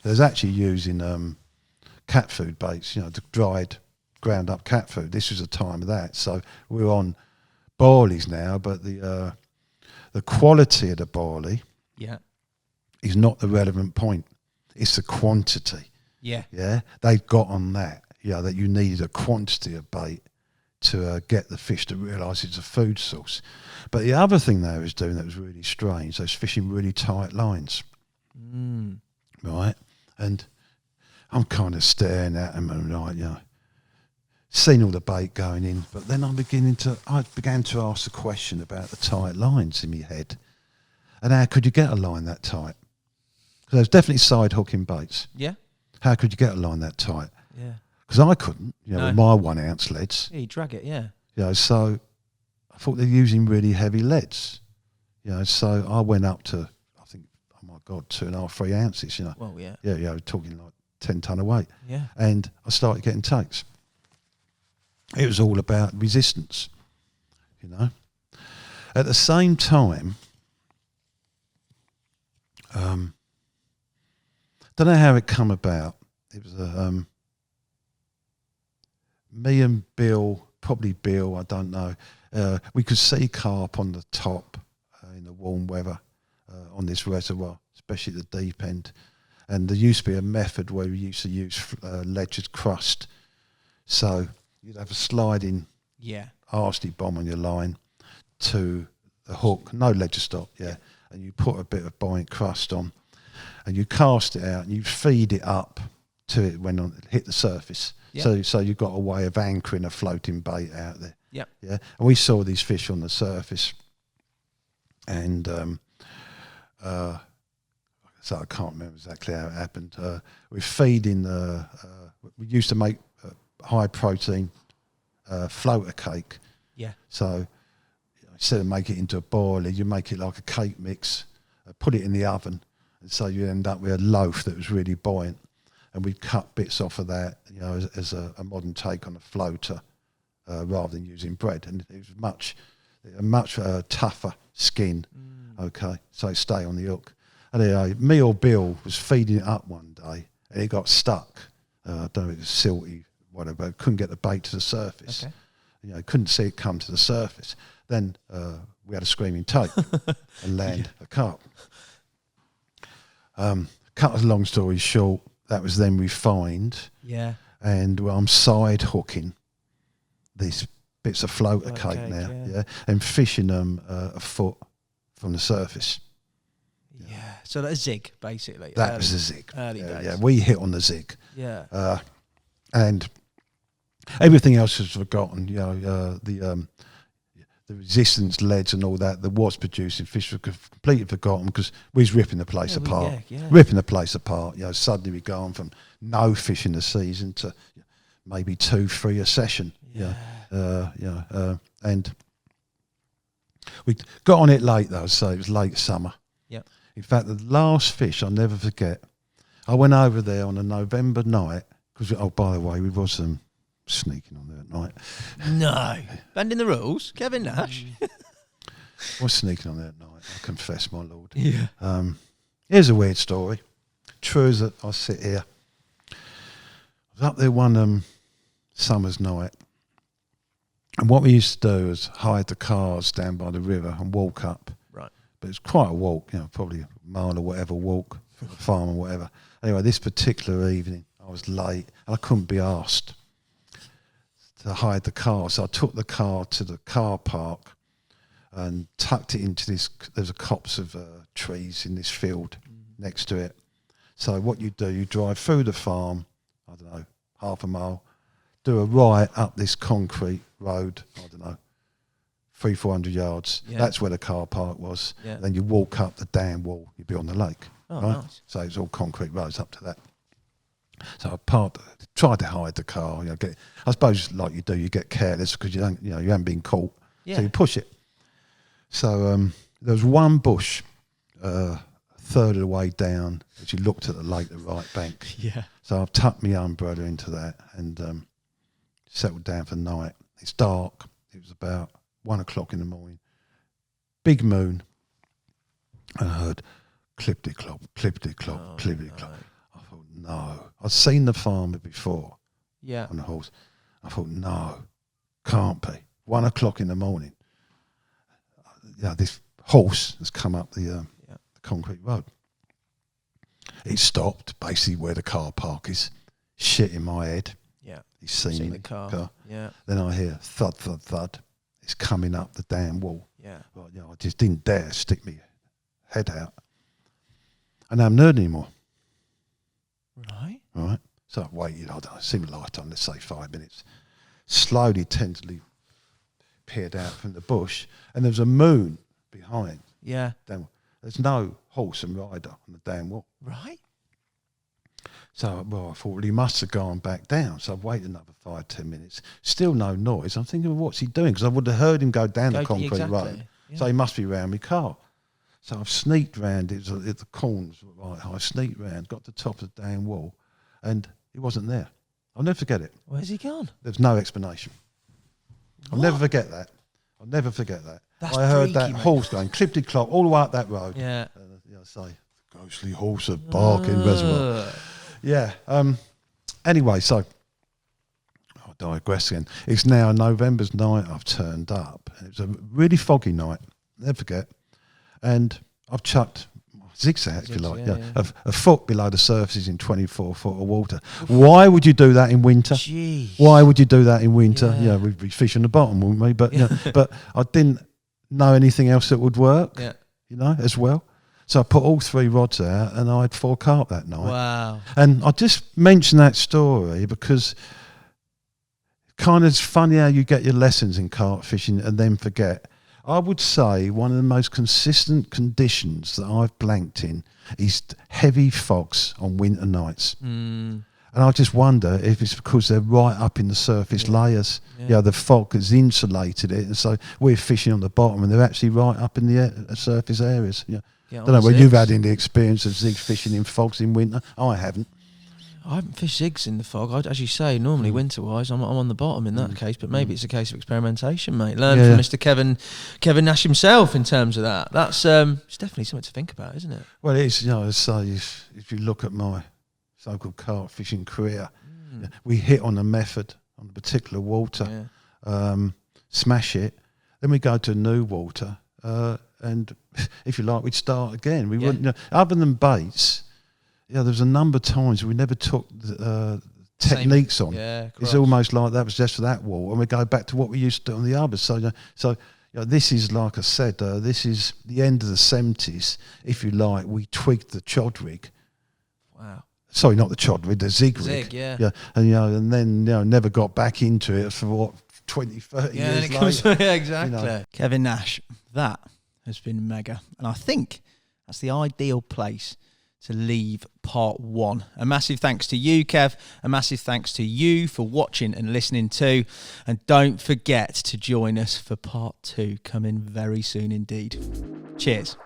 there's actually using cat food baits, the dried, ground up cat food. This was a time of that. So we're on boilies now, but the quality of the boilie is not the relevant point. It's the quantity. Yeah. Yeah, they got on that. That you needed a quantity of bait to get the fish to realise it's a food source. But the other thing they was doing that was really strange, they was fishing really tight lines. Right? And I'm kind of staring at them and seeing all the bait going in, but then I began to ask the question about the tight lines in my head. And how could you get a line that tight? Because there's definitely side hooking baits. Yeah. How could you get a line that tight? Yeah. Because I couldn't, No. with my 1 ounce leads. Yeah, you drag it, yeah. So I thought they're using really heavy leads. So I went up to, I think, oh my God, 2.5-3 ounces, Well, yeah. Yeah, we're talking like 10 ton of weight. Yeah. And I started getting takes. It was all about resistance, At the same time, don't know how it come about. It was me and Bill, probably Bill, I don't know. We could see carp on the top in the warm weather on this reservoir, especially at the deep end. And there used to be a method where we used to use ledger's crust. So you'd have a sliding arsney bomb on your line to the hook, no ledger stop, and you put a bit of buoyant crust on, and you cast it out and you feed it up to it when it hit the surface. Yep. So you've got a way of anchoring a floating bait out there. Yep. Yeah. And we saw these fish on the surface, and so I can't remember exactly how it happened. We're feeding we used to make high protein floater cake. Yeah. So instead of making it into a boilie, you make it like a cake mix, put it in the oven, and so you end up with a loaf that was really buoyant. And we'd cut bits off of that, as a modern take on a floater, rather than using bread. And it was a much tougher skin. Okay, so it stay on the hook. And anyway, me or Bill was feeding it up one day, and it got stuck. I don't know if it was silty, whatever. Couldn't get the bait to the surface. Okay. Couldn't see it come to the surface. Then we had a screaming take and land a carp. Cut a long story short, that was then refined. Yeah. And I'm side hooking these bits of floater cake now, and fishing them a foot from the surface. Yeah. So that's a zig, basically. That was a zig. Early days. Yeah, we hit on the zig. Yeah. And Everything else is forgotten. The resistance leads and all that was producing fish were completely forgotten because we was ripping the place apart. Ripping the place apart. Suddenly we go on from no fish in the season to maybe 2-3 a session. And we got on it late though, so it was late summer. Yeah. In fact, the last fish I'll never forget. I went over there on a November night because, by the way, we was sneaking on there at night. No, bending the rules, Kevin Nash. Was sneaking on there at night. I confess, my lord. Yeah. Here's a weird story. True as that I sit here. I was up there one summer's night, and what we used to do was hide the cars down by the river and walk up. Right. But it's quite a walk, probably a mile or whatever walk from the farm or whatever. Anyway, this particular evening, I was late and I couldn't be asked to hide the car. So I took the car to the car park and tucked it into this. There's a copse of trees in this field next to it. So what you do, you drive through the farm, I don't know, half a mile, do a right up this concrete road, I don't know, 300-400 yards. Yeah. That's where the car park was. Yeah. Then you walk up the dam wall, you'd be on the lake. Oh, right? nice. So it's all concrete roads up to that. So I tried to hide the car. I suppose like you do, you get careless because you haven't been caught. Yeah. So you push it. So there was one bush, a third of the way down, as you looked at the lake, the right bank. Yeah. So I've tucked my umbrella into that and settled down for the night. It's dark. It was about 1 o'clock in the morning. Big moon. And I heard clippity-clop, clippity-clop, clippity-clop. I thought, no. I'd seen the farmer before on the horse. I thought, no, can't be. 1 o'clock in the morning. This horse has come up the concrete road. It stopped basically where the car park is. Shit in my head. Yeah. He's seen the car. Yeah. Then I hear thud, thud, thud. It's coming up the damn wall. Yeah. Well, I just didn't dare stick my head out. And I haven't heard anymore. Right. So I waited, I don't know, it seemed a lifetime, let's say 5 minutes. Slowly, tentatively peered out from the bush, and there was a moon behind. Yeah. There's no horse and rider on the damn wall. Right. So, I thought, well, he must have gone back down. So I've waited another 5-10 minutes. Still no noise. I'm thinking, well, what's he doing? Because I would have heard him go down the concrete road. Yeah. So he must be round my car. So I've sneaked round. It was at the corners, right? I sneaked round, got to the top of the damn wall, and he wasn't there. I'll never forget it. Where's he gone? There's no explanation. I'll never forget that. I'll never forget that. That's I heard freaky, that mate. horse going clippity-clop all the way up that road. Yeah. I say, ghostly horse of barking reservoir. Yeah. Anyway, so I digress again. It's now November's night. I've turned up. And it was a really foggy night. Never forget. And I've chucked zigzag, if you like, a foot below the surface in 24 foot of water. Why would you do that in winter? Jeez. Why would you do that in winter? Yeah. We'd be fishing the bottom, wouldn't we? But but I didn't know anything else that would work. Yeah. As well. So I put all 3 rods out, and I had 4 carp that night. Wow. And I just mention that story because kind of it's funny how you get your lessons in carp fishing and then forget. I would say one of the most consistent conditions that I've blanked in is heavy fogs on winter nights. And I just wonder if it's because they're right up in the surface layers. Yeah. The fog has insulated it, and so we're fishing on the bottom, and they're actually right up in the surface areas. I don't know whether you've had any experience of zig fishing in fogs in winter. I haven't. I haven't fished zigs in the fog. As you say, normally winter-wise, I'm on the bottom in that case, but maybe it's a case of experimentation, mate. Learn from Mr. Kevin Nash himself in terms of that. That's it's definitely something to think about, isn't it? Well, it is. If you look at my so-called carp fishing career, we hit on a method on a particular water, smash it, then we go to new water, and if you like, we'd start again. We wouldn't, other than baits. There was a number of times we never took techniques on. Yeah, it's almost like that was just for that wall, and we go back to what we used to do on the others. So this is, like I said, this is the end of the 70s, if you like. We tweaked the chod rig. Wow. sorry, not the chod rig, the zig rig. Zig, yeah. Yeah, and then never got back into it for what 20, 30 Yeah, years and it comes, later. yeah, exactly. Kevin Nash, that has been mega, and I think that's the ideal place to leave part 1. A massive thanks to you, Kev. A massive thanks to you for watching and listening too. And don't forget to join us for part 2 coming very soon indeed. Cheers.